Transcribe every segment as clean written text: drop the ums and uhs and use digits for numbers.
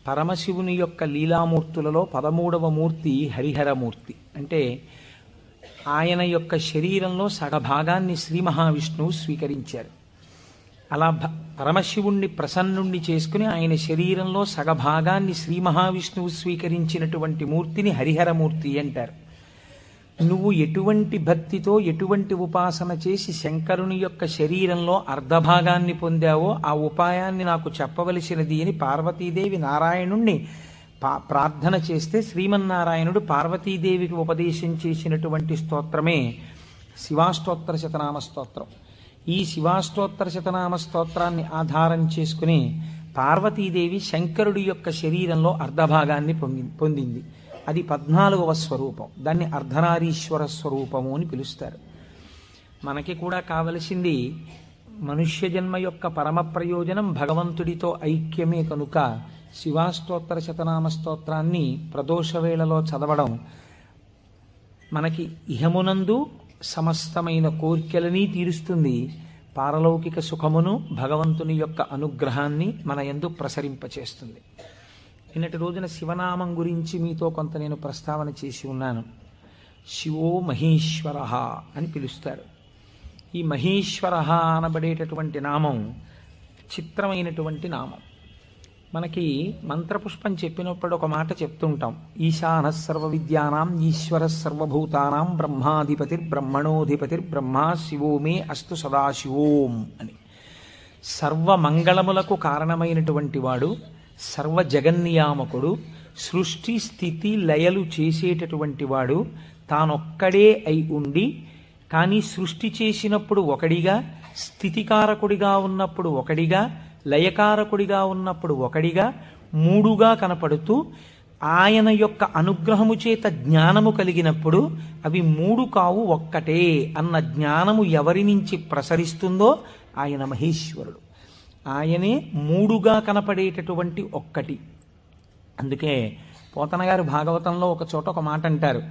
పరమశివుని యొక్క లీలామూర్తులలో 13వ మూర్తి హరిహరమూర్తి. అంటే ఆయన యొక్క శరీరంలో సగభాగాన్ని శ్రీ మహావిష్ణువు స్వీకరించారు. అలా పరమశివుణ్ణి ప్రసన్నుణ్ణి చేసుకుని ఆయన శరీరంలో సగభాగాన్ని శ్రీ మహావిష్ణువు స్వీకరించినటువంటి మూర్తిని హరిహరమూర్తి అంటారు. నువ్వు ఎటువంటి భక్తితో ఎటువంటి ఉపాసన చేసి శంకరుని యొక్క శరీరంలో అర్ధభాగాన్ని పొందావో ఆ ఉపాయాన్ని నాకు చెప్పవలసినది అని పార్వతీదేవి నారాయణుణ్ణి ప్రార్థన చేస్తే శ్రీమన్నారాయణుడు పార్వతీదేవికి ఉపదేశం చేసినటువంటి స్తోత్రమే శివాష్టోత్తర శతనామ స్తోత్రం. ఈ శివాష్టోత్తర శతనామ స్తోత్రాన్ని ఆధారం చేసుకుని పార్వతీదేవి శంకరుడి యొక్క శరీరంలో అర్ధభాగాన్ని పొందింది. అది 14వ స్వరూపం. దాన్ని అర్ధనారీశ్వర స్వరూపము అని పిలుస్తారు. మనకి కూడా కావలసింది మనుష్య జన్మ యొక్క పరమ ప్రయోజనం భగవంతుడితో ఐక్యమే కనుక శివాష్టోత్తర శతనామ స్తోత్రాన్ని ప్రదోష వేళలో చదవడం మనకి ఇహమునందు సమస్తమైన కోర్కెలని తీరుస్తుంది. పారలౌకిక సుఖమును భగవంతుని యొక్క అనుగ్రహాన్ని మన యందు ప్రసరింపచేస్తుంది. నిన్నటి రోజున శివనామం గురించి మీతో కొంత నేను ప్రస్తావన చేసి ఉన్నాను. శివో మహేశ్వర అని పిలుస్తారు. ఈ మహేశ్వర అనబడేటటువంటి నామం చిత్రమైనటువంటి నామం. మనకి మంత్రపుష్పం చెప్పినప్పుడు ఒక మాట చెప్తుంటాం, ఈశాన సర్వ విద్యానాం ఈశ్వర సర్వభూతానాం బ్రహ్మాధిపతిర్బ్రహ్మణోధిపతిర్బ్రహ్మ శివో మే అస్తు సదాశివోం అని. సర్వమంగళములకు కారణమైనటువంటి వాడు, సర్వ జగన్నియామకుడు, సృష్టి స్థితి లయలు చేసేటటువంటి వాడు, తానొక్కడే అయి ఉండి కానీ సృష్టి చేసినప్పుడు ఒకడిగా, స్థితికారకుడిగా ఉన్నప్పుడు ఒకడిగా, లయకారకుడిగా ఉన్నప్పుడు ఒకడిగా, మూడుగా కనపడుతూ ఆయన యొక్క అనుగ్రహము చేత జ్ఞానము కలిగినప్పుడు అవి మూడు కావు ఒక్కటే అన్న జ్ఞానము ఎవరి నుంచి ప్రసరిస్తుందో ఆయన మహేశ్వరుడు. ఆయనే మూడుగా కనపడేటటువంటి ఒక్కటి. అందుకే పోతన గారు భాగవతంలో ఒక చోట ఒక మాట అంటారు,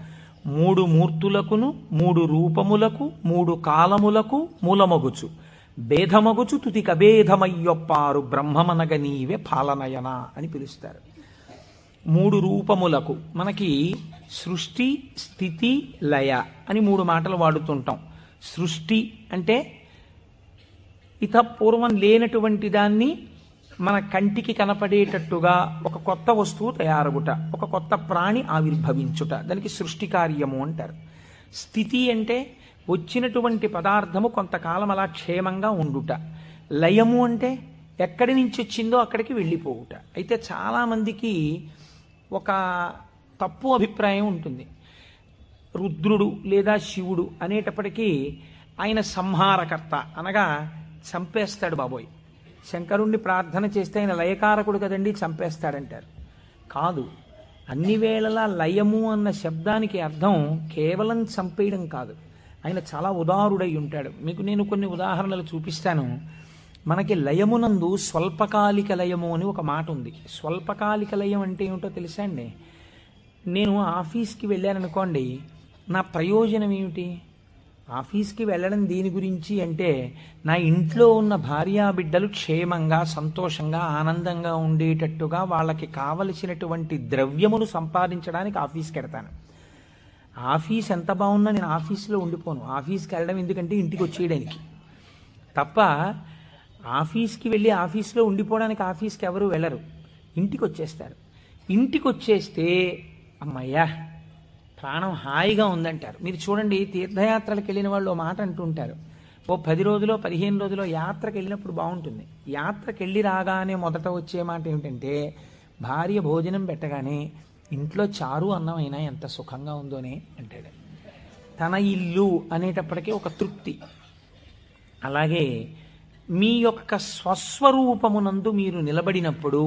మూడు మూర్తులకును మూడు రూపములకు మూడు కాలములకు మూలమగుచు భేదమగుచు తుతి కభేదమయ్యొప్పారు బ్రహ్మమనగ నీవే పాలనయన అని పిలుస్తారు. మూడు రూపములకు మనకి సృష్టి స్థితి లయ అని మూడు మాటలు వాడుతుంటాం. సృష్టి అంటే పూర్వం లేనటువంటి దాన్ని మన కంటికి కనపడేటట్టుగా ఒక కొత్త వస్తువు తయారుగుట, ఒక కొత్త ప్రాణి ఆవిర్భవించుట, దానికి సృష్టి కార్యము అంటారు. స్థితి అంటే వచ్చినటువంటి పదార్థము కొంతకాలం అలా క్షేమంగా ఉండుట. లయము అంటే ఎక్కడి నుంచి వచ్చిందో అక్కడికి వెళ్ళిపోవుట. అయితే చాలామందికి ఒక తప్పు అభిప్రాయం ఉంటుంది. రుద్రుడు లేదా శివుడు అనేటప్పటికీ ఆయన సంహారకర్త, అనగా చంపేస్తాడు బాబోయ్. శంకరుణ్ణి ప్రార్థన చేస్తే ఆయన లయకారకుడు కదండి, చంపేస్తాడంటారు. కాదు, అన్ని వేళలా లయము అన్న శబ్దానికి అర్థం కేవలం చంపేయడం కాదు. ఆయన చాలా ఉదారుడై ఉంటాడు. మీకు నేను కొన్ని ఉదాహరణలు చూపిస్తాను. మనకి లయమునందు స్వల్పకాలిక లయము అని ఒక మాట ఉంది. స్వల్పకాలిక లయం అంటే ఏమిటో తెలుసా అండి? నేను ఆఫీస్కి వెళ్ళాననుకోండి, నా ప్రయోజనం ఏమిటి? ఆఫీస్కి వెళ్ళడం దేని గురించి అంటే నా ఇంట్లో ఉన్న భార్యాబిడ్డలు క్షేమంగా సంతోషంగా ఆనందంగా ఉండేటట్టుగా వాళ్ళకి కావలసినటువంటి ద్రవ్యమును సంపాదించడానికి ఆఫీస్కి వెడతాను. ఆఫీస్ ఎంత బాగున్నా నేను ఆఫీస్లో ఉండిపోను. ఆఫీస్కి వెళ్ళడం ఎందుకంటే ఇంటికి వచ్చేయడానికి తప్ప. ఆఫీస్కి వెళ్ళి ఆఫీస్లో ఉండిపోవడానికి ఆఫీస్కి ఎవరు వెళ్ళరు, ఇంటికి వచ్చేస్తారు. ఇంటికి వచ్చేస్తే అమ్మయ్యా ప్రాణం హాయిగా ఉందంటారు. మీరు చూడండి, తీర్థయాత్రలకు వెళ్ళిన వాళ్ళు ఓ మాట అంటుంటారు, ఓ 10 రోజులో 15 రోజులో యాత్రకు వెళ్ళినప్పుడు బాగుంటుంది. యాత్రకు వెళ్ళి రాగానే మొదట వచ్చే మాట ఏమిటంటే, భార్య భోజనం పెట్టగానే ఇంట్లో చారు అన్నం అయినా ఎంత సుఖంగా ఉందోనే అంటాడు. తన ఇల్లు అనేటప్పటికీ ఒక తృప్తి. అలాగే మీ యొక్క స్వస్వరూపమునందు మీరు నిలబడినప్పుడు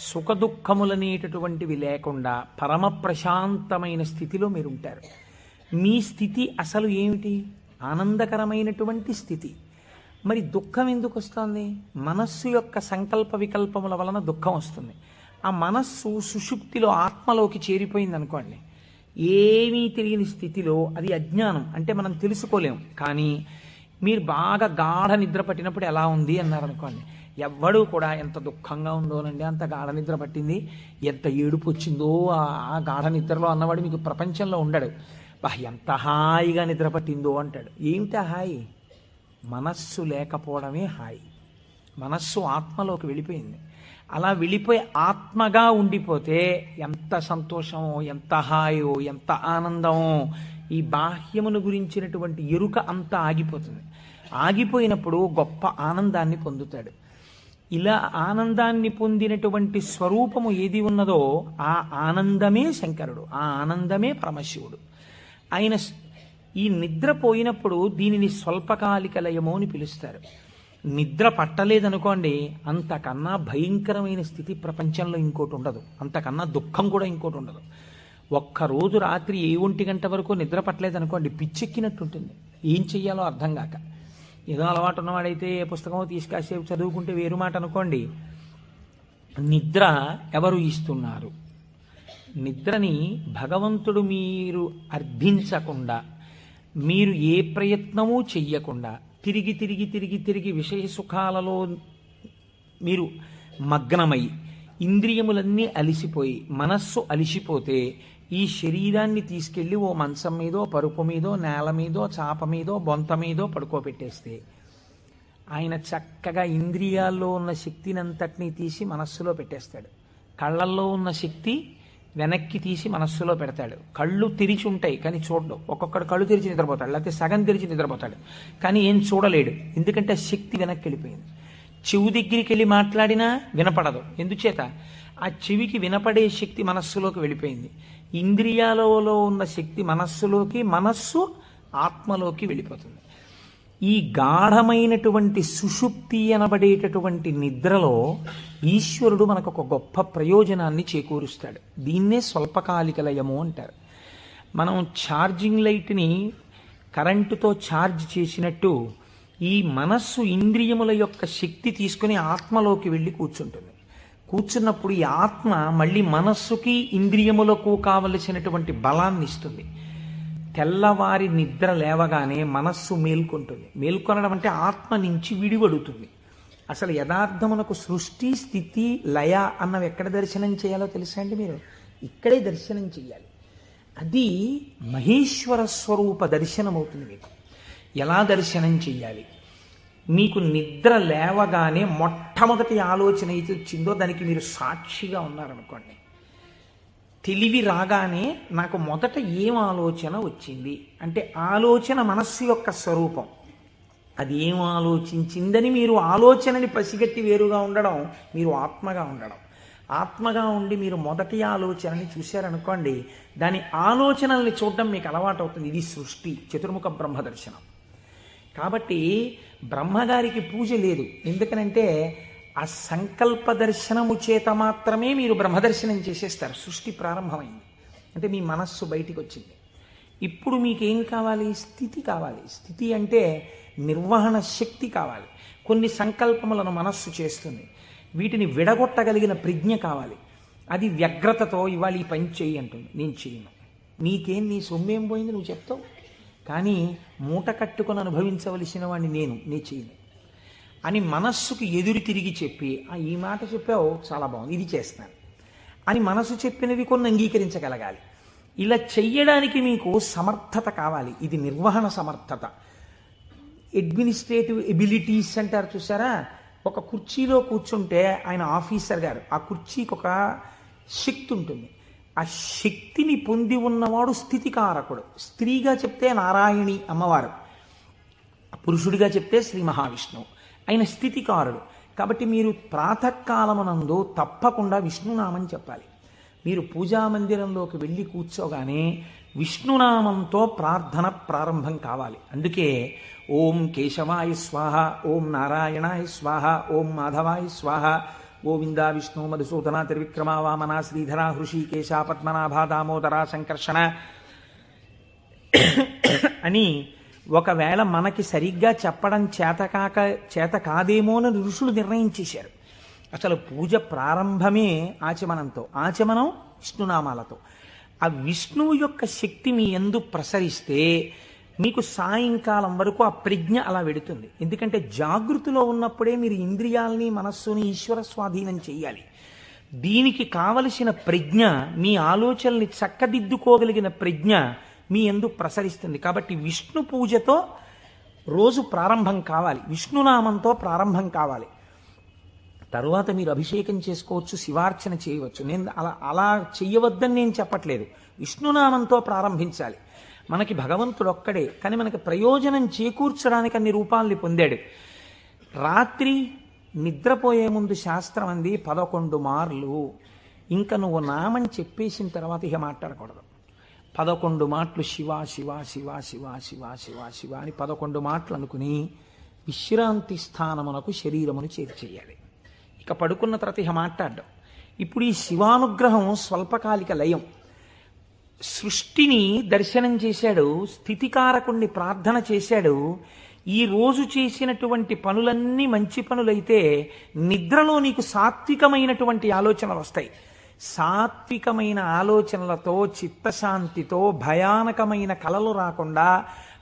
సుఖదుఖములనేటటువంటివి లేకుండా పరమ ప్రశాంతమైన స్థితిలో మీరు ఉంటారు. మీ స్థితి అసలు ఏమిటి? ఆనందకరమైనటువంటి స్థితి. మరి దుఃఖం ఎందుకు వస్తుంది? మనస్సు యొక్క సంకల్ప వికల్పముల వలన దుఃఖం వస్తుంది. ఆ మనస్సు సుషుప్తిలో ఆత్మలోకి చేరిపోయింది అనుకోండి, ఏమీ తెలియని స్థితిలో, అది అజ్ఞానం అంటే మనం తెలుసుకోలేం. కానీ మీరు బాగా గాఢ నిద్ర పట్టినప్పుడు ఎలా ఉంది అన్నారనుకోండి, ఎవ్వడూ కూడా ఎంత దుఃఖంగా ఉందోనండి, అంత గాఢ నిద్ర పట్టింది, ఎంత ఏడుపు వచ్చిందో ఆ గాఢ నిద్రలో అన్నవాడు మీకు ప్రపంచంలో ఉండడు. బా ఎంత హాయిగా నిద్ర పట్టిందో అంటాడు. ఏమిటా హాయి? మనస్సు లేకపోవడమే హాయి. మనస్సు ఆత్మలోకి వెళ్ళిపోయింది. అలా వెళ్ళిపోయి ఆత్మగా ఉండిపోతే ఎంత సంతోషమో, ఎంత హాయో, ఎంత ఆనందమో. ఈ బాహ్యమును గురించినటువంటి ఎరుక అంతా ఆగిపోతుంది. ఆగిపోయినప్పుడు గొప్ప ఆనందాన్ని పొందుతాడు. ఇలా ఆనందాన్ని పొందినటువంటి స్వరూపము ఏది ఉన్నదో ఆ ఆనందమే శంకరుడు, ఆ ఆనందమే పరమశివుడు. ఆయన ఈ నిద్ర పోయినప్పుడు దీనిని స్వల్పకాలిక లయము అని పిలుస్తారు. నిద్ర పట్టలేదనుకోండి, అంతకన్నా భయంకరమైన స్థితి ప్రపంచంలో ఇంకోటి ఉండదు, అంతకన్నా దుఃఖం కూడా ఇంకోటి ఉండదు. ఒక్కరోజు రాత్రి 1 గంట వరకు నిద్ర పట్టలేదనుకోండి, పిచ్చెక్కినట్టుంటుంది, ఏం చెయ్యాలో అర్థం కాక. ఏదో అలవాటు ఉన్నవాడైతే పుస్తకం తీసుకాసేపు చదువుకుంటే వేరు మాట అనుకోండి. నిద్ర ఎవరు ఇస్తున్నారు? నిద్రని భగవంతుడు మీరు అర్థించకుండా, మీరు ఏ ప్రయత్నమూ చెయ్యకుండా తిరిగి తిరిగి తిరిగి తిరిగి విషయ సుఖాలలో మీరు మగ్నమై ఇంద్రియములన్నీ అలిసిపోయి మనస్సు అలిసిపోతే ఈ శరీరాన్ని తీసుకెళ్ళి ఓ మంచం మీదో, పరుపు మీదో, నేల మీదో, చాప మీదో, బొంత మీదో పడుకోబెట్టేస్తే ఆయన చక్కగా ఇంద్రియాల్లో ఉన్న శక్తిని అంతటినీ తీసి మనస్సులో పెట్టేస్తాడు. కళ్ళల్లో ఉన్న శక్తి వెనక్కి తీసి మనస్సులో పెడతాడు. కళ్ళు తెరిచి ఉంటాయి కానీ చూడడు. ఒక్కొక్కడు కళ్ళు తెరిచి నిద్రపోతాడు, లేకపోతే సగం తెరిచి నిద్రపోతాడు, కానీ ఏం చూడలేడు, ఎందుకంటే శక్తి వెనక్కి వెళ్ళిపోయింది. చెవు దగ్గరికి వెళ్ళి మాట్లాడినా వినపడదు, ఎందుచేత ఆ చెవికి వినపడే శక్తి మనస్సులోకి వెళ్ళిపోయింది. ఇంద్రియాలలో ఉన్న శక్తి మనస్సులోకి, మనస్సు ఆత్మలోకి వెళ్ళిపోతుంది. ఈ గాఢమైనటువంటి సుషుప్తి అనబడేటటువంటి నిద్రలో ఈశ్వరుడు మనకు ఒక గొప్ప ప్రయోజనాన్ని చేకూరుస్తాడు. దీన్నే స్వల్పకాలిక లయము అంటారు. మనం ఛార్జింగ్ లైట్ని కరెంటుతో ఛార్జ్ చేసినట్టు ఈ మనస్సు ఇంద్రియముల యొక్క శక్తి తీసుకుని ఆత్మలోకి వెళ్ళి కూర్చుంటుంది. కూర్చున్నప్పుడు ఈ ఆత్మ మళ్ళీ మనస్సుకి ఇంద్రియములకు కావలసినటువంటి బలాన్ని ఇస్తుంది. తెల్లవారి నిద్ర లేవగానే మనస్సు మేల్కొంటుంది. మేల్కొనడం అంటే ఆత్మ నుంచి విడివడుతుంది. అసలు యథార్థమునకు సృష్టి, స్థితి, లయ అన్నవి ఎక్కడ దర్శనం చేయాలో తెలుసా అండి? మీరు ఇక్కడే దర్శనం చెయ్యాలి. అది మహేశ్వర స్వరూప దర్శనం అవుతుంది. మీకు ఎలా దర్శనం చెయ్యాలి? మీకు నిద్ర లేవగానే మొట్టమొదటి ఆలోచన అయితే వచ్చిందో దానికి మీరు సాక్షిగా ఉన్నారనుకోండి. తెలివి రాగానే నాకు మొదట ఏం ఆలోచన వచ్చింది అంటే ఆలోచన మనస్సు యొక్క స్వరూపం. అది ఏం ఆలోచించిందని మీరు ఆలోచనని పసిగట్టి వేరుగా ఉండడం మీరు ఆత్మగా ఉండడం. ఆత్మగా ఉండి మీరు మొదటి ఆలోచనని చూశారనుకోండి, దాని ఆలోచనల్ని చూడడం మీకు అలవాటు అవుతుంది. ఇది సృష్టి, చతుర్ముఖ బ్రహ్మ దర్శనం. కాబట్టి బ్రహ్మగారికి పూజ లేదు. ఎందుకనంటే ఆ సంకల్ప దర్శనము చేత మాత్రమే మీరు బ్రహ్మదర్శనం చేసేస్తారు. సృష్టి ప్రారంభమైంది అంటే మీ మనస్సు బయటికి వచ్చింది. ఇప్పుడు మీకేం కావాలి? స్థితి కావాలి. స్థితి అంటే నిర్వహణ శక్తి కావాలి. కొన్ని సంకల్పములను మనస్సు చేస్తుంది, వీటిని విడగొట్టగలిగిన ప్రజ్ఞ కావాలి. అది వ్యగ్రతతో ఇవాళ ఈ పని చేయి అంటుంది, నేను చేయను. నీకేం, నీ సొమ్మేం పోయింది నువ్వు చెప్తావు, కానీ మూట కట్టుకొని అనుభవించవలసిన వాడిని నేను చేయను అని మనస్సుకు ఎదురు తిరిగి చెప్పి, ఈ మాట చెప్పావు చాలా బాగుంది, ఇది చేస్తాను అని మనసు చెప్పినవి కొన్ని అంగీకరించగలగాలి. ఇలా చెయ్యడానికి మీకు సమర్థత కావాలి. ఇది నిర్వహణ సమర్థత. అడ్మినిస్ట్రేటివ్ ఎబిలిటీస్ అంటారు చూసారా? ఒక కుర్చీలో కూర్చుంటే ఆయన ఆఫీసర్ గారు, ఆ కుర్చీకి ఒక శక్తి ఉంటుంది. ఆ శక్తిని పొంది ఉన్నవాడు స్థితికారకుడు. స్త్రీగా చెప్తే నారాయణి అమ్మవారు, పురుషుడిగా చెప్తే శ్రీ మహావిష్ణువు. ఆయన స్థితికారుడు. కాబట్టి మీరు ప్రాతకాలమునందు తప్పకుండా విష్ణునామం చెప్పాలి. మీరు పూజామందిరంలోకి వెళ్ళి కూర్చోగానే విష్ణునామంతో ప్రార్థన ప్రారంభం కావాలి. అందుకే ఓం కేశవాయ స్వాహ, ఓం నారాయణాయ స్వాహ, ఓం మాధవాయ స్వాహ, గోవింద విష్ణు మధుసూదన త్రివిక్రమ వామన శ్రీధర హృషికేశ పద్మనాభ దామోదర సంకర్షణ అని ఒకవేళ మనకి సరిగ్గా చెప్పడం చేత కాదేమోనని ఋషులు నిర్ణయించేశారు. అసలు పూజ ప్రారంభమే ఆచమనంతో, ఆచమనం విష్ణునామాలతో. ఆ విష్ణువు యొక్క శక్తి మీ యందు ప్రసరిస్తే మీకు సాయంకాలం వరకు ఆ ప్రజ్ఞ అలా వెడుతుంది. ఎందుకంటే జాగృతిలో ఉన్నప్పుడే మీరు ఇంద్రియాల్ని మనస్సుని ఈశ్వర స్వాధీనం చేయాలి. దీనికి కావలసిన ప్రజ్ఞ, మీ ఆలోచనల్ని చక్కదిద్దుకోగలిగిన ప్రజ్ఞ మీ యందు ప్రసరిస్తుంది. కాబట్టి విష్ణు పూజతో రోజు ప్రారంభం కావాలి, విష్ణునామంతో ప్రారంభం కావాలి. తరువాత మీరు అభిషేకం చేసుకోవచ్చు, శివార్చన చేయవచ్చు. నేను అలా చెయ్యవద్దని నేను చెప్పట్లేదు. విష్ణునామంతో ప్రారంభించాలి. మనకి భగవంతుడు ఒక్కడే, కానీ మనకి ప్రయోజనం చేకూర్చడానికి అన్ని రూపాల్ని పొందాడు. రాత్రి నిద్రపోయే ముందు శాస్త్రం అంది 11 మార్లు. ఇంకా నువ్వు నామం చెప్పేసిన తర్వాత ఇక మాట్లాడకూడదు. 11 మాటలు శివ శివ శివ శివ శివ శివ శివ అని 11 మాటలు అనుకుని విశ్రాంతి స్థానమునకు శరీరమును చేర్చేయాలి. ఇక పడుకున్న తర్వాత ఇక మాట్లాడడం. ఇప్పుడు ఈ శివానుగ్రహం స్వల్పకాలిక లయం. సృష్టిని దర్శనం చేశాడు, స్థితికారకుణ్ణి ప్రార్థన చేశాడు. ఈ రోజు చేసినటువంటి పనులన్నీ మంచి పనులైతే నిద్రలో నీకు సాత్వికమైనటువంటి ఆలోచనలు వస్తాయి. సాత్వికమైన ఆలోచనలతో, చిత్తశాంతితో, భయానకమైన కలలు రాకుండా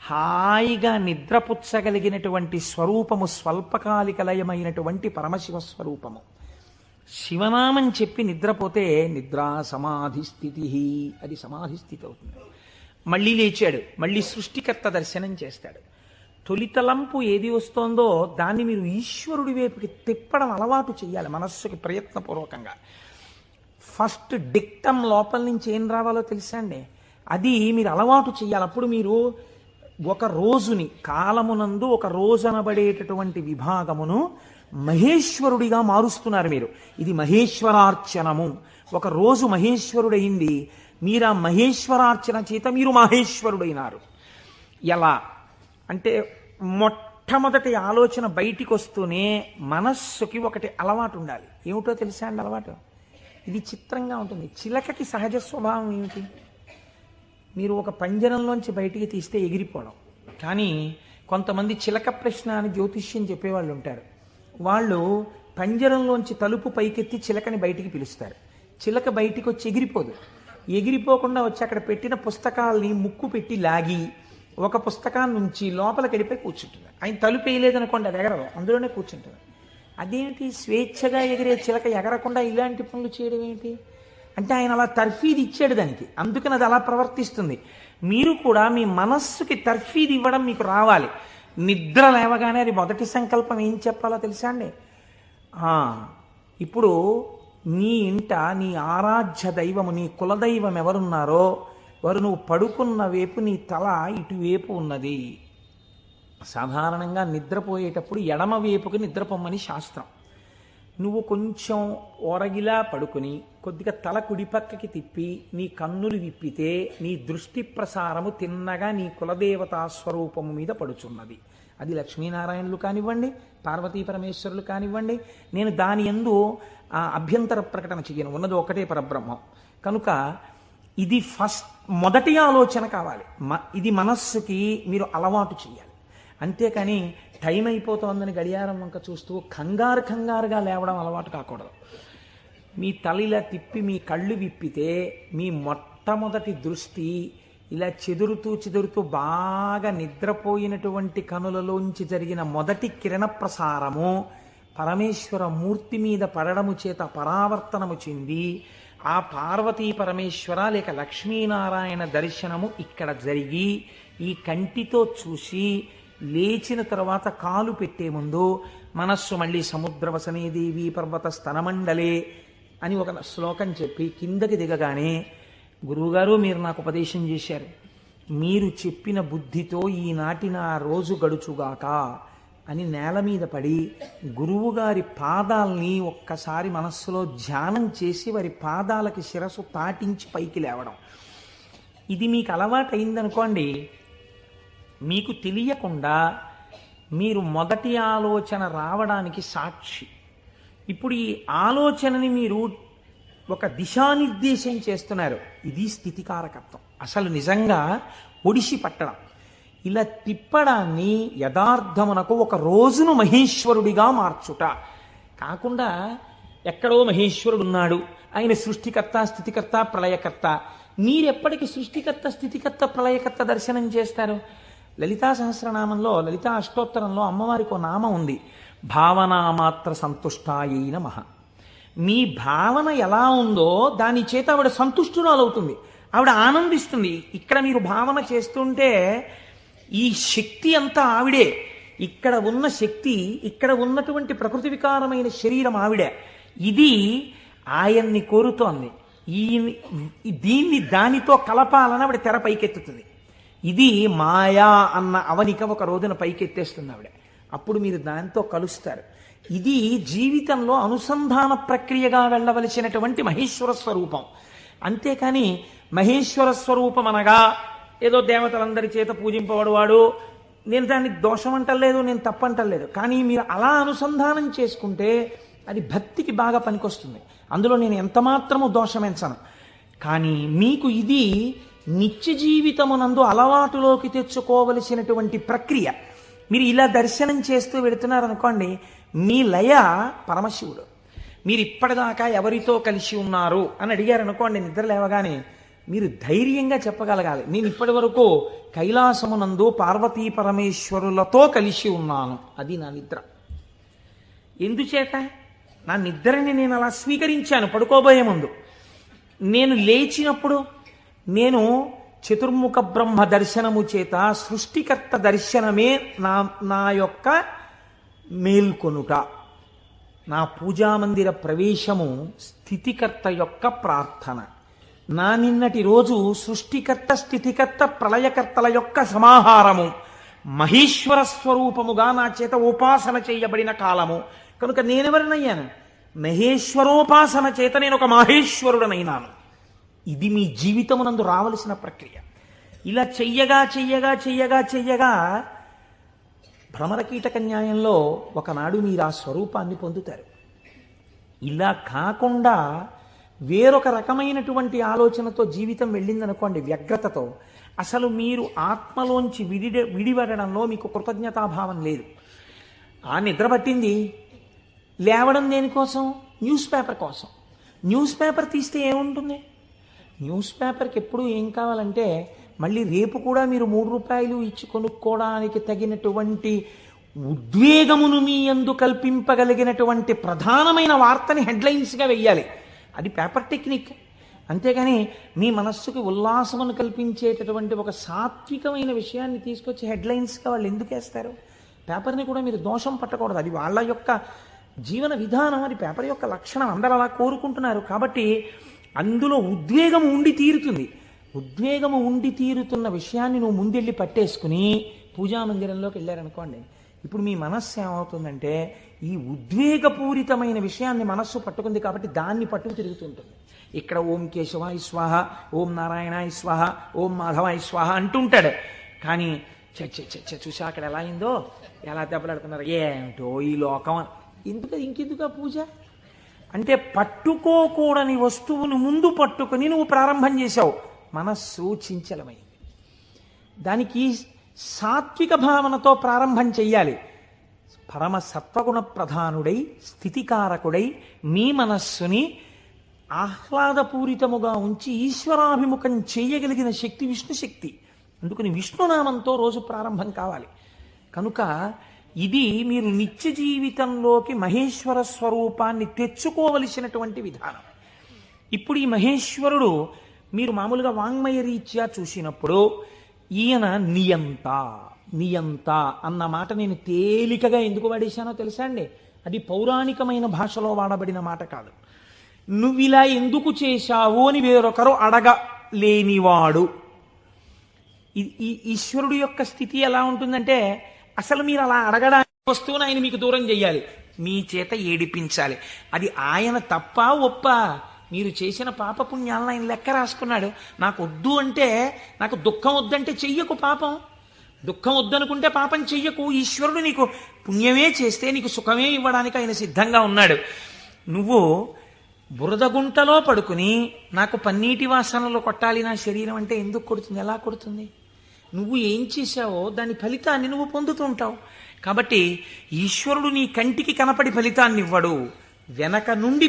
హాయిగా నిద్రపుచ్చగలిగినటువంటి స్వరూపము స్వల్పకాలిక లయమైనటువంటి పరమశివ స్వరూపము. శివనామం చెప్పి నిద్రపోతే నిద్రా సమాధి స్థితి, అది సమాధి స్థితి అవుతుంది. మళ్ళీ లేచాడు, మళ్ళీ సృష్టికర్త దర్శనం చేస్తాడు. తొలితలంపు ఏది వస్తోందో దాన్ని మీరు ఈశ్వరుడి వైపుకి తిప్పడం అలవాటు చేయాలి మనస్సుకి ప్రయత్నపూర్వకంగా. ఫస్ట్ డిక్టం లోపల నుంచి ఏం రావాలో తెలుసా అండి, అది మీరు అలవాటు చేయాలి. అప్పుడు మీరు ఒక రోజుని, కాలమునందు ఒక రోజు అనబడేటటువంటి విభాగమును మహేశ్వరుడిగా మారుస్తున్నారు మీరు. ఇది మహేశ్వరార్చనము. ఒక రోజు మహేశ్వరుడైంది, మీరు ఆ మహేశ్వరార్చన చేత మీరు మహేశ్వరుడైనారు. ఎలా అంటే మొట్టమొదటి ఆలోచన బయటికి వస్తూనే మనస్సుకి ఒకటి అలవాటు ఉండాలి. ఏమిటో తెలుసా అండి అలవాటు? ఇది చిత్రంగా ఉంటుంది. చిలకకి సహజ స్వభావం ఏమిటి? మీరు ఒక పంజరంలోంచి బయటికి తీస్తే ఎగిరిపోవడం. కానీ కొంతమంది చిలక ప్రశ్న అని జ్యోతిష్యం చెప్పేవాళ్ళు ఉంటారు. వాళ్ళు పంజరంలోంచి తలుపు పైకెత్తి చిలకని బయటికి పిలుస్తారు. చిలక బయటికి వచ్చి ఎగిరిపోదు. ఎగిరిపోకుండా వచ్చి అక్కడ పెట్టిన పుస్తకాలని ముక్కు పెట్టి లాగి ఒక పుస్తకాన్ని నుంచి లోపలికి వెళ్ళిపోయి కూర్చుంటుంది. ఆయన తలుపు వేయలేదనుకోండి, అది ఎగరదు, అందులోనే కూర్చుంటుంది. అదేంటి స్వేచ్ఛగా ఎగిరే చిలక ఎగరకుండా ఇలాంటి పనులు చేయడం ఏంటి అంటే ఆయన అలా తర్ఫీది ఇచ్చాడు దానికి, అందుకని అది అలా ప్రవర్తిస్తుంది. మీరు కూడా మీ మనస్సుకి తర్ఫీది ఇవ్వడం మీకు రావాలి. నిద్ర లేవగానే అది మొదటి సంకల్పం ఏం చెప్పాలో తెలుసా అండి? ఇప్పుడు నీ ఇంట నీ ఆరాధ్య దైవము, నీ కులదైవం ఎవరున్నారో వారు నువ్వు పడుకున్న వైపు నీ తల ఇటువైపు ఉన్నది. సాధారణంగా నిద్రపోయేటప్పుడు ఎడమ వైపుకి నిద్రపోమ్మని శాస్త్రం. నువ్వు కొంచెం ఓరగిలా పడుకుని కొద్దిగా తల కుడిపక్కకి తిప్పి నీ కన్నులు విప్పితే నీ దృష్టి ప్రసారము తిన్నగా నీ కులదేవతా స్వరూపము మీద పడుచున్నది. అది లక్ష్మీనారాయణులు కానివ్వండి, పార్వతీ పరమేశ్వరులు కానివ్వండి. నేను దాని యందు అభ్యంతర ప్రకటన చెయ్యను, ఉన్నది ఒకటే పరబ్రహ్మం. కనుక ఇది మొదటి ఆలోచన కావాలి. ఇది మనస్సుకి మీరు అలవాటు చేయాలి. అంతేకాని టైం అయిపోతోందని గడియారం వంక చూస్తూ కంగారుగా లేవడం అలవాటు కాకూడదు. మీ తల తిప్పి మీ కళ్ళు విప్పితే మీ మొట్టమొదటి దృష్టి ఇలా చెదురుతూ బాగా నిద్రపోయినటువంటి కనులలోంచి జరిగిన మొదటి కిరణ ప్రసారము పరమేశ్వర మూర్తి మీద పడడము చేత పరావర్తనము చెంది ఆ పార్వతీ పరమేశ్వర లేక లక్ష్మీనారాయణ దర్శనము ఇక్కడ జరిగి ఈ కంటితో చూసి లేచిన తర్వాత కాలు పెట్టే ముందు మనస్సు మళ్ళీ సముద్రవసనే దేవి పర్వత స్తనమండలే అని ఒక శ్లోకం చెప్పి కిందకి దిగగానే, గురువుగారు మీరు నాకు ఉపదేశం చేశారు, మీరు చెప్పిన బుద్ధితో ఈనాటి నా రోజు గడుచుగాక అని నేల మీద పడి గురువుగారి పాదాల్ని ఒక్కసారి మనస్సులో ధ్యానం చేసి వారి పాదాలకి శిరస్సు తాటించి పైకి లేవడం. ఇది మీకు అలవాటైందనుకోండి, మీకు తెలియకుండా మీరు మొదటి ఆలోచన రావడానికి సాక్షి. ఇప్పుడు ఈ ఆలోచనని మీరు ఒక దిశానిర్దేశం చేస్తున్నారు. ఇది స్థితికారకత్వం. అసలు నిజంగా ఒడిసి పట్టడం. ఇలా తిప్పడాన్ని యథార్థమునకు ఒక రోజును మహేశ్వరుడిగా మార్చుట కాకుండా ఎక్కడో మహేశ్వరుడు ఉన్నాడు, ఆయన సృష్టికర్త, స్థితికర్త, ప్రళయకర్త. మీరెప్పటికీ సృష్టికర్త, స్థితికర్త, ప్రళయకర్త దర్శనం చేస్తారు? లలితా సహస్రనామంలో, లలితా అష్టోత్తరంలో అమ్మవారికి ఒక నామం ఉంది, భావనామాత్ర సంతుష్టాయై నమః. మీ భావన ఎలా ఉందో దాని చేత ఆవిడ సంతుష్టురాలవుతుంది, ఆవిడ ఆనందిస్తుంది. ఇక్కడ మీరు భావన చేస్తుంటే ఈ శక్తి అంతా ఆవిడే, ఇక్కడ ఉన్న శక్తి, ఇక్కడ ఉన్నటువంటి ప్రకృతి వికారమైన శరీరం ఆవిడే. ఇది ఆయన్ని కోరుతోంది. దీన్ని దానితో కలపాలని ఆవిడ తెర పైకెత్తుతుంది. ఇది మాయా అన్న అవనిక ఒక రోజున పైకెత్తేస్తుంది ఆవిడ. అప్పుడు మీరు దానితో కలుస్తారు. ఇది జీవితంలో అనుసంధాన ప్రక్రియగా వెళ్ళవలసినటువంటి మహేశ్వర స్వరూపం. అంతేకాని మహేశ్వర స్వరూపం అనగా ఏదో దేవతలందరి చేత పూజింపబడువాడు, నేను దాన్ని దోషం అంటలేదు, నేను తప్పంటలేదు. కానీ మీరు అలా అనుసంధానం చేసుకుంటే అది భక్తికి బాగా పనికొస్తుంది. అందులో నేను ఎంత మాత్రము దోషమెంచను. కానీ మీకు ఇది నిత్య జీవితమునందు అలవాటులోకి తెచ్చుకోవలసినటువంటి ప్రక్రియ. మీరు ఇలా దర్శనం చేస్తూ వెళుతున్నారనుకోండి, మీ లయ పరమశివుడు. మీరు ఇప్పటిదాకా ఎవరితో కలిసి ఉన్నారు అని అడిగారనుకోండి, నిద్ర లేవగానే మీరు ధైర్యంగా చెప్పగలగాలి, నేను ఇప్పటి వరకు కైలాసమునందు పార్వతీ పరమేశ్వరులతో కలిసి ఉన్నాను. అది నా నిద్ర. ఎందుచేత? నా నిద్రని నేను అలా స్వీకరించాను పడుకోబోయే ముందు. నేను లేచినప్పుడు నేను చతుర్ముఖ బ్రహ్మ దర్శనము చేత సృష్టికర్త దర్శనమే నా యొక్క మేల్కొనుట. నా పూజామందిర ప్రవేశము స్థితికర్త యొక్క ప్రార్థన. నా నిన్నటి రోజు సృష్టికర్త, స్థితికర్త, ప్రళయకర్తల యొక్క సమాహారము, మహేశ్వర స్వరూపముగా నా చేత ఉపాసన చేయబడిన కాలము. కనుక నేనెవరినయ్యాను? మహేశ్వరోపాసన చేత నేను ఒక మహేశ్వరుడనైనాను. ఇది మీ జీవితమునందు రావలసిన ప్రక్రియ. ఇలా చెయ్యగా చెయ్యగా చెయ్యగా చెయ్యగా భ్రమరకీటక న్యాయంలో ఒకనాడు మీరు ఆ స్వరూపాన్ని పొందుతారు. ఇలా కాకుండా వేరొక రకమైనటువంటి ఆలోచనతో జీవితం వెళ్ళిందనుకోండి, వ్యగ్రతతో, అసలు మీరు ఆత్మలోంచి విడిపడడంలో మీకు కృతజ్ఞతాభావం లేదు. ఆ నిద్ర పట్టింది, లేవడం దేనికోసం? న్యూస్ పేపర్ కోసం. న్యూస్ పేపర్ తీస్తే ఏముంటుంది? న్యూస్ పేపర్కి ఎప్పుడు ఏం కావాలంటే మళ్ళీ రేపు కూడా మీరు 3 రూపాయలు ఇచ్చి కొనుక్కోవడానికి తగినటువంటి ఉద్వేగమును మీ యందు కల్పింపగలిగినటువంటి ప్రధానమైన వార్తని హెడ్లైన్స్గా వెయ్యాలి. అది పేపర్ టెక్నిక్. అంతేగాని మీ మనస్సుకి ఉల్లాసమును కల్పించేటటువంటి ఒక సాత్వికమైన విషయాన్ని తీసుకొచ్చి హెడ్లైన్స్గా వాళ్ళు ఎందుకు వేస్తారు? పేపర్ని కూడా మీరు దోషం పట్టకూడదు. అది వాళ్ళ యొక్క జీవన విధానం, అది పేపర్ యొక్క లక్షణం. అందరూ అలా కోరుకుంటున్నారు. కాబట్టి అందులో ఉద్వేగం ఉండి తీరుతుంది. ఉద్వేగము ఉండి తీరుతున్న విషయాన్ని నువ్వు ముందెళ్ళి పట్టేసుకుని పూజామందిరంలోకి వెళ్ళారనుకోండి, ఇప్పుడు మీ మనస్సు ఏమవుతుందంటే ఈ ఉద్వేగపూరితమైన విషయాన్ని మనస్సు పట్టుకుంది కాబట్టి దాన్ని పట్టుకు తిరుగుతుంటుంది. ఇక్కడ ఓం కేశవాయ స్వాహ, ఓం నారాయణాయ స్వాహ, ఓం మాధవాయ స్వాహ అంటుంటాడు. కానీ చూసా అక్కడ ఎలా అయిందో, ఎలా దెబ్బలాడుతున్నారు, ఏమిటో ఈ లోకం. ఇంకెందుకు ఆ పూజ అంటే? పట్టుకోకూడని వస్తువును ముందు పట్టుకుని నువ్వు ప్రారంభం చేశావు. మనస్సు చించలమైంది. దానికి సాత్విక భావనతో ప్రారంభం చెయ్యాలి. పరమ సత్వగుణ ప్రధానుడై, స్థితికారకుడై మీ మనస్సుని ఆహ్లాదపూరితముగా ఉంచి ఈశ్వరాభిముఖం చేయగలిగిన శక్తి విష్ణు శక్తి. అందుకని విష్ణునామంతో రోజు ప్రారంభం కావాలి. కనుక ఇది మీరు నిత్య జీవితంలోకి మహేశ్వర స్వరూపాన్ని తెచ్చుకోవలసినటువంటి విధానం. ఇప్పుడు ఈ మహేశ్వరుడు మీరు మామూలుగా వాంగ్మయ రీత్యా చూసినప్పుడు ఈయన నియంత నియంత అన్న మాట నేను తేలికగా ఎందుకు వాడేశానో తెలుసా అండి? అది పౌరాణికమైన భాషలో వాడబడిన మాట కాదు. నువ్విలా ఎందుకు చేశావు అని వేరొకరు అడగలేనివాడు. ఈ ఈశ్వరుడు యొక్క స్థితి ఎలా ఉంటుందంటే, అసలు మీరు అలా అడగడానికి వస్తువుని ఆయన మీకు దూరం చెయ్యాలి, మీ చేత ఏడిపించాలి. అది ఆయన తప్ప ఒప్ప? మీరు చేసిన పాపపుణ్యాలను ఆయన లెక్క రాసుకున్నాడు. నాకు వద్దు అంటే, నాకు దుఃఖం వద్దంటే చెయ్యకు పాపం. దుఃఖం వద్దనుకుంటే పాపం చెయ్యకు. ఈశ్వరుడు నీకు పుణ్యమే చేస్తే నీకు సుఖమే ఇవ్వడానికి ఆయన సిద్ధంగా ఉన్నాడు. నువ్వు బురదగుంటలో పడుకుని నాకు పన్నీటి వాసనలో కొట్టాలి నా శరీరం అంటే ఎందుకు కొడుతుంది? ఎలా కొడుతుంది? నువ్వు ఏం చేశావో దాని ఫలితాన్ని నువ్వు పొందుతుంటావు. కాబట్టి ఈశ్వరుడు నీ కంటికి కనపడి ఫలితాన్ని ఇవ్వడు. వెనక నుండి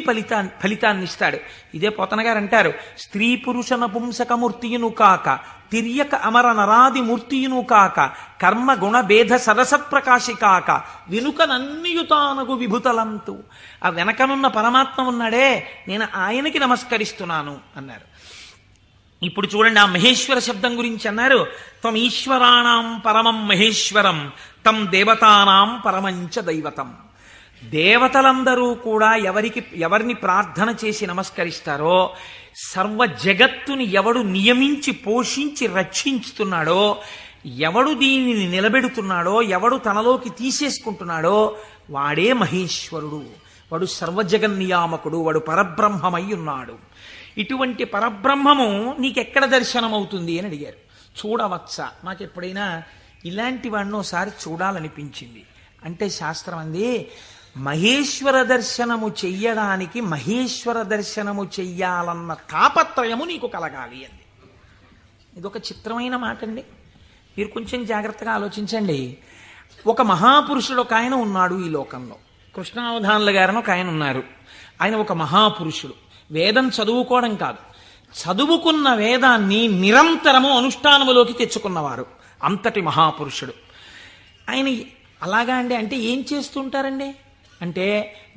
ఫలితాన్ని ఇస్తాడు. ఇదే పోతన గారు అంటారు, స్త్రీ పురుష నపుంసకమూర్తియును కాక తిర్యక అమర నరాది మూర్తియును కాక కర్మ గుణ భేద సరసత్ప్రకాశి కాక వెనుకనన్నియుతానగు విభుతలంతు. ఆ వెనకనున్న పరమాత్మ ఉన్నాడే, నేను ఆయనకి నమస్కరిస్తున్నాను అన్నారు. ఇప్పుడు చూడండి, ఆ మహేశ్వర శబ్దం గురించి అన్నారు, త్వం ఈశ్వరాణం పరమం మహేశ్వరం తం దేవతానాం పరమంచ దైవతం. దేవతలందరూ కూడా ఎవరిని ప్రార్థన చేసి నమస్కరిస్తారో, సర్వ జగత్తుని ఎవడు నియమించి పోషించి రక్షించుతున్నాడో, ఎవడు దీనిని నిలబెడుతున్నాడో, ఎవడు తనలోకి తీసేసుకుంటున్నాడో వాడే మహేశ్వరుడు, వాడు సర్వజగన్నియామకుడు, వాడు పరబ్రహ్మమై ఉన్నాడు. ఇటువంటి పరబ్రహ్మము నీకెక్కడ దర్శనమవుతుంది అని అడిగారు. చూడవచ్చా, నాకు ఎప్పుడైనా ఇలాంటి వాడిని ఒకసారి చూడాలనిపించింది అంటే శాస్త్రం అంది, మహేశ్వర దర్శనము చెయ్యడానికి మహేశ్వర దర్శనము చెయ్యాలన్న తాపత్రయము నీకు కలగాలి అంది. ఇదొక చిత్రమైన మాట అండి. మీరు కొంచెం జాగ్రత్తగా ఆలోచించండి. ఒక మహాపురుషుడు ఒక ఆయన ఉన్నాడు ఈ లోకంలో. కృష్ణావధానుల గారని ఒక ఆయన ఉన్నారు. ఆయన ఒక మహాపురుషుడు. వేదం చదువుకోవడం కాదు, చదువుకున్న వేదాన్ని నిరంతరము అనుష్ఠానములోకి తెచ్చుకున్నవారు. అంతటి మహాపురుషుడు ఆయన. అలాగా అండి, అంటే ఏం చేస్తుంటారండి అంటే,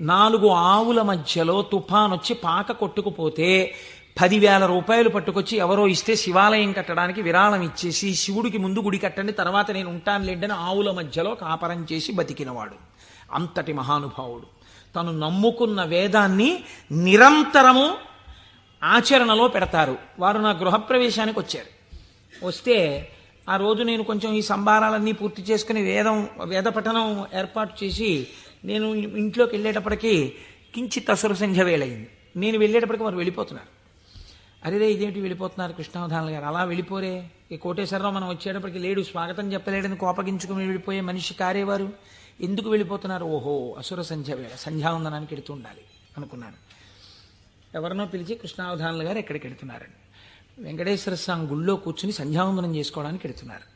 4 ఆవుల మధ్యలో తుఫాన్ వచ్చి పాక కొట్టుకుపోతే 10,000 రూపాయలు పట్టుకొచ్చి ఎవరో ఇస్తే శివాలయం కట్టడానికి విరాళం ఇచ్చేసి, శివుడికి ముందు గుడి కట్టండి తర్వాత నేను ఉంటాను లేండని ఆవుల మధ్యలో కాపరం చేసి బతికినవాడు. అంతటి మహానుభావుడు. తను నమ్ముకున్న వేదాన్ని నిరంతరము ఆచరణలో పెడతారు. వారు నా గృహప్రవేశానికి వచ్చారు. వస్తే ఆ రోజు నేను కొంచెం ఈ సంభారాలన్నీ పూర్తి చేసుకుని వేద పఠనం ఏర్పాటు చేసి నేను ఇంట్లోకి వెళ్ళేటప్పటికీ కించిత్ అసుర సంధ్య వేళయింది. నేను వెళ్ళేటప్పటికి వారు వెళ్ళిపోతున్నారు. అరేరే ఇదేంటి వెళ్ళిపోతున్నారు కృష్ణావధానుల గారు, అలా వెళ్ళిపోరే, ఈ కోటేశ్వరరావు మనం వచ్చేటప్పటికి లేడు, స్వాగతం చెప్పలేడని కోపగించుకుని వెళ్ళిపోయే మనిషి కారేవారు, ఎందుకు వెళ్ళిపోతున్నారు? ఓహో అసుర సంధ్య వేళ, సంధ్యావందనానికి వెళుతూ ఉండాలి అనుకున్నాను. ఎవరినో పిలిచి కృష్ణావధానుల గారు ఎక్కడికి వెళుతున్నారండి? వెంకటేశ్వర స్వామి గుళ్ళో కూర్చుని సంధ్యావందనం చేసుకోవడానికి వెళుతున్నారు.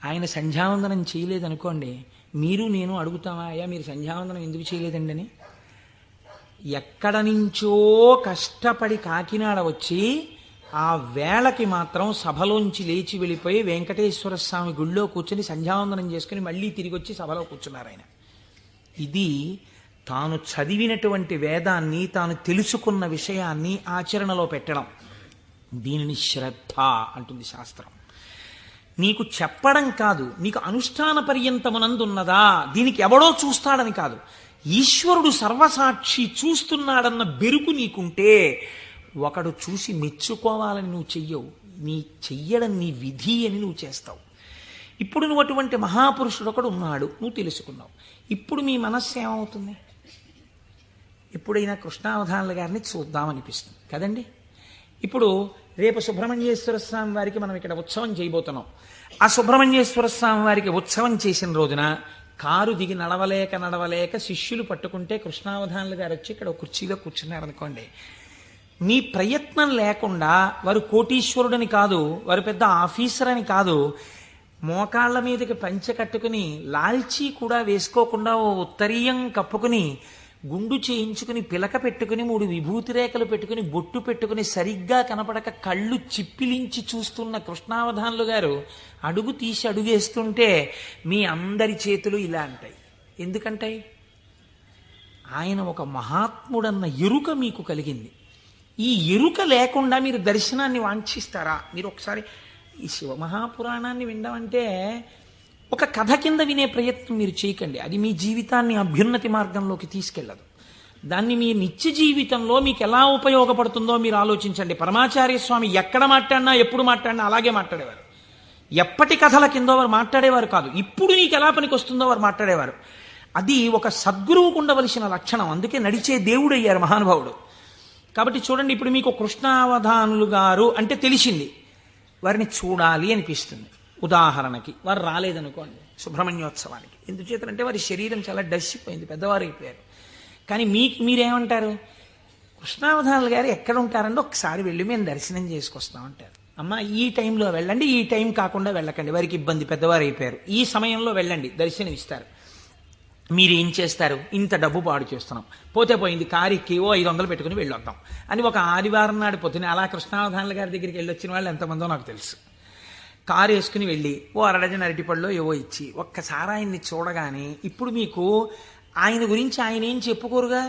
ఆయన సంధ్యావందనం చేయలేదనుకోండి, మీరు నేను అడుగుతామా, అయ్యా మీరు సంధ్యావందనం ఎందుకు చేయలేదండి అని? ఎక్కడ నుంచో కష్టపడి కాకినాడ వచ్చి ఆ వేళకి మాత్రం సభలోంచి లేచి వెళ్ళిపోయి వెంకటేశ్వర స్వామి గుళ్ళో కూర్చొని సంధ్యావందనం చేసుకుని మళ్ళీ తిరిగి వచ్చి సభలో కూర్చున్నారు ఆయన. ఇది తాను చదివినటువంటి వేదాన్ని, తాను తెలుసుకున్న విషయాన్ని ఆచరణలో పెట్టడం. దీనిని శ్రద్ధ అంటుంది శాస్త్రం. నీకు చెప్పడం కాదు, నీకు అనుష్ఠాన పర్యంతమునందున్నదా, దీనికి ఎవడో చూస్తాడని కాదు, ఈశ్వరుడు సర్వసాక్షి చూస్తున్నాడన్న బెరుకు నీకుంటే ఒకడు చూసి మెచ్చుకోవాలని నువ్వు చెయ్యవు, నీ చెయ్యడం నీ విధి అని నువ్వు చేస్తావు. ఇప్పుడు నువ్వు అటువంటి మహాపురుషుడు ఒకడు ఉన్నాడు, నువ్వు తెలుసుకున్నావు. ఇప్పుడు మీ మనస్సు ఏమవుతుంది? ఎప్పుడైనా కృష్ణావధానుల గారిని చూద్దామనిపిస్తుంది కదండి. ఇప్పుడు రేపు సుబ్రహ్మణ్యేశ్వర స్వామి వారికి మనం ఇక్కడ ఉత్సవం చేయబోతున్నాం. ఆ సుబ్రహ్మణ్యేశ్వర స్వామి వారికి ఉత్సవం చేసిన రోజున కారు దిగి నడవలేక శిష్యులు పట్టుకుంటే కృష్ణావధానులు గారు వచ్చి ఇక్కడ కుర్చీలో కూర్చున్నారనుకోండి, మీ ప్రయత్నం లేకుండా వారు కోటీశ్వరుడని కాదు, వారు పెద్ద ఆఫీసర్ అని కాదు, మోకాళ్ల మీదకి పంచె కట్టుకుని లాల్చీ కూడా వేసుకోకుండా ఓ ఉత్తరీయం కప్పుకుని గుండు చేయించుకుని పిలక పెట్టుకుని 3 విభూతి రేఖలు పెట్టుకుని బొట్టు పెట్టుకుని సరిగ్గా కనపడక కళ్ళు చిప్పిలించి చూస్తున్న కృష్ణావధానులు గారు అడుగు తీసి అడుగేస్తుంటే మీ అందరి చేతులు ఇలా అంటాయి. ఎందుకంటాయి? ఆయన ఒక మహాత్ముడన్న ఎరుక మీకు కలిగింది. ఈ ఎరుక లేకుండా మీరు దర్శనాన్ని వాంఛిస్తారా? మీరు ఒకసారి ఈ శివమహాపురాణాన్ని వినడం ఒక కథ కింద వినే ప్రయత్నం మీరు చేయకండి. అది మీ జీవితాన్ని అభ్యున్నతి మార్గంలోకి తీసుకెళ్ళదు. దాన్ని మీ నిత్య జీవితంలో మీకు ఎలా ఉపయోగపడుతుందో మీరు ఆలోచించండి. పరమాచార్య స్వామి ఎక్కడ మాట్లాడినా ఎప్పుడు మాట్లాడినా అలాగే మాట్లాడేవారు. ఎప్పటి కథల కిందో వారు మాట్లాడేవారు కాదు, ఇప్పుడు నీకు ఎలా పనికి వస్తుందో వారు మాట్లాడేవారు. అది ఒక సద్గురువుకు ఉండవలసిన లక్షణం. అందుకే నడిచే దేవుడు అయ్యారు మహానుభావుడు. కాబట్టి చూడండి, ఇప్పుడు మీకు కృష్ణావధానులు గారు అంటే తెలిసింది, వారిని చూడాలి అనిపిస్తుంది. ఉదాహరణకి వారు రాలేదనుకోండి సుబ్రహ్మణ్యోత్సవానికి, ఎందుచేతంటే వారి శరీరం చాలా డస్సిపోయింది, పెద్దవారు అయిపోయారు. కానీ మీరేమంటారు? కృష్ణావధానులు గారు ఎక్కడ ఉంటారంటే ఒకసారి వెళ్ళి మేము దర్శనం చేసుకొస్తామంటారు. అమ్మ ఈ టైంలో వెళ్ళండి, ఈ టైం కాకుండా వెళ్ళకండి, వారికి ఇబ్బంది, పెద్దవారు అయిపోయారు, ఈ సమయంలో వెళ్ళండి దర్శనం ఇస్తారు. మీరేం చేస్తారు? ఇంత డబ్బు పాడు చేస్తున్నాం, పోతే పోయింది, కారు ఎక్కివో 500 పెట్టుకుని వెళ్ళొద్దాం అని ఒక ఆదివారం నాడు పొద్దున అలా కృష్ణావధానుల గారి దగ్గరికి వెళ్ళొచ్చిన వాళ్ళు ఎంతమందో నాకు తెలుసు. కారు వేసుకుని వెళ్ళి ఓ అరడజన అరటిపళ్ళు ఏవో ఇచ్చి ఒక్కసారి ఆయన్ని చూడగానే, ఇప్పుడు మీకు ఆయన గురించి ఆయన ఏం చెప్పుకోరుగా,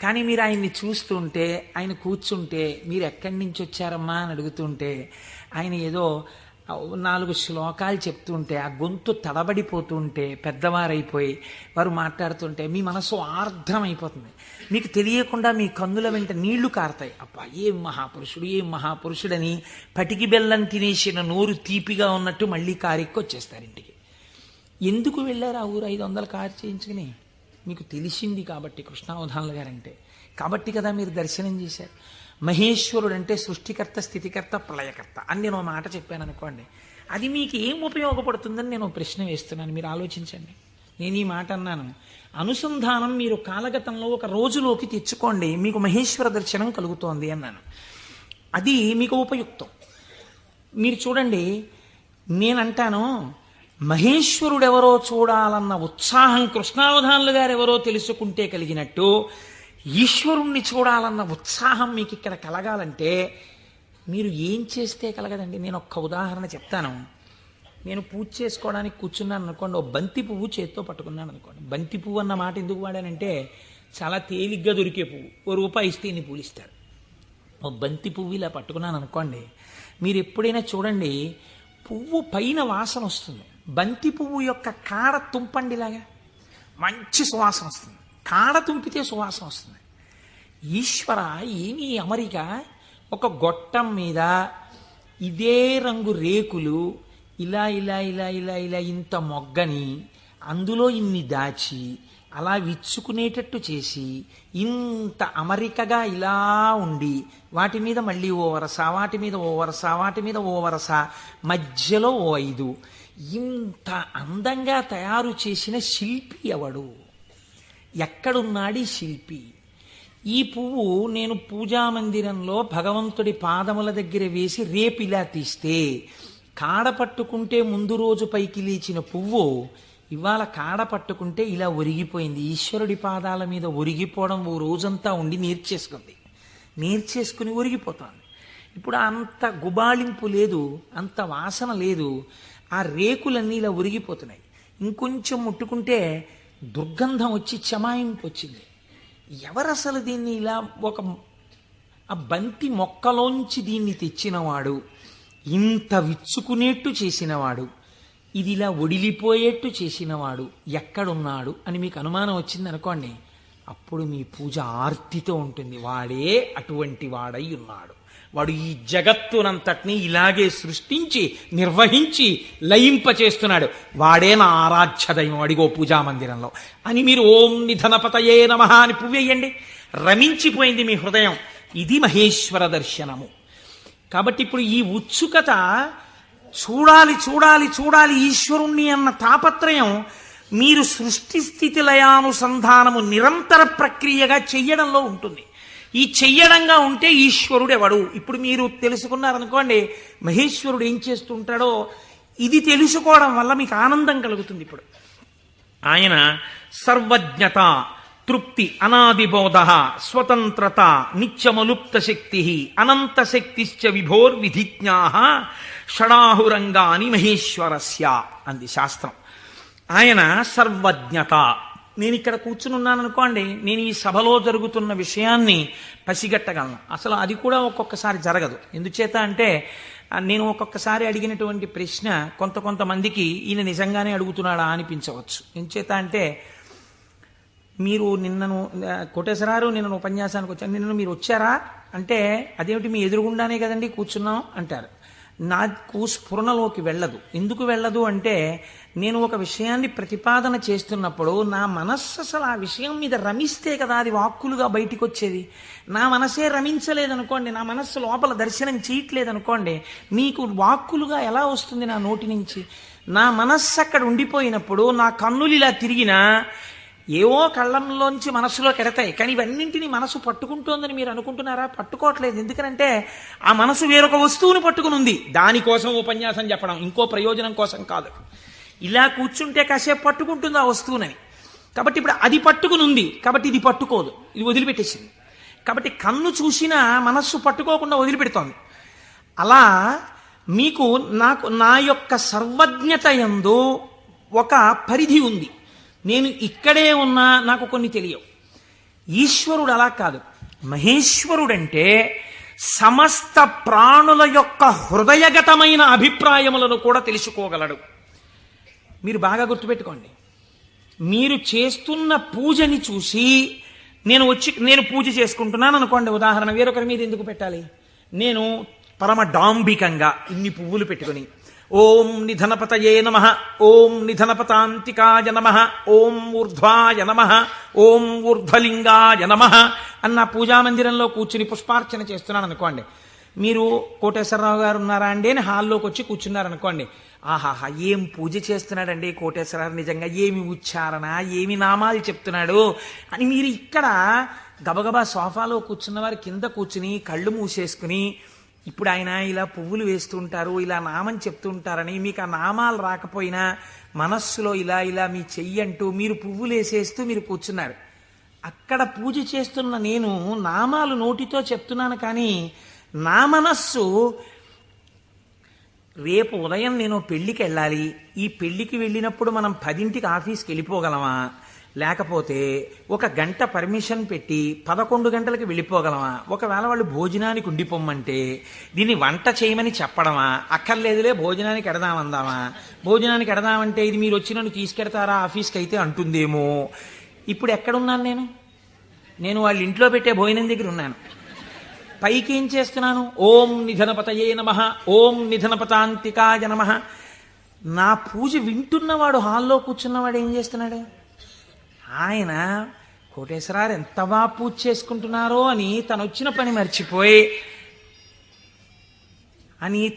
కానీ మీరు ఆయన్ని చూస్తుంటే, ఆయన కూర్చుంటే, మీరు ఎక్కడి నుంచి వచ్చారమ్మా అని అడుగుతుంటే, ఆయన ఏదో 4 శ్లోకాలు చెప్తుంటే, ఆ గొంతు తడబడిపోతుంటే, పెద్దవారైపోయి వారు మాట్లాడుతుంటే మీ మనసు ఆర్ద్రమైపోతుంది. మీకు తెలియకుండా మీ కన్నుల వెంట నీళ్లు కారుతాయి. అబ్బా ఏం మహాపురుషుడు, ఏం మహాపురుషుడని పటికి బెల్లం తినేసిన నోరు తీపిగా ఉన్నట్టు మళ్ళీ కారెక్కి వచ్చేస్తారు ఇంటికి. ఎందుకు వెళ్ళారు ఆ ఊరు 500 కారు చేయించుకుని? మీకు తెలిసింది కాబట్టి కృష్ణావధానుల గారంటే, కాబట్టి కదా మీరు దర్శనం చేశారు. మహేశ్వరుడు అంటే సృష్టికర్త, స్థితికర్త, ప్రళయకర్త అని నేను మాట చెప్పాను అనుకోండి, అది మీకు ఏం ఉపయోగపడుతుందని నేను ప్రశ్న వేస్తున్నాను. మీరు ఆలోచించండి. నేను ఈ మాట అన్నాను, అనుసంధానం మీరు కాలగతంలో ఒక రోజులోకి తెచ్చుకోండి, మీకు మహేశ్వర దర్శనం కలుగుతోంది అన్నాను. అది మీకు ఉపయుక్తం. మీరు చూడండి, నేనంటాను మహేశ్వరుడెవరో చూడాలన్న ఉత్సాహం కృష్ణావధానులు గారు ఎవరో తెలుసుకుంటే కలిగినట్టు, ఈశ్వరుణ్ణి చూడాలన్న ఉత్సాహం మీకు ఇక్కడ కలగాలంటే మీరు ఏం చేస్తే కలగదండి. నేను ఒక్క ఉదాహరణ చెప్తాను. నేను పూజ చేసుకోవడానికి కూర్చున్నాను అనుకోండి, ఓ బంతి పువ్వు చేత్తో పట్టుకున్నాను అనుకోండి. బంతి పువ్వు అన్న మాట ఎందుకు వాడానంటే చాలా తేలిగ్గా దొరికే పువ్వు, ₹1 ఇస్తే ఇన్ని పూలు ఇస్తారు. ఓ బంతి పువ్వు ఇలా పట్టుకున్నాను అనుకోండి, మీరు ఎప్పుడైనా చూడండి పువ్వు పైన వాసన వస్తుంది, బంతి పువ్వు యొక్క కాడ తుంపండిలాగా మంచి సువాసన వస్తుంది, కాడ తుంపితే సువాసన వస్తుంది. ఈశ్వర ఏమీ అమరిక, ఒక గొట్టం మీద ఇదే రంగు రేకులు ఇలా ఇలా ఇలా ఇలా ఇలా ఇంత మొగ్గని అందులో ఇన్ని దాచి అలా విచ్చుకునేటట్టు చేసి ఇంత అమరికగా ఇలా ఉండి వాటి మీద మళ్ళీ ఓ వరస, వాటి మీద ఓ వరస, వాటి మీద ఓ వరస, మధ్యలో ఓ 5, ఇంత అందంగా తయారు చేసిన శిల్పి ఎవడు? ఎక్కడున్నాడు ఈ శిల్పి? ఈ పువ్వు నేను పూజామందిరంలో భగవంతుడి పాదముల దగ్గర వేసి రేపిలా తీస్తే, కాడ పట్టుకుంటే ముందు రోజు పైకి లేచిన పువ్వు ఇవాళ కాడ పట్టుకుంటే ఇలా ఒరిగిపోయింది. ఈశ్వరుడి పాదాల మీద ఒరిగిపోవడం ఓ రోజంతా ఉండి నేర్చేసుకుని ఒరిగిపోతుంది. ఇప్పుడు అంత గుబాళింపు లేదు, అంత వాసన లేదు, ఆ రేకులన్నీ ఇలా ఒరిగిపోతున్నాయి. ఇంకొంచెం ముట్టుకుంటే దుర్గంధం వచ్చి చమాయింపు వచ్చింది. ఎవరసలు దీన్ని ఇలా ఆ బంతి మొక్కలోంచి దీన్ని తెచ్చినవాడు, ఇంత విచ్చుకునేట్టు చేసినవాడు, ఇది ఇలా ఒడిలిపోయేట్టు చేసినవాడు ఎక్కడున్నాడు అని మీకు అనుమానం వచ్చింది అనుకోండి, అప్పుడు మీ పూజ ఆర్తితో ఉంటుంది. వాడే అటువంటి వాడై ఉన్నాడు, వాడు ఈ జగత్తునంతటినీ ఇలాగే సృష్టించి నిర్వహించి లయింపచేస్తున్నాడు, వాడే నా ఆరాధ్య దైవం అడిగో పూజామందిరంలో అని మీరు ఓం నిధనపతయే నమః అని పువ్వేయండి, రమించిపోయింది మీ హృదయం. ఇది మహేశ్వర దర్శనము. కాబట్టి ఇప్పుడు ఈ ఉత్సుకత, చూడాలి చూడాలి చూడాలి ఈశ్వరుణ్ణి అన్న తాపత్రయం మీరు సృష్టి స్థితి లయానుసంధానము నిరంతర ప్రక్రియగా చెయ్యడంలో ఉంటుంది. ఈ చెయ్యడంగా ఉంటే ఈశ్వరుడు ఎవడు? ఇప్పుడు మీరు తెలుసుకున్నారనుకోండి మహేశ్వరుడు ఏం చేస్తుంటాడో, ఇది తెలుసుకోవడం వల్ల మీకు ఆనందం కలుగుతుంది. ఇప్పుడు ఆయన సర్వజ్ఞత, తృప్తి, అనాదిబోధ, స్వతంత్రత, నిత్యమలుప్త శక్తి, అనంత శక్తిశ్చ విభోర్విధిజ్ఞా షడాహురంగాని మహేశ్వరస్య అంది శాస్త్రం. ఆయన సర్వజ్ఞత. నేను ఇక్కడ కూర్చుని ఉన్నాను అనుకోండి, నేను ఈ సభలో జరుగుతున్న విషయాన్ని పసిగట్టగలను. అసలు అది కూడా ఒక్కొక్కసారి జరగదు. ఎందుచేత అంటే నేను ఒక్కొక్కసారి అడిగినటువంటి ప్రశ్న కొంతమందికి ఈయన నిజంగానే అడుగుతున్నాడా అనిపించవచ్చు. ఎందుచేత అంటే మీరు నిన్నను కోటేశ్వరారు నిన్న ఉపన్యాసానికి వచ్చాను, నిన్న మీరు వచ్చారా అంటే అదేమిటి మీ ఎదురుగుండానే కదండి కూర్చున్నాం అంటారు. నాకు స్ఫురణలోకి వెళ్ళదు. ఎందుకు వెళ్ళదు అంటే నేను ఒక విషయాన్ని ప్రతిపాదన చేస్తున్నప్పుడు నా మనస్సు అసలు ఆ విషయం మీద రమిస్తే కదా అది వాక్కులుగా బయటికి వచ్చేది. నా మనసే రమించలేదనుకోండి, నా మనస్సు లోపల దర్శనం చేయట్లేదనుకోండి, మీకు వాక్కులుగా ఎలా వస్తుంది నా నోటి నుంచి? నా మనస్సు అక్కడ ఉండిపోయినప్పుడు నా కన్నులు ఇలా తిరిగినా ఏవో కళ్ళంలోంచి మనసులో కెడతాయి, కానీ ఇవన్నింటినీ మనసు పట్టుకుంటోందని మీరు అనుకుంటున్నారా? పట్టుకోవట్లేదు. ఎందుకంటే ఆ మనసు వేరొక వస్తువును పట్టుకుని ఉంది. దానికోసం ఉపన్యాసం చెప్పడం, ఇంకో ప్రయోజనం కోసం కాదు. ఇలా కూర్చుంటే కాసేపు పట్టుకుంటుంది ఆ వస్తువునని. కాబట్టి ఇప్పుడు అది పట్టుకుని ఉంది, కాబట్టి ఇది పట్టుకోదు, ఇది వదిలిపెట్టేసింది. కాబట్టి కన్ను చూసినా మనస్సు పట్టుకోకుండా వదిలిపెడుతోంది. అలా మీకు నా యొక్క సర్వజ్ఞత యందు ఒక పరిధి ఉంది. నేను ఇక్కడే ఉన్నా నాకు కొన్ని తెలియవు. ఈశ్వరుడు అలా కాదు. మహేశ్వరుడంటే సమస్త ప్రాణుల యొక్క హృదయగతమైన అభిప్రాయములను కూడా తెలుసుకోగలడు. మీరు బాగా గుర్తుపెట్టుకోండి. మీరు చేస్తున్న పూజని చూసి నేను పూజ చేసుకుంటున్నాను అనుకోండి, ఉదాహరణ, వేరొకరి మీద ఎందుకు పెట్టాలి? నేను పరమ డాంబికంగా ఇన్ని పువ్వులు పెట్టుకుని ఓం నిధనపతయే నమః, ఓం నిధనపతాంతికాయ నమః, ఓం ఊర్ధ్వాయ నమః, ఓం ఊర్ధ్వలింగాయ నమః అన్న పూజామందిరంలో కూర్చుని పుష్పార్చన చేస్తున్నాను అనుకోండి. మీరు కోటేశ్వరరావు గారు ఉన్నారా అండి అని హాల్లోకి వచ్చి కూర్చున్నారనుకోండి. ఆహాహా, ఏం పూజ చేస్తున్నాడండి కోటేశ్వరరావు, నిజంగా ఏమి ఉచ్చారణ, ఏమి నామాలు చెప్తున్నాడు అని మీరు ఇక్కడ గబగబా సోఫాలో కూర్చున్న వారి కింద కూర్చుని కళ్ళు మూసేసుకుని, ఇప్పుడు ఆయన ఇలా పువ్వులు వేస్తుంటారు, ఇలా నామం చెప్తుంటారని మీకు ఆ నామాలు రాకపోయినా మనస్సులో ఇలా ఇలా మీ చెయ్యి అంటూ మీరు పువ్వులు వేసేస్తూ మీరు కూర్చున్నారు. అక్కడ పూజ చేస్తున్న నేను నామాలు నోటితో చెప్తున్నాను, కానీ నా మనస్సు రేపు ఉదయం నేను పెళ్లికి వెళ్ళాలి, ఈ పెళ్లికి వెళ్ళినప్పుడు మనం 10ంటికి ఆఫీస్కి వెళ్ళిపోగలమా, లేకపోతే 1 గంట పర్మిషన్ పెట్టి 11 గంటలకు వెళ్ళిపోగలమా, ఒకవేళ వాళ్ళు భోజనానికి ఉండిపోమ్మంటే దీన్ని వంట చేయమని చెప్పడమా, అక్కర్లేదులే భోజనానికి ఎడదామందామా, భోజనానికి ఎడదామంటే ఇది మీరు వచ్చి నన్ను తీసుకెడతారా ఆఫీస్కి అయితే అంటుందేమో. ఇప్పుడు ఎక్కడున్నాను నేను వాళ్ళ ఇంట్లో పెట్టే భోజనం దగ్గర ఉన్నాను. పైకి ఏం చేస్తున్నాను? ఓం నిధనపతయే నమః, ఓం నిధనపతాంతికాయ నమః. నా పూజ వింటున్నవాడు, హాల్లో కూర్చున్నవాడు ఏం చేస్తున్నాడు? ఆయన కోటేశ్వరారు ఎంత బాగా పూజ చేసుకుంటున్నారో అని తను వచ్చిన పని మర్చిపోయి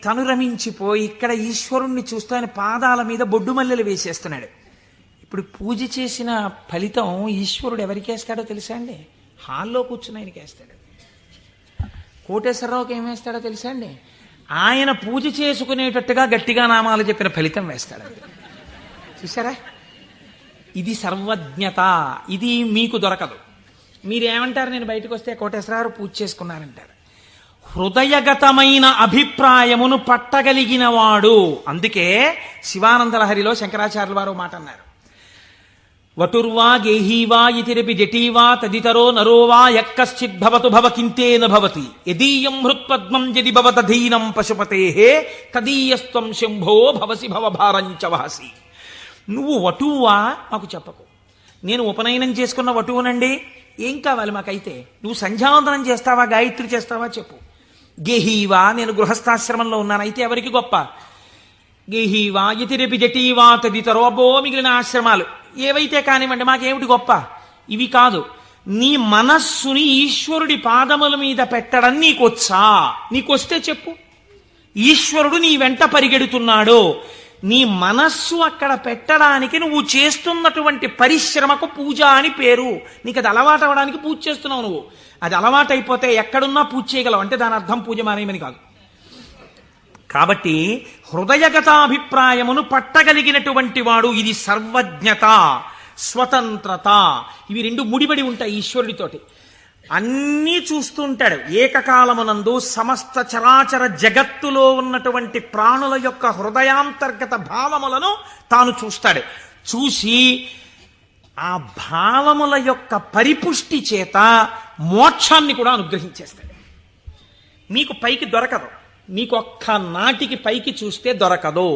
తను రమించిపోయి ఇక్కడ ఈశ్వరుణ్ణి చూస్తూ ఆయన పాదాల మీద బొడ్డు మల్లెలు వేసేస్తున్నాడు. ఇప్పుడు పూజ చేసిన ఫలితం ఈశ్వరుడు ఎవరికి వేస్తాడో తెలుసా అండి? హాల్లో కూర్చుని ఆయనకి వేస్తాడు. కోటేశ్వరరావుకి ఏం వేస్తాడో తెలుసా అండి? ఆయన పూజ చేసుకునేటట్టుగా గట్టిగా నామాలు చెప్పిన ఫలితం వేస్తాడు. చూసారా? ఇది సర్వజ్ఞత. ఇది మీకు దొరకదు. మీరేమంటారు? నేను బయటకు వస్తే కోటేశ్వరరావు పూజ చేసుకున్నారంటారు. హృదయగతమైన అభిప్రాయమును పట్టగలిగిన వాడు. అందుకే శివానందలహరిలో శంకరాచార్యుల వారు మాట అన్నారు, వటుర్వా గేహీవా ఇతిరపి జటీవా తదితరో నరోవా యక్కశ్చిద్భవతు భవకింతేన భవతి యదీయం హృత్పద్మం యది భవతధీనం పశుపతేః తదీయస్త్వం శంభో భవసి భవభారంచ వహసి. నువ్వు వటువా మాకు చెప్పకు, నేను ఉపనయనం చేసుకున్న వటువునండి, ఏం కావాలి మాకైతే? నువ్వు సంధ్యావందనం చేస్తావా, గాయత్రి చేస్తావా చెప్పు. గేహీవా, నేను గృహస్థాశ్రమంలో ఉన్నాను, అయితే ఎవరికి గొప్ప? గేహీవా ఇతిరపి జటీవా తదితరో, అబ్బో మిగిలిన ఆశ్రమాలు ఏవైతే కానివ్వండి, మాకేమిటి గొప్ప? ఇవి కాదు. నీ మనస్సుని ఈశ్వరుడి పాదముల మీద పెట్టడం నీకొచ్చా? నీకొస్తే చెప్పు. ఈశ్వరుడు నీ వెంట పరిగెడుతున్నాడు, నీ మనస్సు అక్కడ పెట్టడానికి నువ్వు చేస్తున్నటువంటి పరిశ్రమకు పూజ అని పేరు. నీకు అది అలవాటు అవ్వడానికి పూజ చేస్తున్నావు. నువ్వు అది అలవాటు అయిపోతే ఎక్కడున్నా పూజ చేయగలవు, అంటే దాని అర్థం పూజ మానేయమని కాదు. కాబట్టి హృదయగతాభిప్రాయమును పట్టగలిగినటువంటి వాడు. ఇది సర్వజ్ఞత, స్వతంత్రత. ఇవి రెండు ముడిపడి ఉంటాయి ఈశ్వరుడితోటి. అన్నీ చూస్తుంటాడు ఏకకాలమునందు. సమస్త చరాచర జగత్తులో ఉన్నటువంటి ప్రాణుల యొక్క హృదయాంతర్గత భావములను తాను చూస్తాడు. చూసి ఆ భావముల యొక్క పరిపుష్టి చేత మోక్షాన్ని కూడా అనుగ్రహించేస్తాడు. మీకు పైకి దొరకదు, మీకు ఒక్క నాటికి పైకి చూస్తే దొరకదు.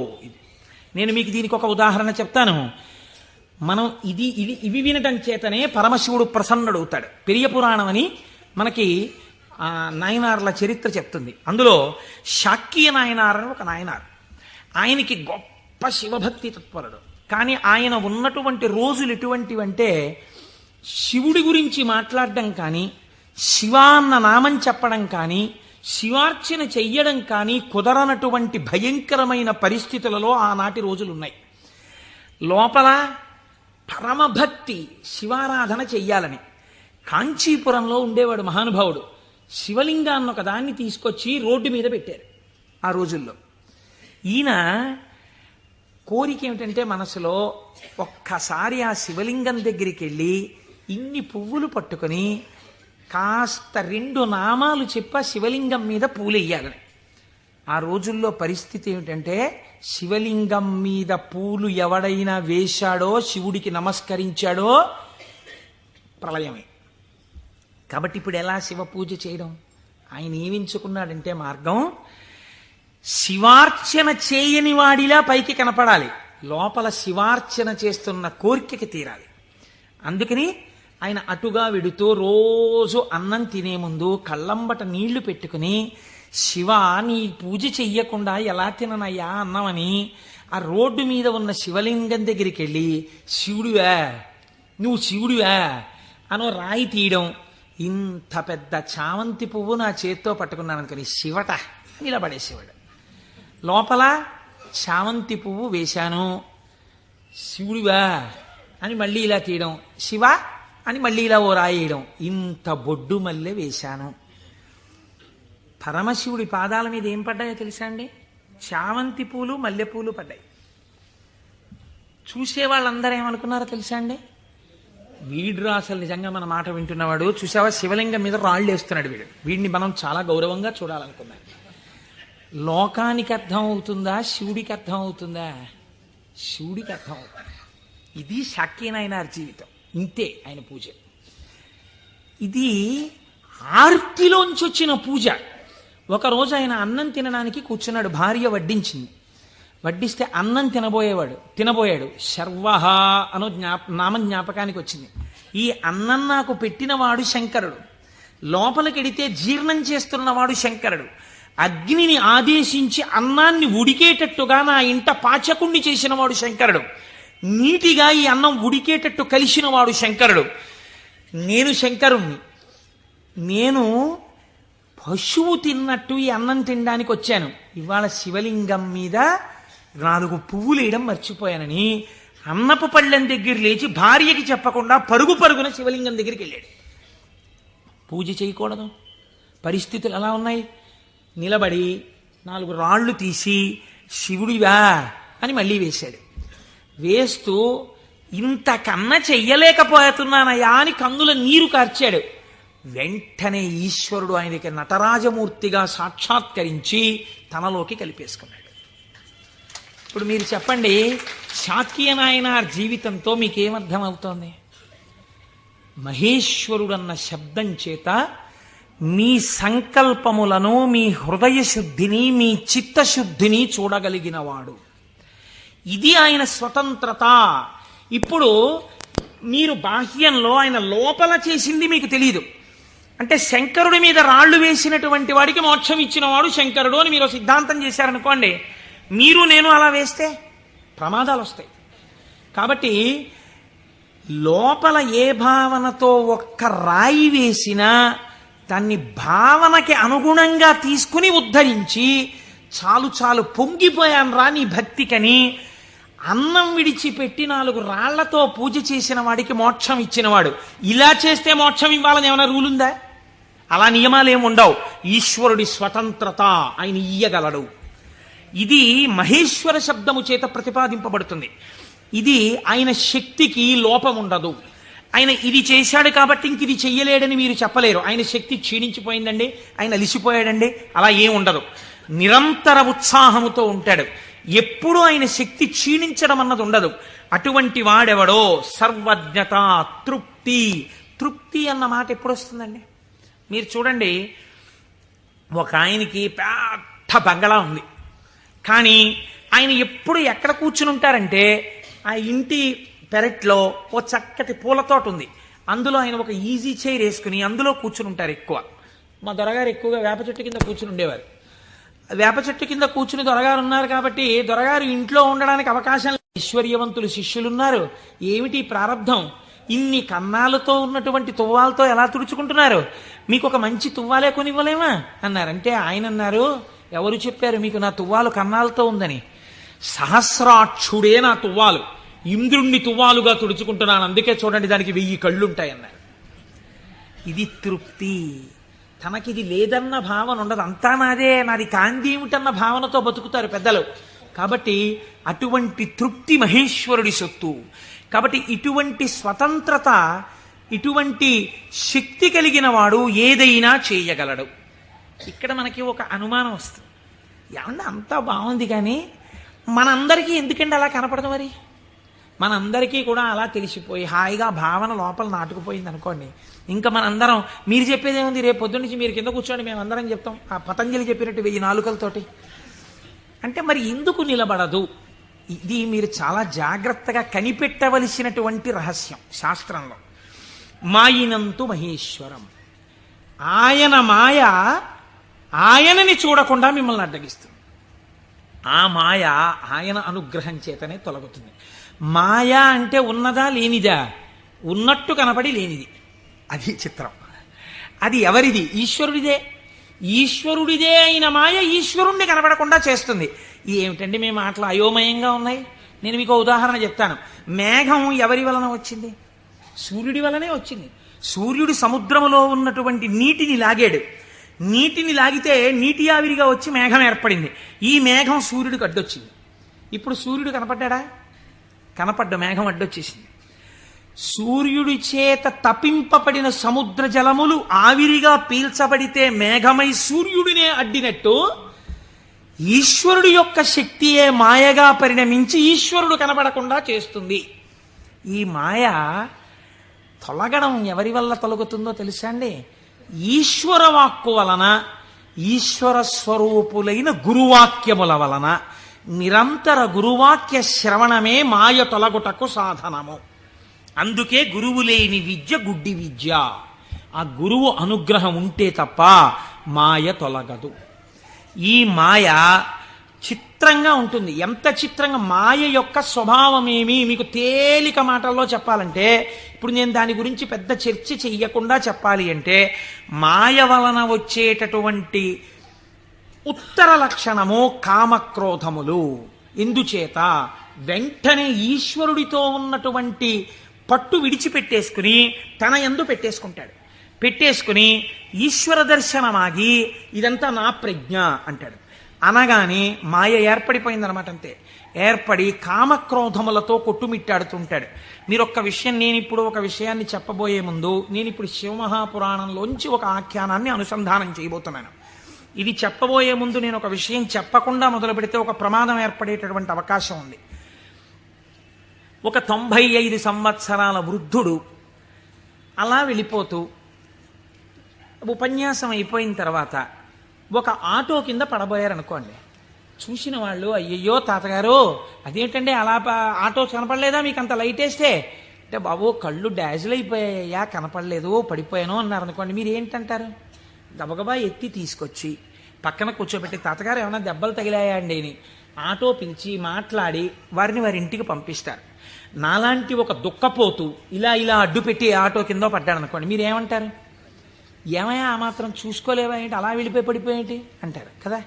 నేను మీకు దీనికి ఒక ఉదాహరణ చెప్తాను. మనం ఇవి వినటం చేతనే పరమశివుడు ప్రసన్నుడవుతాడు. పెరియ పురాణం అని మనకి నాయనార్ల చరిత్ర చెప్తుంది. అందులో శాక్య నాయనార్ అని ఒక నాయనార్. ఆయనకి గొప్ప శివభక్తి తత్పరుడు. కానీ ఆయన ఉన్నటువంటి రోజులు ఎటువంటివంటే శివుడి గురించి మాట్లాడడం కానీ, శివ అన్న నామం చెప్పడం కానీ, శివార్చన చెయ్యడం కానీ కుదరనటువంటి భయంకరమైన పరిస్థితులలో ఆనాటి రోజులున్నాయి. లోపల పరమభక్తి, శివారాధన చెయ్యాలని. కాంచీపురంలో ఉండేవాడు మహానుభావుడు. శివలింగాన్ని ఒక దాన్ని తీసుకొచ్చి రోడ్డు మీద పెట్టారు ఆ రోజుల్లో. ఈయన కోరిక ఏమిటంటే మనసులో ఒక్కసారి ఆ శివలింగం దగ్గరికి వెళ్ళి ఇన్ని పువ్వులు పట్టుకొని కాస్త 2 నామాలు చెప్పి ఆ శివలింగం మీద పూలు వేయాలని. ఆ రోజుల్లో పరిస్థితి ఏమిటంటే శివలింగం మీద పూలు ఎవడైనా వేశాడో, శివుడికి నమస్కరించాడో ప్రళయమే. కాబట్టి ఇప్పుడు ఎలా శివ పూజ చేయడం? ఆయన ఏమించుకున్నాడంటే మార్గం, శివార్చన చేయని వాడిలా పైకి కనపడాలి, లోపల శివార్చన చేస్తున్న కోరికకి తీరాలి. అందుకని ఆయన అటుగా వెడుతూ రోజు అన్నం తినే ముందు కళ్ళంబట నీళ్లు పెట్టుకుని, శివ నీ పూజ చెయ్యకుండా ఎలా తిననయ్యా అన్నమని ఆ రోడ్డు మీద ఉన్న శివలింగం దగ్గరికి వెళ్ళి, శివుడివా నువ్వు శివుడివా అనో రాయి తీయడం. ఇంత పెద్ద చామంతి పువ్వు నా చేత్తో పట్టుకున్నాను అనుకుని శివట నిలబడేసేవాడు. లోపల చామంతి పువ్వు వేశాను, శివుడివా అని మళ్ళీ ఇలా తీయడం, శివ అని మళ్ళీ ఇలా ఓ రాయేయడం. ఇంత బొడ్డు మల్లె వేశాను. పరమశివుడి పాదాల మీద ఏం పడ్డాయో తెలుసా అండి? చామంతి పూలు, మల్లెపూలు పడ్డాయి. చూసే వాళ్ళందరూ ఏమనుకున్నారో తెలుసా అండి? వీడు అసలు నిజంగా మన మాట వింటున్నవాడు, చూసావా శివలింగం మీద రాళ్ళు వేస్తున్నాడు వీడు, వీడిని మనం చాలా గౌరవంగా చూడాలనుకున్నాం. లోకానికి అర్థం అవుతుందా, శివుడికి అర్థం అవుతుందా? శివుడికి అర్థం అవుతుంది. ఇది శాక్యనాయనార్ జీవితం, ఇంతే ఆయన పూజ. ఇది ఆర్తిలోంచి వచ్చిన పూజ. ఒకరోజు ఆయన అన్నం తినడానికి కూర్చున్నాడు, భార్య వడ్డించింది. వడ్డిస్తే అన్నం తినబోయాడు. శర్వహ అనో నామం జ్ఞాపకానికి వచ్చింది. ఈ అన్నం నాకు పెట్టినవాడు శంకరుడు, లోపలికెడితే జీర్ణం చేస్తున్నవాడు శంకరుడు, అగ్నిని ఆదేశించి అన్నాన్ని ఉడికేటట్టుగా నా ఇంట పాచకుణ్ణి చేసినవాడు శంకరుడు, నీటిగా ఈ అన్నం ఉడికేటట్టు కలిసినవాడు శంకరుడు. నేను శంకరుణ్ణి, నేను పశువు తిన్నట్టు ఈ అన్నం తినడానికి వచ్చాను. ఇవాళ శివలింగం మీద 4 పువ్వులు వేయడం మర్చిపోయానని అన్నపు పళ్ళెం దగ్గర లేచి భార్యకి చెప్పకుండా పరుగున శివలింగం దగ్గరికి వెళ్ళాడు. పూజ చేయకూడదు, పరిస్థితులు ఎలా ఉన్నాయి? నిలబడి 4 రాళ్ళు తీసి శివుడివా అని మళ్ళీ వేశాడు. వేస్తూ ఇంతకన్నా చెయ్యలేకపోతున్నానయా అని కన్నుల నీరు కార్చాడు. వెంటనే ఈశ్వరుడు ఆయనకి నటరాజమూర్తిగా సాక్షాత్కరించి తనలోకి కలిపేసుకున్నాడు. ఇప్పుడు మీరు చెప్పండి, శాక్యనాయనార్ జీవితంతో మీకేమర్థమవుతోంది? మహేశ్వరుడన్న శబ్దం చేత మీ సంకల్పములను, మీ హృదయ శుద్ధిని, మీ చిత్తశుద్ధిని చూడగలిగినవాడు. ఇది ఆయన స్వతంత్రత. ఇప్పుడు మీరు బాహ్యంలో ఆయన లోపల చేసింది మీకు తెలియదు. అంటే శంకరుడి మీద రాళ్లు వేసినటువంటి వాడికి మోక్షం ఇచ్చినవాడు శంకరుడు అని మీరు సిద్ధాంతం చేశారనుకోండి, మీరు నేను అలా వేస్తే ప్రమాదాలు వస్తాయి. కాబట్టి లోపల ఏ భావనతో ఒక్క రాయి వేసినా దాన్ని భావనకి అనుగుణంగా తీసుకుని ఉద్ధరించి, చాలు పొంగిపోయాను రా నీ భక్తికని అన్నం విడిచిపెట్టి 4 రాళ్లతో పూజ చేసిన వాడికి మోక్షం ఇచ్చినవాడు. ఇలా చేస్తే మోక్షం ఇవ్వాలని ఏమైనా రూల్ ఉందా? అలా నియమాలేమి ఉండవు. ఈశ్వరుడి స్వతంత్రత, ఆయన ఇయ్యగలడు. ఇది మహేశ్వర శబ్దము చేత ప్రతిపాదింపబడుతుంది. ఇది ఆయన శక్తికి లోపం ఉండదు. ఆయన ఇది చేశాడు కాబట్టి ఇంక ఇది చెయ్యలేడని మీరు చెప్పలేరు. ఆయన శక్తి క్షీణించిపోయిందండి, ఆయన అలిసిపోయాడండి, అలా ఏం ఉండదు. నిరంతర ఉత్సాహముతో ఉంటాడు. ఎప్పుడూ ఆయన శక్తి క్షీణించడం అన్నది ఉండదు. అటువంటి వాడెవడో సర్వజ్ఞత, తృప్తి అన్న మాట ఎప్పుడు వస్తుందండి? మీరు చూడండి, ఒక ఆయనకి పెద్ద బంగళా ఉంది, కానీ ఆయన ఎప్పుడు ఎక్కడ కూర్చుని ఉంటారంటే ఆ ఇంటి పెరట్లో ఓ చక్కటి పూలతోట ఉంది, అందులో ఆయన ఒక ఈజీ చైర్ వేసుకుని అందులో కూర్చుని ఉంటారు. ఎక్కువ మా దొరగారు ఎక్కువగా వేప చెట్టు కింద కూర్చుని ఉండేవారు. వేప చెట్టు కింద కూర్చుని దొరగారు ఉన్నారు కాబట్టి దొరగారు ఇంట్లో ఉండడానికి అవకాశం లేదు. ఐశ్వర్యవంతులు శిష్యులున్నారు. ఏమిటి ప్రారంధం? ఇన్ని కన్నాలతో ఉన్నటువంటి తువ్వాలతో ఎలా తుడుచుకుంటున్నారు? మీకు ఒక మంచి తువ్వాలే కొనివ్వలేమా అన్నారంటే ఆయన అన్నారు, ఎవరు చెప్పారు మీకు నా తువ్వాలు కన్నాలతో ఉందని? సహస్రాక్షుడే నా తువ్వాలు, ఇంద్రుణ్ణి తువ్వాలుగా తుడుచుకుంటున్నాను, అందుకే చూడండి దానికి 1000 కళ్ళుంటాయన్నారు. ఇది తృప్తి. తనకిది లేదన్న భావన ఉండదు. అంతా నాదే, నాది కాంతి ఏమిటన్న భావనతో బతుకుతారు పెద్దలు. కాబట్టి అటువంటి తృప్తి మహేశ్వరుడి సొత్తు. కాబట్టి ఇటువంటి స్వతంత్రత, ఇటువంటి శక్తి కలిగిన వాడు ఏదైనా చేయగలడు. ఇక్కడ మనకి ఒక అనుమానం వస్తుంది, ఏమన్నా అంతా బాగుంది కానీ మనందరికీ ఎందుకంటే అలా కనపడదు? మరి మనందరికీ కూడా అలా తెలిసిపోయి హాయిగా భావన లోపల నాటుకుపోయింది అనుకోండి, ఇంకా మనందరం మీరు చెప్పేది ఏముంది, రేపు పొద్దున్న నుంచి మీరు కింద కూర్చోండి మేము అందరం చెప్తాం ఆ పతంజలి చెప్పినట్టు 1000 నాలుకలతోటి అంటే మరి ఎందుకు నిలబడదు? ఇది మీరు చాలా జాగ్రత్తగా కనిపెట్టవలసినటువంటి రహస్యం శాస్త్రంలో. మాయినంతు మహేశ్వరం, ఆయన మాయ ఆయనని చూడకుండా మిమ్మల్ని అడ్డగిస్తుంది. ఆ మాయ ఆయన అనుగ్రహం చేతనే తొలగుతుంది. మాయ అంటే ఉన్నదా లేనిదా? ఉన్నట్టు కనపడి లేనిది. అది చిత్రం. అది ఎవరిది? ఈశ్వరుడిదే. ఈశ్వరుడిదే అయిన మాయ ఈశ్వరుణ్ణి కనపడకుండా చేస్తుంది. ఏమిటండి మీ మాటలు అయోమయంగా ఉన్నాయి? నేను మీకు ఉదాహరణ చెప్తాను. మేఘం ఎవరి వలన వచ్చింది? సూర్యుడి వలనే వచ్చింది. సూర్యుడు సముద్రములో ఉన్నటువంటి నీటిని లాగాడు. నీటిని లాగితే నీటి ఆవిరిగా వచ్చి మేఘం ఏర్పడింది. ఈ మేఘం సూర్యుడికి అడ్డొచ్చింది. ఇప్పుడు సూర్యుడు కనపడ్డా? కనపడ్డ మేఘం అడ్డొచ్చేసింది. సూర్యుడి చేత తపింపబడిన సముద్ర జలములు ఆవిరిగా పీల్చబడితే మేఘమై సూర్యుడినే అడ్డినట్టు ఈశ్వరుడు యొక్క శక్తియే మాయగా పరిణమించి ఈశ్వరుడు కనబడకుండా చేస్తుంది. ఈ మాయ తొలగడం ఎవరి వల్ల తొలగుతుందో తెలుసా అండి? ఈశ్వర వాక్కు వలన, ఈశ్వర స్వరూపులైన గురువాక్యముల వలన. నిరంతర గురువాక్య శ్రవణమే మాయ తొలగుటకు సాధనము. అందుకే గురువు లేని విద్య గుడ్డి విద్య. ఆ గురువు అనుగ్రహం ఉంటే తప్ప మాయ తొలగదు. ఈ మాయ చిత్రంగా ఉంటుంది. ఎంత చిత్రంగా! మాయ యొక్క స్వభావమేమి మీకు తేలిక మాటల్లో చెప్పాలంటే, ఇప్పుడు నేను దాని గురించి పెద్ద చర్చ చెయ్యకుండా చెప్పాలి అంటే, మాయ వలన వచ్చేటటువంటి ఉత్తర లక్షణము కామక్రోధములు. ఎందుచేత? వెంటనే ఈశ్వరుడితో ఉన్నటువంటి పట్టు విడిచిపెట్టేసుకుని తన యందు పెట్టేసుకుంటాడు. పెట్టేసుకుని ఈశ్వర దర్శనమాగి ఇదంతా నా ప్రజ్ఞ అంటాడు. అనగానే మాయ ఏర్పడిపోయిందనమాట. అంతే. ఏర్పడి కామక్రోధములతో కొట్టుమిట్టాడుతుంటాడు. మీరు ఒక్క విషయం, నేను ఇప్పుడు ఒక విషయాన్ని చెప్పబోయే ముందు నేను ఇప్పుడు శివమహాపురాణంలోంచి ఒక ఆఖ్యానాన్ని అనుసంధానం చేయబోతున్నాను. ఇది చెప్పబోయే ముందు నేను ఒక విషయం చెప్పకుండా మొదలు పెడితే ఒక ప్రమాదం ఏర్పడేటటువంటి అవకాశం ఉంది. ఒక 95 సంవత్సరాల వృద్ధుడు అలా వెళ్ళిపోతూ ఉపన్యాసం అయిపోయిన తర్వాత ఒక ఆటో కింద పడబోయారనుకోండి. చూసిన వాళ్ళు, అయ్యయ్యో తాతగారు అదేంటండి అలా ఆటో కనపడలేదా మీకు అంత లైట్ వేస్తే? అంటే బాబు కళ్ళు డాజిల్ అయిపోయాయా, కనపడలేదు, పడిపోయాను అన్నారు అనుకోండి. మీరు ఏంటంటారు? గబగబా ఎత్తి తీసుకొచ్చి పక్కన కూర్చోబెట్టి, తాతగారు ఏమైనా దెబ్బలు తగిలాయా అండి అని ఆటో పిలిచి మాట్లాడి వారిని వారి ఇంటికి పంపిస్తారు. నాలాంటి ఒక దుఃఖపోతూ ఇలా ఇలా అడ్డు పెట్టి ఆటో కింద పడ్డాడు అనుకోండి, మీరు ఏమంటారు? ఏమయ్యా ఆ మాత్రం చూసుకోలేవా ఏంటి, అలా వెళ్ళిపోయి పడిపోయేంటి అంటారు కదా.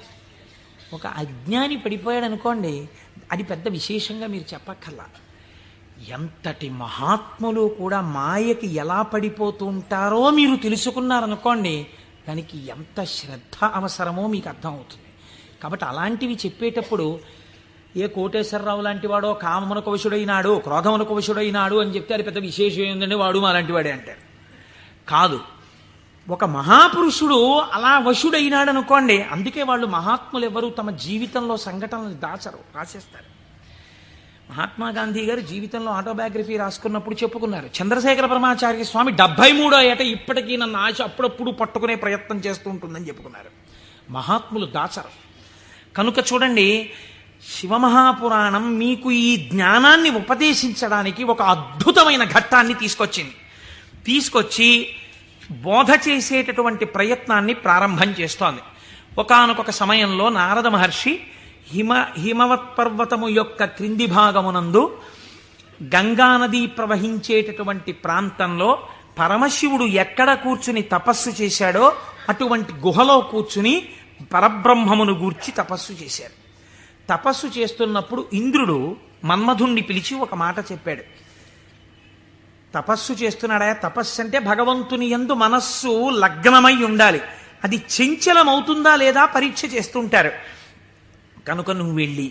ఒక అజ్ఞాని పడిపోయాడు అనుకోండి, అది పెద్ద విశేషంగా మీరు చెప్పక్కర్లా. ఎంతటి మహాత్ములు కూడా మాయకి ఎలా పడిపోతూ ఉంటారో మీరు తెలుసుకున్నారనుకోండి, దానికి ఎంత శ్రద్ధ అవసరమో మీకు అర్థమవుతుంది. కాబట్టి అలాంటివి చెప్పేటప్పుడు ఏ కోటేశ్వరరావు లాంటి వాడో కామమునకు వశుడైనాడు, క్రోధమునకు వశుడైనాడు అని చెప్తే అది పెద్ద విశేషం ఏంటంటే వాడు మా లాంటి వాడే అంటారు. కాదు, ఒక మహాపురుషుడు అలా వశుడైనాడు అనుకోండి. అందుకే వాళ్ళు మహాత్ములు ఎవరు తమ జీవితంలో సంఘటనలు దాచరు, రాసేస్తారు. మహాత్మా గాంధీ గారు జీవితంలో ఆటోబయోగ్రఫీ రాసుకున్నప్పుడు చెప్పుకున్నారు, చంద్రశేఖర పరమాచార్య స్వామి 73వ ఏట ఇప్పటికీ నన్ను ఆశ అప్పుడప్పుడు పట్టుకునే ప్రయత్నం చేస్తూ ఉంటుందని చెప్పుకున్నారు. మహాత్ములు దాచరు. కనుక చూడండి, శివమహాపురాణం మీకు ఈ జ్ఞానాన్ని ఉపదేశించడానికి ఒక అద్భుతమైన ఘట్టాన్ని తీసుకొచ్చి బోధ చేసేటటువంటి ప్రయత్నాన్ని ప్రారంభం చేస్తోంది. ఒకానొక సమయంలో నారద మహర్షి హిమవత్ పర్వతము యొక్క క్రింది భాగమునందు గంగానది ప్రవహించేటటువంటి ప్రాంతంలో పరమశివుడు ఎక్కడ కూర్చుని తపస్సు చేశాడో అటువంటి గుహలో కూర్చుని పరబ్రహ్మమును గూర్చి తపస్సు చేశారు. తపస్సు చేస్తున్నప్పుడు ఇంద్రుడు మన్మధుణ్ణి పిలిచి ఒక మాట చెప్పాడు. తపస్సు చేస్తున్నాడా? తపస్సు అంటే భగవంతుని యందు మనస్సు లగ్నమై ఉండాలి. అది చంచలమవుతుందా లేదా పరీక్ష చేస్తుంటారు. కనుక నువ్వు వెళ్ళి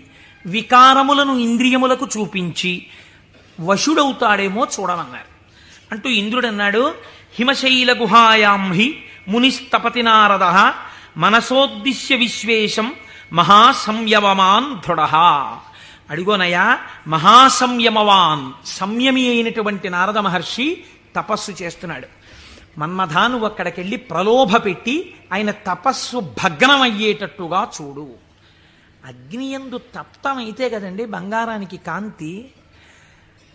వికారములను ఇంద్రియములకు చూపించి వశుడవుతాడేమో చూడమన్నారు. అంటూ ఇంద్రుడన్నాడు, హిమశైల గుహాయాం హి మునిస్తపతి నారద మనసోద్దిశ్య విశ్వేశం మహాసంయమమాన్ దృఢ. అడిగోనయ్యా, మహాసంయమవాన్ సంయమి అయినటువంటి నారద మహర్షి తపస్సు చేస్తున్నాడు. మన్మథ, నువ్వు అక్కడికెళ్ళి ప్రలోభ పెట్టి ఆయన తపస్సు భగ్నమయ్యేటట్టుగా చూడు. అగ్నియందు తప్తమైతే కదండి బంగారానికి కాంతి.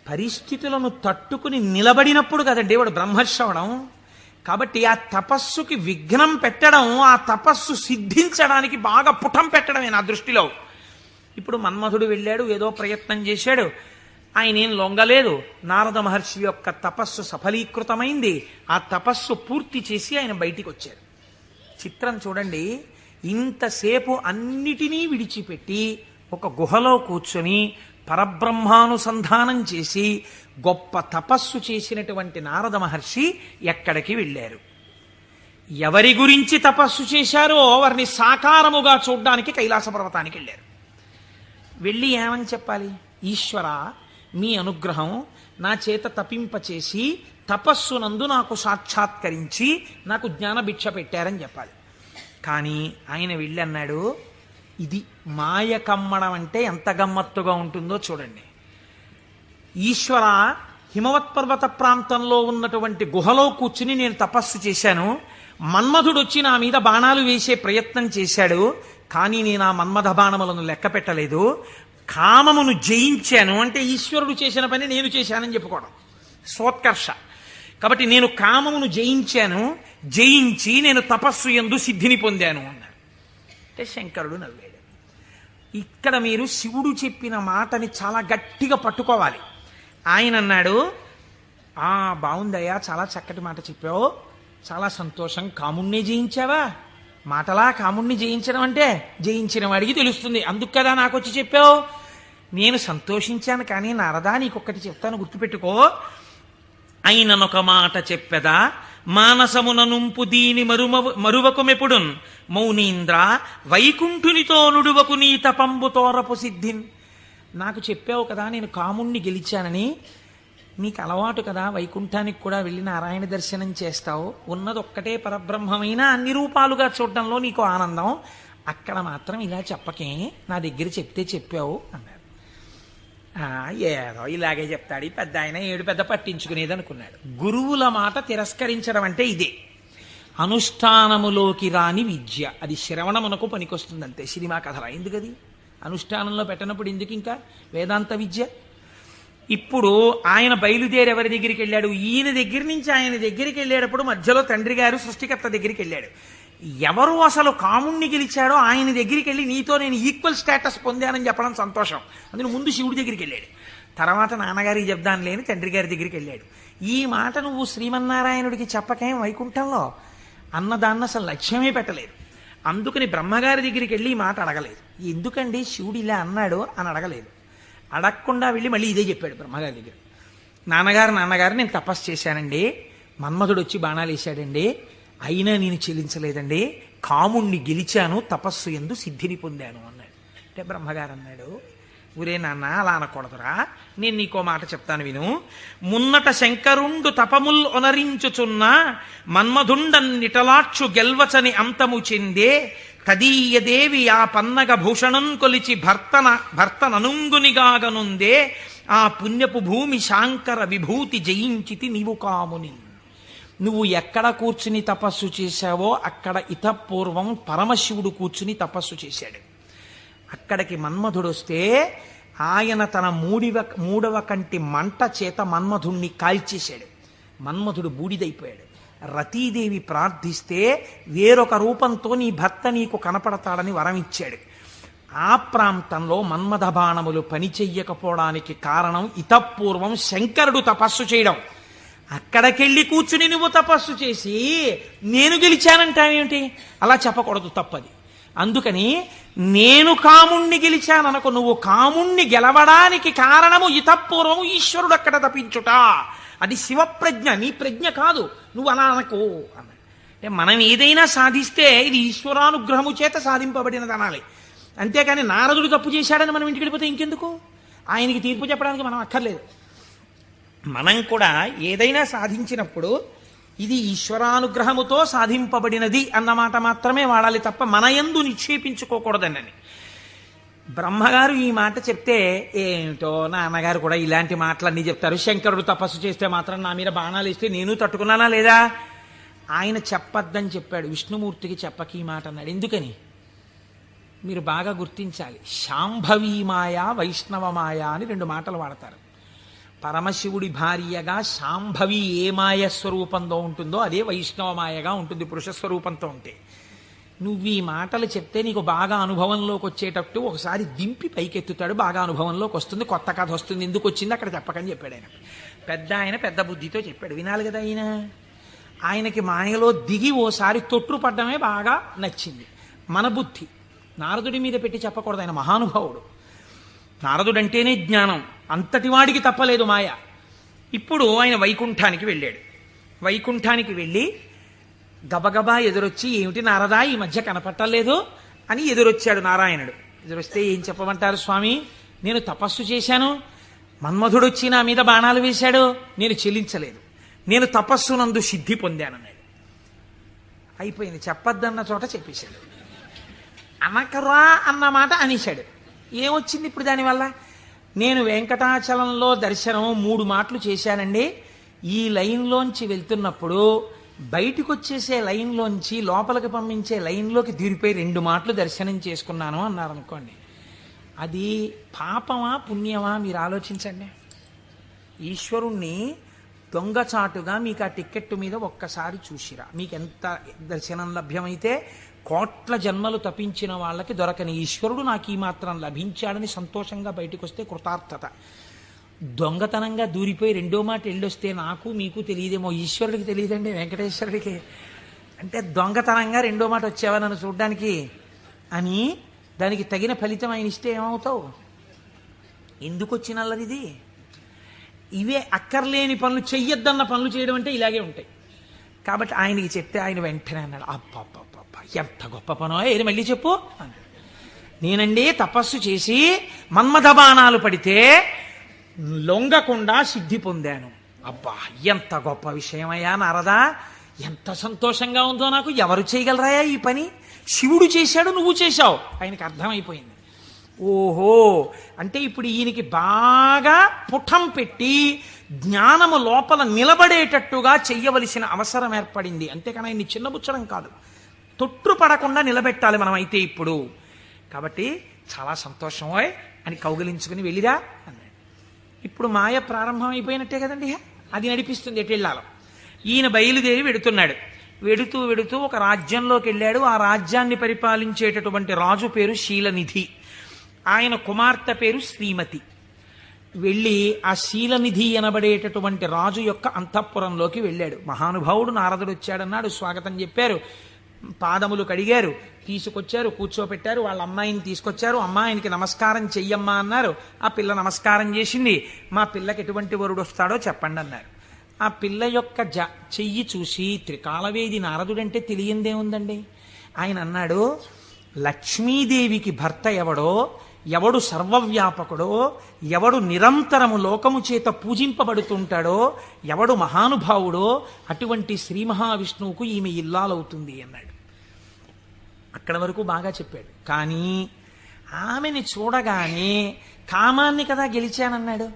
పరిస్థితులను తట్టుకుని నిలబడినప్పుడు కదండి వాడు బ్రహ్మర్షి అవడం. కాబట్టి ఆ తపస్సుకి విఘ్నం పెట్టడం, ఆ తపస్సు సిద్ధించడానికి బాగా పుటం పెట్టడమే నా దృష్టిలో. ఇప్పుడు మన్మథుడు వెళ్ళాడు, ఏదో ప్రయత్నం చేశాడు, ఆయన ఏం లొంగలేదు. నారద మహర్షి యొక్క తపస్సు సఫలీకృతమైంది. ఆ తపస్సు పూర్తి చేసి ఆయన బయటికి వచ్చారు. చిత్రం చూడండి, ఇంతసేపు అన్నిటినీ విడిచిపెట్టి ఒక గుహలో కూర్చొని పరబ్రహ్మానుసంధానం చేసి గొప్ప తపస్సు చేసినటువంటి నారద మహర్షి ఎక్కడికి వెళ్ళారు? ఎవరి గురించి తపస్సు చేశారో వారిని సాకారముగా చూడ్డానికి కైలాస పర్వతానికి వెళ్ళారు. వెళ్ళి ఏమని చెప్పాలి? ఈశ్వర, మీ అనుగ్రహం నా చేత తపింపచేసి తపస్సునందు నాకు సాక్షాత్కరించి నాకు జ్ఞానభిక్ష పెట్టారని చెప్పాలి. కానీ ఆయన వెళ్ళి అన్నాడు, ఇది మాయ కమ్మడం అంటే ఎంత గమ్మత్తుగా ఉంటుందో చూడండి. ఈశ్వర, హిమవత్ పర్వత ప్రాంతంలో ఉన్నటువంటి గుహలో కూర్చుని నేను తపస్సు చేశాను. మన్మధుడు వచ్చి నా మీద బాణాలు వేసే ప్రయత్నం చేశాడు. కానీ నేను ఆ మన్మథ బాణములను లెక్క పెట్టలేదు. కామమును జయించాను అంటే ఈశ్వరుడు చేసిన పని నేను చేశానని చెప్పుకోవడం సోత్కర్ష. కాబట్టి నేను కామమును జయించాను, జయించి నేను తపస్సు యందు సిద్ధిని పొందాను అన్నాడు. అంటే శంకరుడు నవ్వాడు. ఇక్కడ మీరు శివుడు చెప్పిన మాటని చాలా గట్టిగా పట్టుకోవాలి. ఆయన అన్నాడు, బాగుందయ్యా, చాలా చక్కటి మాట చెప్పావు, చాలా సంతోషం. కాముణ్ణి జయించావా? మాటలా కాముణ్ణి జయించడం అంటే జయించిన వాడికి తెలుస్తుంది, అందుకు కదా నాకు వచ్చి చెప్పావు. నేను సంతోషించాను. కానీ నారదా, నీకొక్కటి చెప్తాను, గుర్తుపెట్టుకో. అయిననొక మాట చెప్పెదా, మానసమున నుంపు దీని మరువకుమెప్పుడున్ మౌనీంద్ర వైకుంఠునితో నుడువకు నీ తపంబు తోరపు సిద్ధిన్. నాకు చెప్పావు కదా నేను కాముణ్ణి గెలిచానని. నీకు అలవాటు కదా వైకుంఠానికి కూడా వెళ్ళి నారాయణ దర్శనం చేస్తావు. ఉన్నదొక్కటే పరబ్రహ్మమైన అన్ని రూపాలుగా చూడడంలో నీకు ఆనందం. అక్కడ మాత్రం ఇలా చెప్పకే, నా దగ్గర చెప్తే చెప్పావు అన్నాడు. ఏదో ఇలాగే చెప్తాడు ఈ పెద్ద ఆయన, ఏడు పెద్ద పట్టించుకునేది అనుకున్నాడు. గురువుల మాట తిరస్కరించడం అంటే ఇదే. అనుష్ఠానములోకి రాని విద్య, అది శ్రవణమునకు పనికొస్తుంది అంతే. సినిమా కథల ఎందుకది అనుష్ఠానంలో పెట్టినప్పుడు ఎందుకు ఇంకా వేదాంత విద్య? ఇప్పుడు ఆయన బయలుదేరి ఎవరి దగ్గరికి వెళ్ళాడు? ఈయన దగ్గర నుంచి ఆయన దగ్గరికి వెళ్ళేటప్పుడు మధ్యలో తండ్రి గారు సృష్టికర్త దగ్గరికి వెళ్ళాడు. ఎవరు అసలు కాముణ్ణి గెలిచాడో ఆయన దగ్గరికి వెళ్ళి నీతో నేను ఈక్వల్ స్టేటస్ పొందానని చెప్పడం సంతోషం. అందులో ముందు శివుడి దగ్గరికి వెళ్ళాడు, తర్వాత నాన్నగారికి చెప్దాను లేని తండ్రి గారి దగ్గరికి వెళ్ళాడు. ఈ మాట నువ్వు శ్రీమన్నారాయణుడికి చెప్పకేం వైకుంఠంలో అన్నదాన్ని అసలు లక్ష్యమే పెట్టలేదు. అందుకని బ్రహ్మగారి దగ్గరికి వెళ్ళి ఈ మాట అడగలేదు. ఎందుకండి శివుడు ఇలా అన్నాడు అని అడగలేదు. అడగకుండా వెళ్ళి మళ్ళీ ఇదే చెప్పాడు బ్రహ్మగారి దగ్గర. నాన్నగారు నేను తపస్సు చేశానండి, మన్మధుడు వచ్చి బాణాలు వేశాడండి, అయినా నేను చెల్లించలేదండి, కాముణ్ణి గెలిచాను, తపస్సు యందు సిద్ధిని పొందాను అన్నాడు. అంటే బ్రహ్మగారు అన్నాడు, ఊరే నాన్న అలా అనకూడదురా, నేను నీకో మాట చెప్తాను విను. మున్నట శంకరుండు తపముల్ ఒనరించుచున్న మన్మధుండన్నిటలాక్షు గెల్వచని అంతము చెందే తదీయదేవి ఆ పన్నగ భూషణం కొలిచి భర్తననుంగునిగాగనుందే ఆ పుణ్యపు భూమి శాంకర విభూతి జయించితి నీవు కాముని. నువ్వు ఎక్కడ కూర్చుని తపస్సు చేశావో అక్కడ ఇతపూర్వం పరమశివుడు కూర్చుని తపస్సు చేశాడు. అక్కడికి మన్మధుడు వస్తే ఆయన తన మూడవ కంటి మంట చేత మన్మధుణ్ణి కాల్చేశాడు. మన్మధుడు బూడిదైపోయాడు. రతీదేవి ప్రార్థిస్తే వేరొక రూపంతో నీ భర్త నీకు కనపడతాడని వరం ఇచ్చాడు. ఆ ప్రాంతంలో మన్మథ బాణములు పనిచెయ్యకపోవడానికి కారణం ఇతపూర్వం శంకరుడు తపస్సు చేయడం. అక్కడికెళ్ళి కూర్చుని నువ్వు తపస్సు చేసి నేను గెలిచానంటావేమిటి? అలా చెప్పకూడదు, తప్పది. అందుకని నేను కాముణ్ణి గెలిచాననుకో, నువ్వు కాముణ్ణి గెలవడానికి కారణము ఇతపూర్వము ఈశ్వరుడు అక్కడ తపించుట. అది శివప్రజ్ఞ, నీ ప్రజ్ఞ కాదు, నువ్వు అలా అనకు అన్నాడు. అంటే మనం ఏదైనా సాధిస్తే ఇది ఈశ్వరానుగ్రహము చేత సాధింపబడినది అనాలి. అంతేకాని నారదుడు తప్పు చేశాడని మనం ఇంటికి వెళ్ళిపోతే ఇంకెందుకు? ఆయనకి తీర్పు చెప్పడానికి మనం అక్కర్లేదు. మనం కూడా ఏదైనా సాధించినప్పుడు ఇది ఈశ్వరానుగ్రహముతో సాధింపబడినది అన్నమాట మాత్రమే వాడాలి తప్ప మన యందు నిక్షేపించుకోకూడదండి. బ్రహ్మగారు ఈ మాట చెప్తే ఏమిటో నాన్నగారు కూడా ఇలాంటి మాటలన్నీ చెప్తారు. శంకరుడు తపస్సు చేస్తే మాత్రం నా మీద బాణాలు ఇస్తే నేను తట్టుకున్నానా లేదా? ఆయన చెప్పద్దని చెప్పాడు, విష్ణుమూర్తికి చెప్పకి ఈ మాట అన్నాడు. ఎందుకని మీరు బాగా గుర్తించాలి. శాంభవీ మాయ, వైష్ణవ మాయ అని 2 మాటలు వాడతారు. పరమశివుడి భార్యగా శాంభవి ఏ మాయ స్వరూపంలో ఉంటుందో అదే వైష్ణవ మాయగా ఉంటుంది పురుష స్వరూపంతో ఉంటే. నువ్వు ఈ మాటలు చెప్తే నీకు బాగా అనుభవంలోకి వచ్చేటట్టు ఒకసారి దింపి పైకెత్తుతాడు, బాగా అనుభవంలోకి వస్తుంది, కొత్త కథ వస్తుంది. ఎందుకు వచ్చింది అక్కడ చెప్పకని చెప్పాడు ఆయన. పెద్ద బుద్ధితో చెప్పాడు, వినాలి కదా ఆయన. ఆయనకి మాయలో దిగి ఓసారి తొట్టుపడ్డమే బాగా నచ్చింది. మన బుద్ధి నారదుడి మీద పెట్టి చెప్పకూడదు, ఆయన మహానుభావుడు. నారదుడంటేనే జ్ఞానం, అంతటి వాడికి తప్పలేదు మాయ. ఇప్పుడు ఆయన వైకుంఠానికి వెళ్ళాడు. వైకుంఠానికి వెళ్ళి గబగబా ఎదురొచ్చి, ఏమిటి నారదా ఈ మధ్య కనపట్టలేదు అని ఎదురొచ్చాడు నారాయణుడు. ఎదురొస్తే ఏం చెప్పమంటారు స్వామి, నేను తపస్సు చేశాను, మన్మధుడొచ్చి నా మీద బాణాలు వేశాడు, నేను చెల్లించలేదు, నేను తపస్సునందు సిద్ధి పొందానన్నాడు. అయిపోయింది, చెప్పద్దన్న చోట చెప్పేశాడు. అనకరా అన్న మాట అనేశాడు. ఏమొచ్చింది ఇప్పుడు దానివల్ల? నేను వెంకటాచలంలో దర్శనం 3 మాటలు చేశానండి. ఈ లైన్లోంచి వెళ్తున్నప్పుడు బయటికి వచ్చేసే లైన్లోంచి లోపలికి పంపించే లైన్లోకి దూరిపోయి 2 మాటలు దర్శనం చేసుకున్నాను అన్నారు అనుకోండి. అది పాపమా పుణ్యమా మీరు ఆలోచించండి. ఈశ్వరుణ్ణి దొంగచాటుగా మీకు ఆ టిక్కెట్టు మీద ఒక్కసారి చూసిరా, మీకు ఎంత దర్శనం లభ్యమైతే కోట్ల జన్మలు తపించిన వాళ్ళకి దొరకని ఈశ్వరుడు నాకు ఈ మాత్రం లభించాడని సంతోషంగా బయటకు వస్తే కృతార్థత. దొంగతనంగా దూరిపోయి 2వ మాట వెళ్ళొస్తే నాకు మీకు తెలియదేమో, ఈశ్వరుడికి తెలియదండి, వెంకటేశ్వరుడికి. అంటే దొంగతనంగా 2వ మాట వచ్చావా నన్ను చూడ్డానికి అని దానికి తగిన ఫలితం ఆయన ఇస్తే ఏమవుతావు? ఎందుకు వచ్చినల్లది? ఇవే అక్కర్లేని పనులు, చెయ్యొద్దన్న పనులు చేయడం అంటే ఇలాగే ఉంటాయి. కాబట్టి ఆయనకి చెప్తే ఆయన వెంటనే అన్నాడు, అబ్బబ్బబ్బ ఎంత గొప్ప పనో, ఏది మళ్ళీ చెప్పు అన్నాడు. నేనండి తపస్సు చేసి మన్మథ బాణాలు పడితే లొంగకుండా సిద్ధి పొందాను. అబ్బా ఎంత గొప్ప విషయమయ్యా నారదా, ఎంత సంతోషంగా ఉందో నాకు. ఎవరు చేయగలరాయా ఈ పని? శివుడు చేశాడు, నువ్వు చేశావు. ఆయనకి అర్థమైపోయింది. ఓహో, అంటే ఇప్పుడు ఈయనకి బాగా పుటం పెట్టి జ్ఞానము లోపల నిలబడేటట్టుగా చెయ్యవలసిన అవసరం ఏర్పడింది. అంతేకాని ఆయన్ని చిన్నబుచ్చడం కాదు, తొట్టుపడకుండా నిలబెట్టాలి మనం అయితే ఇప్పుడు. కాబట్టి చాలా సంతోషమోయ్ అని కౌగిలించుకుని వెళ్ళిరా అన్నాడు. ఇప్పుడు మాయ ప్రారంభం అయిపోయినట్టే కదండి, అది నడిపిస్తుంది ఎటు వెళ్ళాలో. ఈయన బయలుదేరి వెడుతున్నాడు. వెడుతూ వెడుతూ ఒక రాజ్యంలోకి వెళ్ళాడు. ఆ రాజ్యాన్ని పరిపాలించేటటువంటి రాజు పేరు శీలనిధి, ఆయన కుమార్తె పేరు శ్రీమతి. వెళ్ళి ఆ శీలనిధి అనబడేటటువంటి రాజు యొక్క అంతఃపురంలోకి వెళ్ళాడు. మహానుభావుడు నారదుడు వచ్చాడన్నాడు, స్వాగతం చెప్పారు, పాదములు కడిగారు, తీసుకొచ్చారు, కూర్చోపెట్టారు. వాళ్ళ అమ్మాయిని తీసుకొచ్చారు. అమ్మాయినికి నమస్కారం చెయ్యమ్మా అన్నారు. ఆ పిల్ల నమస్కారం చేసింది. మా పిల్లకి ఎటువంటి వరుడు వస్తాడో చెప్పండి అన్నారు. ఆ పిల్ల యొక్క చెయ్యి చూసి త్రికాలవేది నారదుడంటే తెలియందే ఉందండి. ఆయన అన్నాడు, లక్ష్మీదేవికి భర్త ఎవడో, ఎవడు సర్వవ్యాపకుడో, ఎవడు నిరంతరము లోకము చేత పూజింపబడుతుంటాడో, ఎవడు మహానుభావుడో అటువంటి శ్రీ మహావిష్ణువుకు ఈమె ఇల్లాలవుతుంది అన్నాడు. అక్కడ వరకు బాగా చెప్పాడు. కానీ ఆమెని చూడగానే కామాన్ని కదా గెలిచానన్నాడు.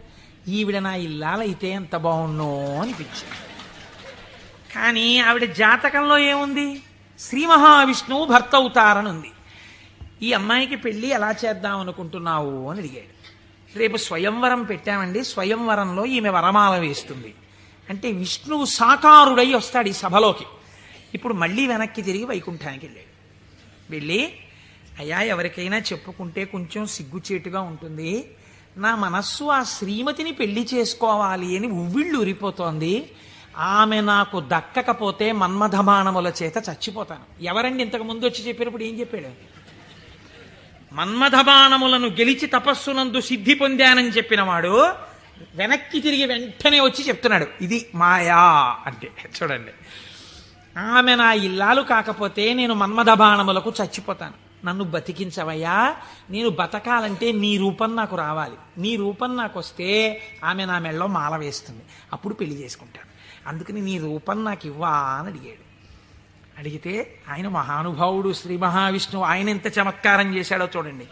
ఈవిడ నా ఇల్లాలైతే ఎంత బాగున్నో అనిపించింది. కానీ ఆవిడ జాతకంలో ఏముంది? శ్రీ మహావిష్ణువు భర్త అవుతారని ఉంది. ఈ అమ్మాయికి పెళ్లి ఎలా చేద్దాం అనుకుంటున్నావు అని అడిగాడు. రేపు స్వయంవరం పెట్టామండి, స్వయంవరంలో ఈమె వరమాల వేస్తుంది అంటే విష్ణువు సాకారుడై వస్తాడు ఈ సభలోకి. ఇప్పుడు మళ్ళీ వెనక్కి తిరిగి వైకుంఠానికి వెళ్ళాడు. వెళ్ళి, అయ్యా ఎవరికైనా చెప్పుకుంటే కొంచెం సిగ్గుచేటుగా ఉంటుంది, నా మనస్సు ఆ శ్రీమతిని పెళ్లి చేసుకోవాలి అని ఉవ్విళ్ళు ఉరిపోతోంది, ఆమె నాకు దక్కకపోతే మన్మథబాణముల చేత చచ్చిపోతాను. ఎవరండి ఇంతకు ముందు వచ్చి చెప్పినప్పుడు ఏం చెప్పాడు? మన్మథబాణములను గెలిచి తపస్సునందు సిద్ధి పొందానని చెప్పినవాడు వెనక్కి తిరిగి వెంటనే వచ్చి చెప్తున్నాడు ఇది మాయా అంటే. చూడండి, ఆమె నా ఇల్లాలు కాకపోతే నేను మన్మథబాణములకు చచ్చిపోతాను. నన్ను బతికించవయ్యా, నేను బతకాలంటే నీ రూపం నాకు రావాలి, నీ రూపం నాకు వస్తే ఆమె నా మెళ్ళలో మాల వేస్తుంది, అప్పుడు పెళ్లి చేసుకుంటాను, అందుకని నీ రూపం నాకు ఇవ్వా అని అడిగాడు. అడిగితే ఆయన మహానుభావుడు శ్రీ మహావిష్ణువు, ఆయన ఎంత చమత్కారం చేశాడో చూడండి.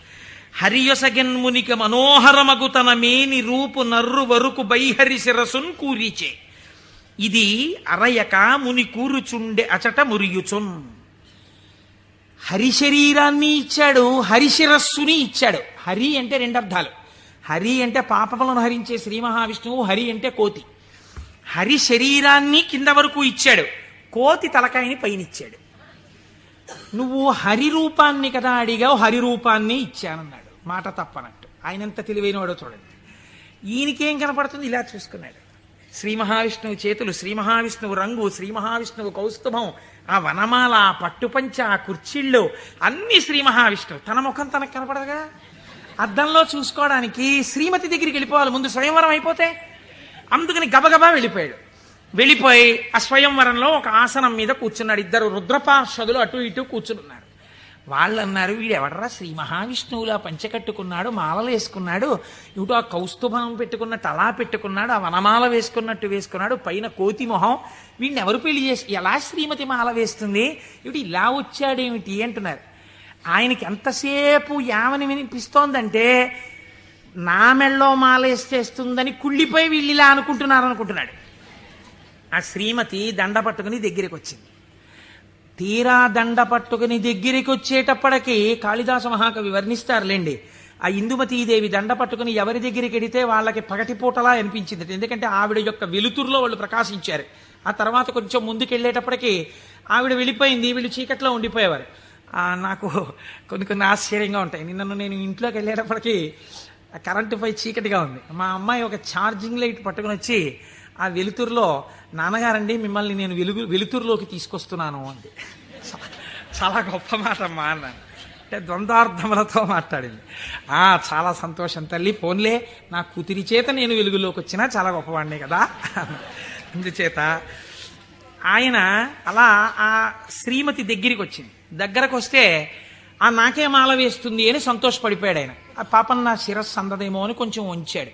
హరియొసగెన్మునికి మనోహరమగు తన మేని రూపు నర్రు వరుకు బైహరి శిరసున్ కూరిచే, ఇది అరయక ముని కూరుచుండే అచట మురియుచున్. హరి శరీరాన్ని ఇచ్చాడు, హరిశిరస్సుని ఇచ్చాడు. హరి అంటే రెండర్థాలు. హరి అంటే పాపములను హరించే శ్రీ మహావిష్ణువు, హరి అంటే కోతి. హరి శరీరాన్ని కింద వరకు ఇచ్చాడు, కోతి తలకాయని పైనిచ్చాడు. నువ్వు హరి రూపాన్ని కదా అడిగావు, హరి రూపాన్ని ఇచ్చానన్నాడు. మాట తప్పనట్టు. ఆయన ఎంత తెలివైనవాడో చూడండి. ఈయనకేం కనపడుతుంది, ఇలా చూసుకున్నాడు. శ్రీ మహావిష్ణువు చేతులు, శ్రీ మహావిష్ణువు రంగు, శ్రీ మహావిష్ణువు కౌస్తుభం, ఆ వనమాల, ఆ పట్టుపంచ, ఆ కుర్చీళ్ళు అన్ని శ్రీ మహావిష్ణువు. తన ముఖం తనకు కనపడదుగా. అద్దంలో చూసుకోవడానికి శ్రీమతి దగ్గరికి వెళ్ళిపోవాలి ముందు, స్వయంవరం అయిపోతే. అందుకని గబగబా వెళ్ళిపోయాడు. వెళ్ళిపోయి ఆ స్వయంవరంలో ఒక ఆసనం మీద కూర్చున్నాడు. ఇద్దరు రుద్రపార్షదులు అటు ఇటు కూర్చున్నారు. వాళ్ళు అన్నారు, వీడెవడరా శ్రీ మహావిష్ణువులా పంచకట్టుకున్నాడు, మాలలు వేసుకున్నాడు, ఇటు ఆ కౌస్తుభం పెట్టుకున్నట్టు అలా పెట్టుకున్నాడు, ఆ వనమాల వేసుకున్నట్టు వేసుకున్నాడు, పైన కోతి మొహం, వీడిని ఎవరు పెళ్లి చేసి ఎలా శ్రీమతి మాల వేస్తుంది, ఇటు ఇలా వచ్చాడేమిటి అంటున్నారు. ఆయనకి ఎంతసేపు యావని వినిపిస్తోందంటే నా మెళ్ళో మాల వేసేస్తుందని కుళ్ళిపోయి వీళ్ళు ఇలా అనుకుంటున్నాడు. ఆ శ్రీమతి దండ పట్టుకుని దగ్గరికి వచ్చింది. తీరా దండ పట్టుకుని దగ్గరికి వచ్చేటప్పటికి కాళిదాస మహాకవి వర్ణిస్తారులేండి. ఆ ఇందుమతీదేవి దండ పట్టుకుని ఎవరి దగ్గరికి వెడితే వాళ్ళకి పగటిపూటలా అనిపించింది. ఎందుకంటే ఆవిడ యొక్క వెలుతురులో వాళ్ళు ప్రకాశించారు. ఆ తర్వాత కొంచెం ముందుకెళ్ళేటప్పటికి ఆవిడ వెళ్ళిపోయింది, వీళ్ళు చీకట్లో ఉండిపోయేవారు. నాకు కొన్ని ఆశ్చర్యంగా ఉంటాయి. నేను ఇంట్లోకి వెళ్ళేటప్పటికి కరెంటు పై చీకటిగా ఉంది. మా అమ్మాయి ఒక ఛార్జింగ్ లైట్ పట్టుకుని వచ్చి ఆ వెలుతురులో, నాన్నగారండి మిమ్మల్ని నేను వెలుతురులోకి తీసుకొస్తున్నాను అంది. చాలా గొప్ప మాట అమ్మా అన్నాను. అంటే ద్వంద్వార్థములతో మాట్లాడింది. చాలా సంతోషం తల్లి, పోన్లే నా కూతురి చేత నేను వెలుగులోకి వచ్చినా చాలా గొప్పవాడిని కదా. అందుచేత ఆయన అలా ఆ శ్రీమతి దగ్గరికి వచ్చింది. దగ్గరకు వస్తే నాకే మాల వేస్తుంది అని సంతోషపడిపోయాడు ఆయన. ఆ పాపం నా శిరస్సు అందదేమో అని కొంచెం వంచాడు.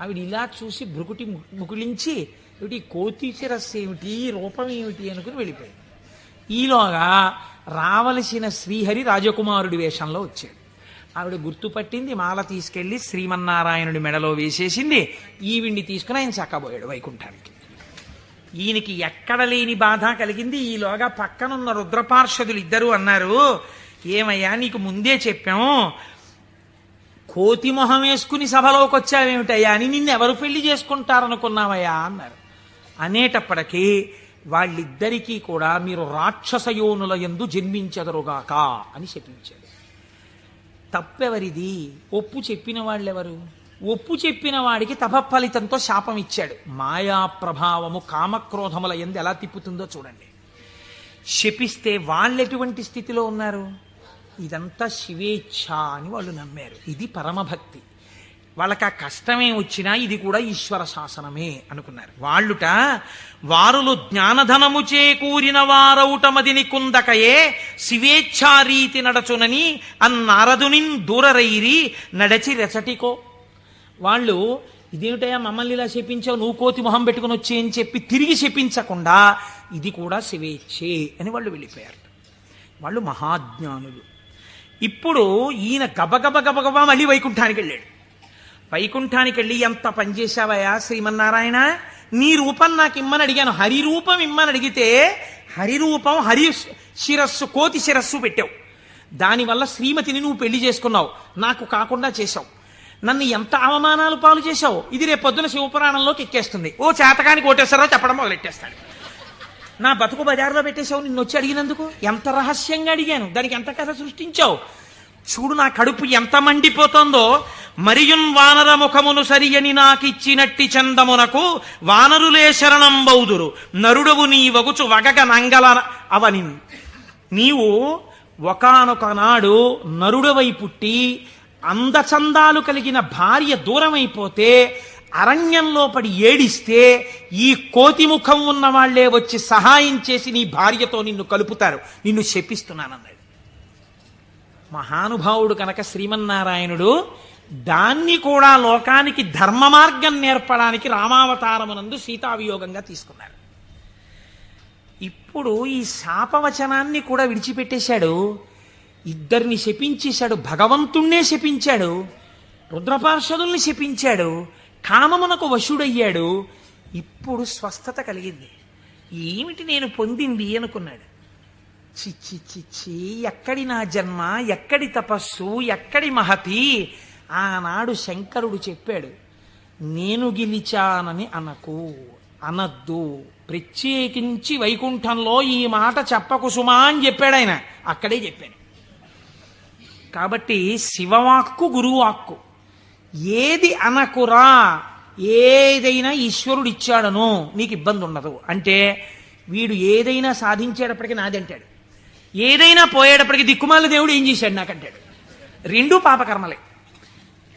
ఆవిడ ఇలా చూసి భృకుటి ముకులించి, ఏమిటి కోతి శిరస్సు ఏమిటి, రూపం ఏమిటి అనుకుని వెళ్ళిపోయాడు. ఈలోగా రావలసిన శ్రీహరి రాజకుమారుడి వేషంలో వచ్చాడు. ఆవిడ గుర్తుపట్టింది, మాల తీసుకెళ్లి శ్రీమన్నారాయణుడి మెడలో వేసేసింది. ఈవిడ్ని తీసుకుని ఆయన చక్కబోయాడు వైకుంఠానికి. ఈయనకి ఎక్కడ లేని బాధ కలిగింది. ఈలోగా పక్కనున్న రుద్రపార్షదులు ఇద్దరు అన్నారు, ఏమయ్యా నీకు ముందే చెప్పాం, కోతి మొహం వేసుకుని సభలోకి వచ్చావేమిటయ్యా అని, నిన్నెవరు పెళ్లి చేసుకుంటారనుకున్నావయ్యా అన్నారు. అనేటప్పటికీ వాళ్ళిద్దరికీ కూడా మీరు రాక్షసయోనుల యందు జన్మించెదరుగాక అని శపించాడు. తప్పెవరిది? ఒప్పు చెప్పిన వాళ్ళెవరు? ఒప్పు చెప్పిన వాడికి తపఫలితంతో శాపం ఇచ్చాడు. మాయా ప్రభావము కామక్రోధముల యందు ఎలా తిప్పుతుందో చూడండి. శపిస్తే వాళ్ళెటువంటి స్థితిలో ఉన్నారు? ఇదంతా శివేచ్ఛ అని వాళ్ళు నమ్మారు. ఇది పరమభక్తి. వాళ్ళకి ఆ కష్టమే వచ్చినా ఇది కూడా ఈశ్వర శాసనమే అనుకున్నారు. వాళ్ళుట వారులు జ్ఞానధనము చేకూరిన వారౌటమదిని కుందకయే శివేచ్ఛారీతి నడచునని అన్నారదునిన్ దూరరైరి నడచి రెచటికో. వాళ్ళు ఇదేమిటయా మమ్మల్ని ఇలా శపించావు, నువ్వు కోతి మొహం పెట్టుకుని వచ్చి అని చెప్పి తిరిగి శపించకుండా ఇది కూడా శివేచ్ఛే అని వాళ్ళు వెళ్ళిపోయారు. వాళ్ళు మహాజ్ఞానులు. ఇప్పుడు ఈయన గబగబా మళ్ళీ వైకుంఠానికి వెళ్ళాడు. వైకుంఠానికి వెళ్ళి, ఎంత పనిచేశావయ్యా శ్రీమన్నారాయణ, నీ రూపం నాకు ఇమ్మని అడిగాను, హరి రూపం ఇమ్మని అడిగితే హరి రూపం హరి శిరస్సు కోతి శిరస్సు పెట్టావు. దానివల్ల శ్రీమతిని నువ్వు పెళ్లి చేసుకున్నావు, నాకు కాకుండా చేశావు. నన్ను ఎంత అవమానాలు పాలు చేశావు. ఇది రేపు పొద్దున శివపురాణంలోకి ఎక్కేస్తుంది. ఓ చేతకాని కోటేశ్వరరావు చెప్పడం మొదలెట్టేస్తాడు. నా బతుకు బజార్లో పెట్టేశావు నిన్ను వచ్చి అడిగినందుకు. ఎంత రహస్యంగా అడిగాను, దానికి ఎంత కథ సృష్టించావు. చూడు నా కడుపు ఎంత మండిపోతుందో. మరియున్ వానర ముఖమును సరియని నాకిచ్చినట్టి చందమునకు వానరులే శరణం బౌదురు నరుడవు నీ వగుచు వగగ నంగల అవని. నీవు ఒకానొక నాడు నరుడవై పుట్టి అందచందాలు కలిగిన భార్య దూరమైపోతే అరణ్యంలో పడి ఏడిస్తే ఈ కోతి ముఖం ఉన్న వాళ్లే వచ్చి సహాయం చేసి నీ భార్యతో నిన్ను కలుపుతారు, నిన్ను శపిస్తున్నానన్నాడు. మహానుభావుడు కనుక శ్రీమన్నారాయణుడు దాన్ని కూడా లోకానికి ధర్మ మార్గం నేర్పడానికి రామావతారమునందు సీతావియోగంగా తీసుకున్నారు. ఇప్పుడు ఈ శాపవచనాన్ని కూడా విడిచిపెట్టేశాడు. ఇద్దరిని శపించేశాడు, భగవంతుణ్ణే శపించాడు, రుద్రపార్షదుల్ని శపించాడు, కామమునకు వశుడయ్యాడు. ఇప్పుడు స్వస్థత కలిగింది. ఏమిటి నేను పొందింది అనుకున్నాడు. చిచ్చి చిచ్చి, ఎక్కడి నా జన్మ, ఎక్కడి తపస్సు, ఎక్కడి మహతి. ఆనాడు శంకరుడు చెప్పాడు, నేను గెలిచానని అనకు, అనద్దు, ప్రత్యేకించి వైకుంఠంలో ఈ మాట చెప్పకు సుమా అని చెప్పాడు ఆయన. అక్కడే చెప్పాను. కాబట్టి శివవాక్కు గురువాక్కు, ఏది అనకురా, ఏదైనా ఈశ్వరుడు ఇచ్చాడను నీకు ఇబ్బంది ఉండదు. అంటే వీడు ఏదైనా సాధించేటప్పటికీ నాది అంటాడు, ఏదైనా పోయేటప్పటికి దిక్కుమాల దేవుడు ఏం చేశాడు నాకంటాడు. రెండూ పాపకర్మలే.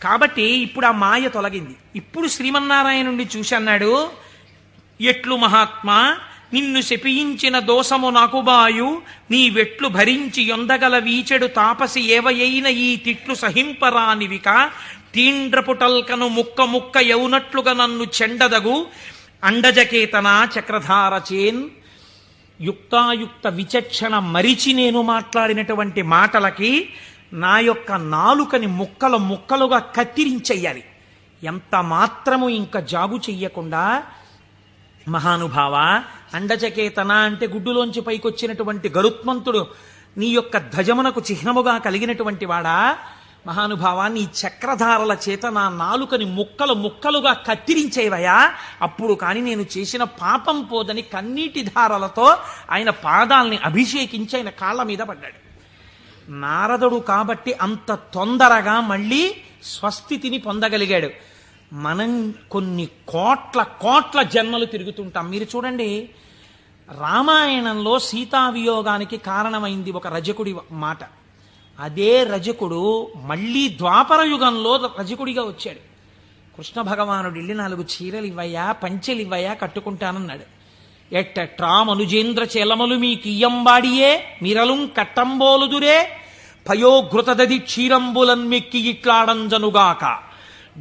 కాబట్టి ఇప్పుడు ఆ మాయ తొలగింది. ఇప్పుడు శ్రీమన్నారాయణుడిని చూసి అన్నాడు, ఎట్లు మహాత్మా నిన్ను శపించిన దోషము నాకు బాయు, నీ వెట్లు భరించి యొందగల వీచెడు తాపసి ఏవయైన ఈ తిట్లు సహింపరానివిక, తీండ్రపుటల్కను ముక్క ముక్క యౌనట్లుగా నన్ను చెండదగు, అండజకేతన చక్రధార చేన్. యుక్తాయుక్త విచక్షణ మరిచి నేను మాట్లాడినటువంటి మాటలకి నా యొక్క నాలుకని ముక్కలు ముక్కలుగా కత్తిరించెయ్యాలి. ఎంత మాత్రము ఇంకా జాగు చెయ్యకుండా, మహానుభావ, అండచకేతన అంటే గుడ్డులోంచి పైకొచ్చినటువంటి గరుత్మంతుడు నీ యొక్క ధ్వజమునకు చిహ్నముగా కలిగినటువంటి వాడా, మహానుభావ, నీ చక్రధారల చేత నా నాలుకని ముక్కలు ముక్కలుగా కత్తిరించేవయా, అప్పుడు కాని నేను చేసిన పాపం పోదని కన్నీటి ధారలతో ఆయన పాదాల్ని అభిషేకించి ఆయన కాళ్ళ మీద పడ్డాడు. నారదుడు కాబట్టి అంత తొందరగా మళ్ళీ స్వస్థితిని పొందగలిగాడు. మనం కొన్ని కోట్ల కోట్ల జన్మలు తిరుగుతుంటాం. మీరు చూడండి, రామాయణంలో సీతావియోగానికి కారణమైంది ఒక రజకుడి మాట. అదే రజకుడు మళ్ళీ ద్వాపర యుగంలో రజకుడిగా వచ్చాడు. కృష్ణ భగవానుడు వెళ్ళి 4 చీరలు ఇవ్వయా, పంచెలు ఇవ్వయా, కట్టుకుంటానన్నాడు. ఎట్టట్రా మనుజేంద్ర చేలములు మీ కియ్యంబాడియే మిరలుం కట్టంబోలుదురే, పయోఘృతదది క్షీరంబులన్ మెక్కి ఇట్లాడంజనుగాక,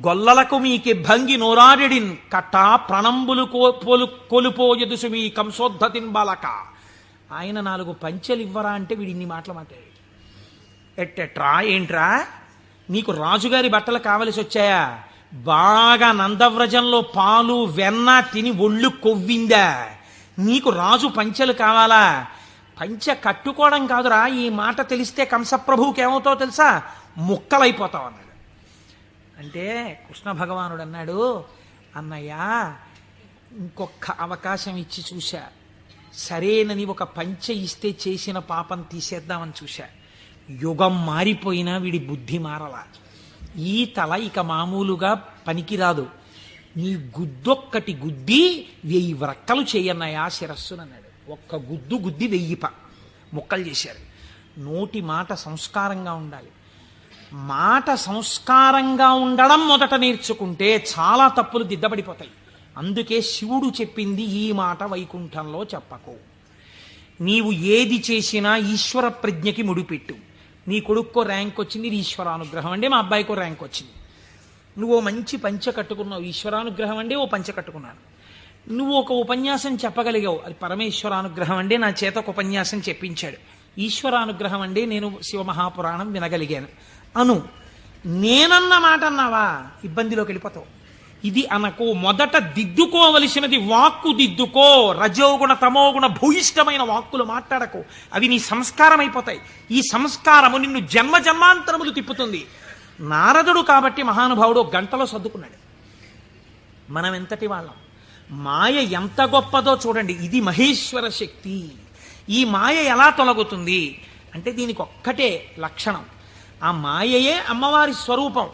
గొల్లలకు మీకి భంగి నోరారెడిన్ కట్టా ప్రణంబులు కొలుపోయదుసు మీ కంసోద్ధతిన్ బాలక. ఆయన 4 పంచెలు ఇవ్వరా అంటే వీడు ఇన్ని మాటలు మాట్లాడాడు. ఎట్టెట్రా, ఏంట్రా నీకు రాజుగారి బట్టలు కావలసి వచ్చాయా? బాగా నందవ్రజంలో పాలు వెన్న తిని ఒళ్ళు కొవ్విందా? నీకు రాజు పంచెలు కావాలా? పంచె కట్టుకోవడం కాదురా, ఈ మాట తెలిస్తే కంసప్రభువుకి ఏమవుతావు తెలుసా, ముక్కలైపోతావు అన్నాడు. అంటే కృష్ణ భగవానుడు అన్నాడు, అన్నయ్య ఇంకొక అవకాశం ఇచ్చి చూశా, సరేనని ఒక పంచె ఇస్తే చేసిన పాపం తీసేద్దామని చూశా. యుగం మారిపోయినా వీడి బుద్ధి మారలా. ఈ తల ఇక మామూలుగా పనికిరాదు, నీ గుద్దొక్కటి గుద్ది 1000 వ్రక్కలు చేయన్నయా శిరస్సునన్నాడు. ఒక్క గుద్దు గుద్ది 1000 ముక్కలు చేశారు. నోటి మాట సంస్కారంగా ఉండాలి. మాట సంస్కారంగా ఉండడం మొదట నేర్చుకుంటే చాలా తప్పులు దిద్దబడిపోతాయి. అందుకే శివుడు చెప్పింది ఈ మాట వైకుంఠంలో చెప్పకు. నీవు ఏది చేసినా ఈశ్వర ప్రజ్ఞకి ముడిపెట్టు. నీ కొడుక్కో ర్యాంక్ వచ్చింది, ఇది ఈశ్వరానుగ్రహం అండి. మా అబ్బాయికో ర్యాంక్ వచ్చింది, నువ్వు మంచి పంచె కట్టుకున్నావు, ఈశ్వరానుగ్రహం అండి. ఓ పంచె కట్టుకున్నాను. నువ్వు ఒక ఉపన్యాసం చెప్పగలిగావు, అది పరమేశ్వరానుగ్రహం అండి. నా చేత ఒక ఉపన్యాసం చెప్పించాడు, ఈశ్వరానుగ్రహం అండి. నేను శివమహాపురాణం వినగలిగాను అను. నేనన్న మాట అన్నావా, ఇబ్బందిలోకి వెళ్ళిపోతావు. ఇది అనకు. మొదట దిద్దుకోవలసినది వాక్కు దిద్దుకో. రజోగుణ తమోగుణ భూయిష్టమైన వాక్కులు మాట్లాడకు, అవి నీ సంస్కారం అయిపోతాయి. ఈ సంస్కారము నిన్ను జన్మ జన్మాంతరములు తిప్పుతుంది. నారదుడు కాబట్టి మహానుభావుడు గంటలో సర్దుకున్నాడు. మనం ఎంతటి వాళ్ళం, మాయ ఎంత గొప్పదో చూడండి. ఇది మహేశ్వర శక్తి. ఈ మాయ ఎలా తొలగుతుంది అంటే దీనికి ఒక్కటే లక్షణం, ఆ మాయయే అమ్మవారి స్వరూపం.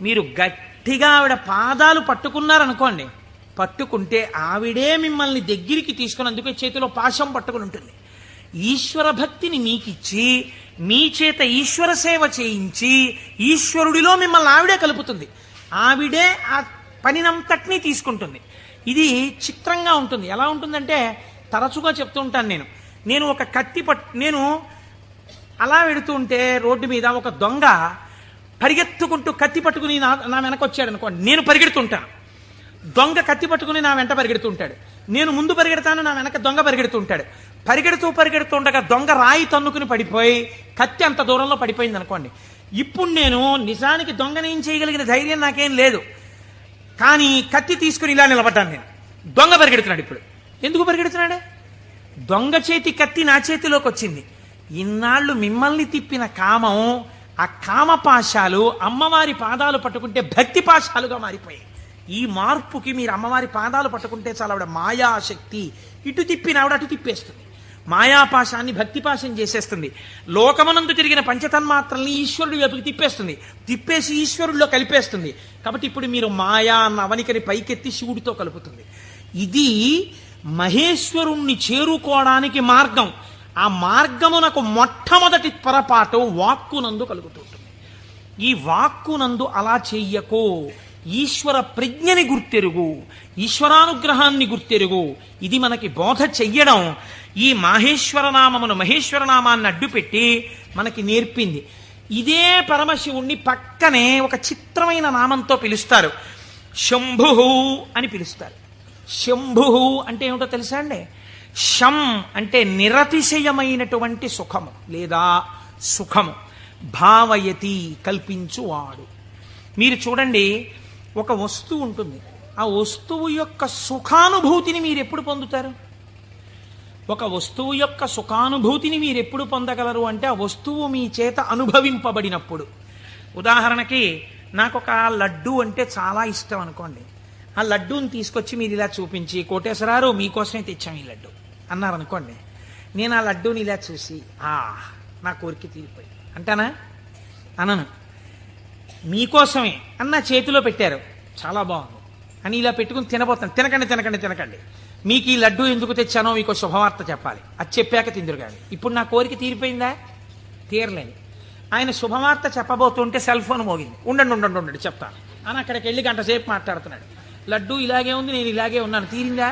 మీరు గట్టిగా ఆవిడ పాదాలు పట్టుకున్నారనుకోండి, పట్టుకుంటే ఆవిడే మిమ్మల్ని దగ్గరికి తీసుకుని, అందుకే చేతిలో పాశం పట్టుకుని ఉంటుంది. ఈశ్వర భక్తిని మీకిచ్చి మీ చేత ఈశ్వర సేవ చేయించి ఈశ్వరుడిలో మిమ్మల్ని ఆవిడే కలుపుతుంది. ఆవిడే ఆ పనినంతటినీ తీసుకుంటుంది. ఇది చిత్రంగా ఉంటుంది. ఎలా ఉంటుందంటే, తరచుగా చెప్తూ ఉంటాను నేను ఒక కత్తి నేను అలా వెడుతుంటే రోడ్డు మీద ఒక దొంగ పరిగెత్తుకుంటూ కత్తి పట్టుకుని నా వెనక వచ్చాడు అనుకోండి, నేను పరిగెడుతుంటాను. దొంగ కత్తి పట్టుకుని నా వెంట పరిగెడుతుంటాడు. నేను ముందు పరిగెడతాను, నా వెనక దొంగ పరిగెడుతుంటాడు. పరిగెడుతుండగా దొంగ రాయి తన్నుకుని పడిపోయి కత్తి అంత దూరంలో పడిపోయింది అనుకోండి. ఇప్పుడు నేను నిజానికి దొంగని ఏం చేయగలిగిన ధైర్యం నాకేం లేదు, కానీ కత్తి తీసుకుని ఇలా నిలబడ్డాను నేను. దొంగ పరిగెడుతున్నాడు. ఇప్పుడు ఎందుకు పరిగెడుతున్నాడు? దొంగ చేతి కత్తి నా చేతిలోకి వచ్చింది. ఇన్నాళ్ళు మిమ్మల్ని తిప్పిన కామం, ఆ కామపాశాలు అమ్మవారి పాదాలు పట్టుకుంటే భక్తి పాశాలుగా మారిపోయాయి. ఈ మార్పుకి మీరు అమ్మవారి పాదాలు పట్టుకుంటే చాలా ఆవిడ మాయాశక్తి, ఇటు తిప్పిన ఆవిడ అటు తిప్పేస్తుంది. మాయాపాశాన్ని భక్తిపాశం చేసేస్తుంది. లోకమనందు తిరిగిన పంచతన్మాత్రల్ని ఈశ్వరుడి వైపుకి తిప్పేస్తుంది, తిప్పేసి ఈశ్వరుడిలో కలిపేస్తుంది. కాబట్టి ఇప్పుడు మీరు మాయా అన్న అవనికని పైకెత్తి శివుడితో కలుపుతుంది. ఇది మహేశ్వరుణ్ణి చేరుకోవడానికి మార్గం. ఆ మార్గమునకు మొట్టమొదటి పొరపాటు వాక్కునందు కలుగుతుంటుంది. ఈ వాక్కునందు అలా చెయ్యకో, ఈశ్వర ప్రజ్ఞని గుర్తెరుగు, ఈశ్వరానుగ్రహాన్ని గుర్తెరుగు. ఇది మనకి బోధ చెయ్యడం ఈ మహేశ్వరనామమును, మహేశ్వరనామాన్ని అడ్డుపెట్టి మనకి నేర్పింది. ఇదే పరమశివుణ్ణి పక్కనే ఒక చిత్రమైన నామంతో పిలుస్తారు, శంభు అని పిలుస్తారు. శంభు అంటే ఏమిటో తెలుసా అండి? శం అంటే నిరతిశయమైనటువంటి సుఖము లేదా సుఖము, భావయతి కల్పించువాడు. మీరు చూడండి, ఒక వస్తువు ఉంటుంది, ఆ వస్తువు యొక్క సుఖానుభూతిని మీరు ఎప్పుడు పొందుతారు? ఒక వస్తువు యొక్క సుఖానుభూతిని మీరు ఎప్పుడు పొందగలరు అంటే ఆ వస్తువు మీ చేత అనుభవింపబడినప్పుడు. ఉదాహరణకి నాకు ఒక లడ్డు అంటే చాలా ఇష్టం అనుకోండి. ఆ లడ్డూని తీసుకొచ్చి మీరు ఇలా చూపించి, కోటేశ్వరారు మీకోసమే తెచ్చాం ఈ లడ్డు అన్నారనుకోండి. నేను ఆ లడ్డూని ఇలా చూసి నా కోరిక తీరిపోయి అంటానా? అనను. మీకోసమే అన్న చేతిలో పెట్టారు, చాలా బాగుంది అని ఇలా పెట్టుకుని తినబోతాను. తినకండి, మీకు ఈ లడ్డు ఎందుకు తెచ్చానో మీకు శుభవార్త చెప్పాలి, అది చెప్పాక తిందురు కానీ. ఇప్పుడు నా కోరిక తీరిపోయిందా? తీరలేదు. ఆయన శుభవార్త చెప్పబోతుంటే సెల్ ఫోన్ మోగింది. ఉండండి చెప్తాను అని అక్కడికి వెళ్ళి గంట సేపు మాట్లాడుతున్నాడు. లడ్డు ఇలాగే ఉంది, నేను ఇలాగే ఉన్నాను, తీరిందా?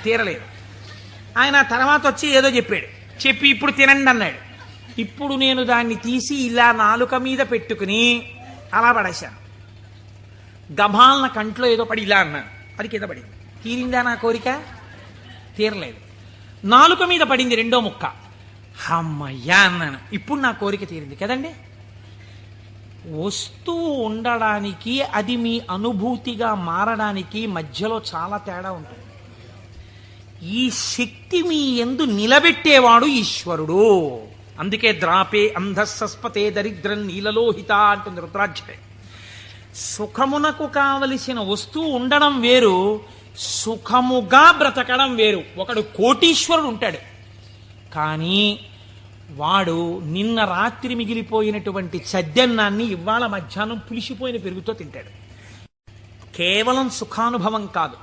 తీరలేదు. ఆయన తర్వాత వచ్చి ఏదో చెప్పి ఇప్పుడు తినండి అన్నాడు. ఇప్పుడు నేను దాన్ని తీసి ఇలా నాలుక మీద పెట్టుకుని అలా పడేశాను. గభాలన కంట్లో ఏదో పడి ఇలా అన్నాను, అది కింద పడింది. తీరిందా నా కోరిక? తీరలేదు. నాలుక మీద పడింది రెండో ముక్క, అమ్మయ్యా అన్నాను, ఇప్పుడు నా కోరిక తీరింది కదండి. వస్తువు ఉండడానికి, అది మీ అనుభూతిగా మారడానికి మధ్యలో చాలా తేడా ఉంటుంది. ఈ శక్తి మీ యందు నిలబెట్టేవాడు ఈశ్వరుడు. అందుకే ద్రాపే అంధస్సస్పతే దరిద్రం నీలలోహిత అంటుంది రుద్రాధ్యాయం. సుఖమునకు కావలసిన వస్తువు ఉండడం వేరు, సుఖముగా బ్రతకడం వేరు. ఒకడు కోటీశ్వరుడు ఉంటాడు, కానీ వాడు నిన్న రాత్రి మిగిలిపోయినటువంటి చద్దన్నాన్ని ఇవాళ మధ్యాహ్నం పులిసిపోయిన పెరుగుతో తింటాడు. కేవలం సుఖానుభవం కాదు,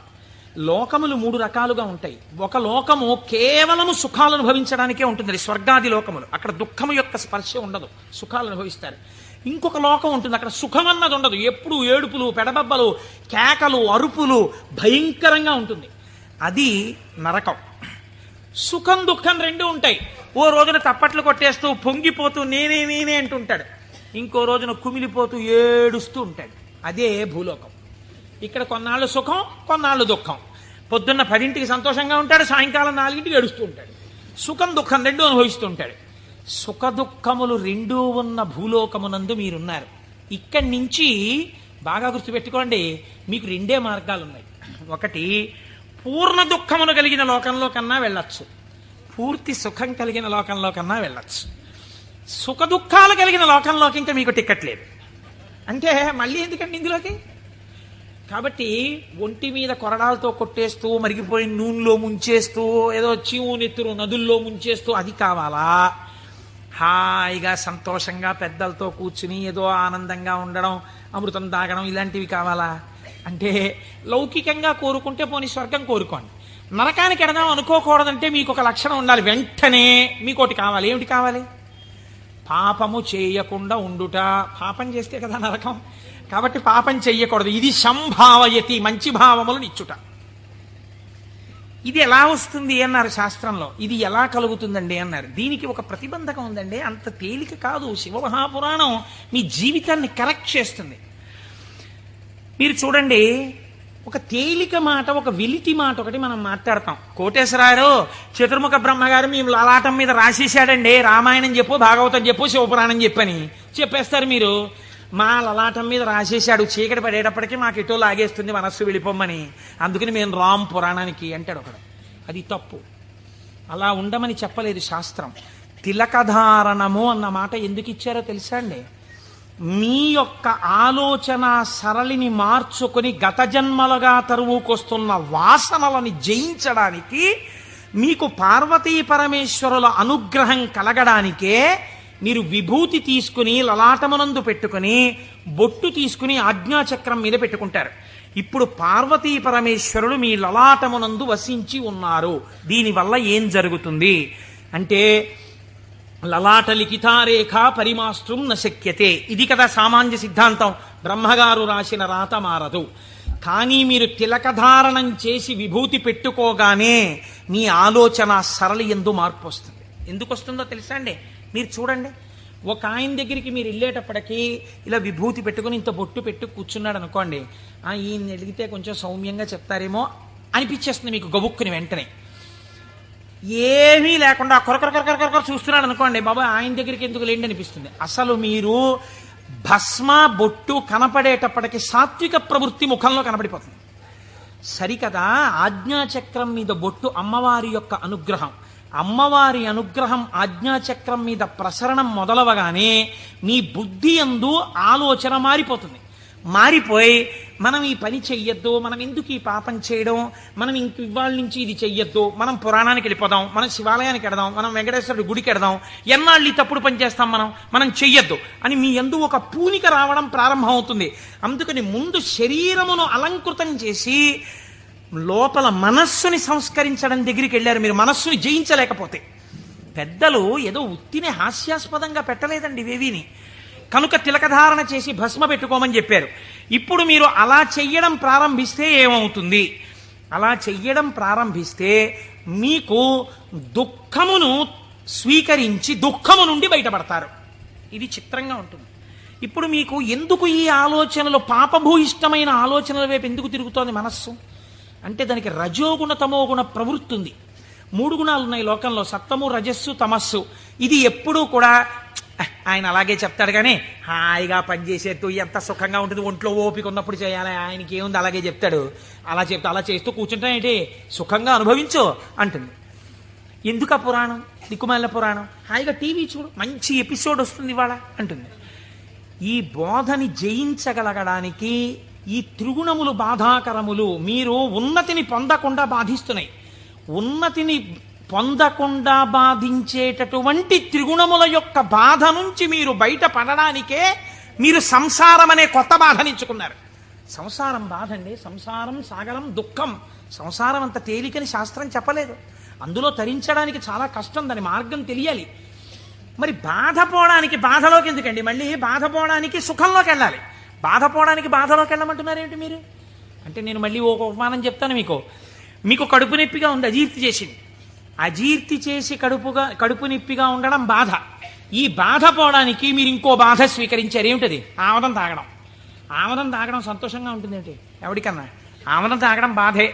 లోకములు 3 రకాలుగా ఉంటాయి. ఒక లోకము కేవలము సుఖాలు అనుభవించడానికే ఉంటుంది, స్వర్గాది లోకములు. అక్కడ దుఃఖము యొక్క స్పర్శ ఉండదు, సుఖాలు అనుభవిస్తారు. ఇంకొక లోకం ఉంటుంది, అక్కడ సుఖం అన్నది ఉండదు, ఎప్పుడు ఏడుపులు, పెడబబ్బలు, కేకలు, అరుపులు, భయంకరంగా ఉంటుంది. అది నరకం. సుఖం దుఃఖం 2 ఉంటాయి. ఓ రోజున తప్పట్లు కొట్టేస్తూ పొంగిపోతూ నేనే అంటుంటాడు, ఇంకో రోజున కుమిలిపోతూ ఏడుస్తూ ఉంటాడు. అదే భూలోకం. ఇక్కడ కొన్నాళ్ళు సుఖం, కొన్నాళ్ళు దుఃఖం. పొద్దున్న 10ంటికి సంతోషంగా ఉంటాడు, సాయంకాలం 4ంటికి ఏడుస్తూ ఉంటాడు. సుఖం దుఃఖం 2 అనుభవిస్తూ ఉంటాడు. సుఖ దుఃఖములు 2 ఉన్న భూలోకమునందు మీరున్నారు. ఇక్కడి నుంచి బాగా గుర్తుపెట్టుకోండి, మీకు 2 మార్గాలు ఉన్నాయి. ఒకటి, పూర్ణ దుఃఖమును కలిగిన లోకంలో కన్నా వెళ్ళొచ్చు, పూర్తి సుఖం కలిగిన లోకంలో కన్నా వెళ్ళొచ్చు. సుఖ దుఃఖాలు కలిగిన లోకంలోకి ఇంకా మీకు టికెట్ లేదు. అంటే మళ్ళీ ఎందుకండి ఇందులోకి? కాబట్టి ఒంటి మీద కొరడాలతో కొట్టేస్తూ, మరిగిపోయిన నూనెలో ముంచేస్తూ, ఏదో చీవు నెత్తురు నదుల్లో ముంచేస్తూ అది కావాలా? హాయిగా సంతోషంగా పెద్దలతో కూర్చుని ఏదో ఆనందంగా ఉండడం, అమృతం తాగడం, ఇలాంటివి కావాలా? అంటే లౌకికంగా కోరుకుంటే పోనీ స్వర్గం కోరుకోండి. నరకానికి ఎడదాం అనుకోకూడదంటే మీకు ఒక లక్షణం ఉండాలి. వెంటనే మీకోటి కావాలి. ఏమిటి కావాలి? పాపము చేయకుండా ఉండుట. పాపం చేస్తే కదా నరకం. కాబట్టి పాపం చెయ్యకూడదు. ఇది సంభావయతి, మంచి భావములను ఇచ్చుట. ఇది ఎలా వస్తుంది అన్నారు శాస్త్రంలో. ఇది ఎలా కలుగుతుందండి అన్నారు. దీనికి ఒక ప్రతిబంధకం ఉందండి. అంత తేలిక కాదు. శివమహాపురాణం మీ జీవితాన్ని కరెక్ట్ చేస్తుంది. మీరు చూడండి, ఒక తేలిక మాట, ఒక వెలితి మాట ఒకటి మనం మాట్లాడతాం. కోటేశ్వరారు చతుర్ముఖ బ్రహ్మగారు మేము లలాటం మీద రాసేశాడండి, రామాయణం చెప్పు, భాగవతం చెప్పు, శివపురాణం చెప్పని చెప్పేస్తారు మీరు. మా లలాటం మీద రాసేశాడు, చీకటి పడేటప్పటికీ మాకు ఎటో లాగేస్తుంది మనస్సు వెళ్ళిపోమ్మని, అందుకని మేము రామ్ పురాణానికి అంటాడు ఒకడు. అది తప్పు. అలా ఉండమని చెప్పలేదు శాస్త్రం. తిలకధారణము అన్న మాట ఎందుకు ఇచ్చారో తెలుసా అండి? మీ యొక్క ఆలోచన సరళిని మార్చుకొని గత జన్మలుగా తరువుకొస్తున్న వాసనలని జయించడానికి, మీకు పార్వతీ పరమేశ్వరుల అనుగ్రహం కలగడానికే మీరు విభూతి తీసుకుని లలాటమునందు పెట్టుకుని బొట్టు తీసుకుని ఆజ్ఞాచక్రం మీద పెట్టుకుంటారు. ఇప్పుడు పార్వతీ పరమేశ్వరుడు మీ లలాటమునందు వసించి ఉన్నారు. దీనివల్ల ఏం జరుగుతుంది అంటే, లలాట లిఖితారేఖ పరిమాస్త్రం నశక్యతే, ఇది కదా సామాన్య సిద్ధాంతం. బ్రహ్మగారు రాసిన రాత మారదు. కానీ మీరు తిలకధారణం చేసి విభూతి పెట్టుకోగానే మీ ఆలోచన సరళి ఎందు మార్పు వస్తుంది. ఎందుకు వస్తుందో తెలుసా అండి? మీరు చూడండి, ఒక ఆయన దగ్గరికి మీరు వెళ్ళేటప్పటికీ ఇలా విభూతి పెట్టుకుని ఇంత బొట్టు పెట్టు కూర్చున్నాడు అనుకోండి, ఈయన అడిగితే కొంచెం సౌమ్యంగా చెప్తారేమో అనిపించేస్తుంది మీకు గబుక్కుని వెంటనే. ఏమీ లేకుండా కొరకొర చూస్తున్నాడు అనుకోండి, బాబా ఆయన దగ్గరికి ఎందుకు లేండి అనిపిస్తుంది. అసలు మీరు భస్మ బొట్టు కనపడేటప్పటికి సాత్విక ప్రవృత్తి ముఖంలో కనపడిపోతుంది. సరికదా, ఆజ్ఞాచక్రం మీద బొట్టు అమ్మవారి యొక్క అనుగ్రహం. అమ్మవారి అనుగ్రహం ఆజ్ఞాచక్రం మీద ప్రసరణం మొదలవగానే మీ బుద్ధి యందు ఆలోచన మారిపోతుంది. మారిపోయి మనం ఈ పని చెయ్యొద్దు, మనం ఎందుకు ఈ పాపం చేయడం, మనం ఇంక ఇవాళ నుంచి ఇది చెయ్యొద్దు, మనం పురాణానికి వెళ్ళిపోదాం, మనం శివాలయానికి వెడదాం, మనం వెంకటేశ్వరుడి గుడికి వెడదాం, ఎన్నాళ్ళు ఈ తప్పుడు పని చేస్తాం, మనం చెయ్యొద్దు అని మీ యందు ఒక పూనిక రావడం ప్రారంభం అవుతుంది. అందుకని ముందు శరీరమును అలంకృతం చేసి లోపల మనస్సుని సంస్కరించడం దగ్గరికి వెళ్ళారు. మీరు మనస్సుని జయించలేకపోతే. పెద్దలు ఏదో ఉత్తినే హాస్యాస్పదంగా పెట్టలేదండి ఇవేవిని. కనుక తిలకధారణ చేసి భస్మ పెట్టుకోమని చెప్పారు. ఇప్పుడు మీరు అలా చెయ్యడం ప్రారంభిస్తే ఏమవుతుంది? అలా చెయ్యడం ప్రారంభిస్తే మీకు దుఃఖమును స్వీకరించి దుఃఖము నుండి బయటపడతారు. ఇది చిత్రంగా ఉంటుంది. ఇప్పుడు మీకు ఎందుకు ఈ ఆలోచనలు, పాపభూయిష్టమైన ఆలోచనల వైపు ఎందుకు తిరుగుతోంది మనస్సు అంటే, దానికి రజోగుణ తమోగుణ ప్రవృత్తి ఉంది. 3 గుణాలు ఉన్నాయి లోకంలో, సత్వము రజస్సు తమస్సు. ఇది ఎప్పుడూ కూడా ఆయన అలాగే చెప్తాడు కానీ హాయిగా పనిచేసేట్టు ఎంత సుఖంగా ఉంటుంది, ఒంట్లో ఓపిక ఉన్నప్పుడు చేయాలి, ఆయనకి ఏముంది అలాగే చెప్తాడు. అలా చెప్తే అలా చేస్తూ కూర్చుంటా ఏంటి, సుఖంగా అనుభవించు అంటుంది. ఎందుకు ఆ పురాణం, దిక్కుమాల పురాణం, హాయిగా టీవీ చూడు, మంచి ఎపిసోడ్ వస్తుంది ఇవాళ అంటుంది. ఈ బోధని జయించగలగడానికి ఈ త్రిగుణములు బాధాకరములు. మీరు ఉన్నతిని పొందకుండా బాధిస్తున్నాయి. ఉన్నతిని పొందకుండా బాధించేటటువంటి త్రిగుణముల యొక్క బాధ నుంచి మీరు బయటపడడానికే మీరు సంసారం అనే కొత్త బాధనించుకున్నారు. సంసారం బాధ అండి. సంసారం సాగరం దుఃఖం. సంసారం అంత తేలికని శాస్త్రం చెప్పలేదు. అందులో తరించడానికి చాలా కష్టం, దాని మార్గం తెలియాలి. మరి బాధపోవడానికి బాధలోకి ఎందుకండి, మళ్ళీ బాధపోవడానికి సుఖంలోకి వెళ్ళాలి. బాధపోవడానికి బాధలోకి వెళ్ళమంటున్నారు ఏమిటి మీరు అంటే, నేను మళ్ళీ ఒక ఉపమానం చెప్తాను మీకు కడుపు నొప్పిగా ఉంది, అజీర్తి చేసింది. అజీర్తి చేసి కడుపు నొప్పిగా ఉండడం బాధ. ఈ బాధ పోవడానికి మీరు ఇంకో బాధ స్వీకరించారు. ఏమిటది? ఆమదం తాగడం. ఆమదం తాగడం సంతోషంగా ఉంటుంది ఏంటి ఎవరికన్నా? ఆమదం తాగడం బాధే.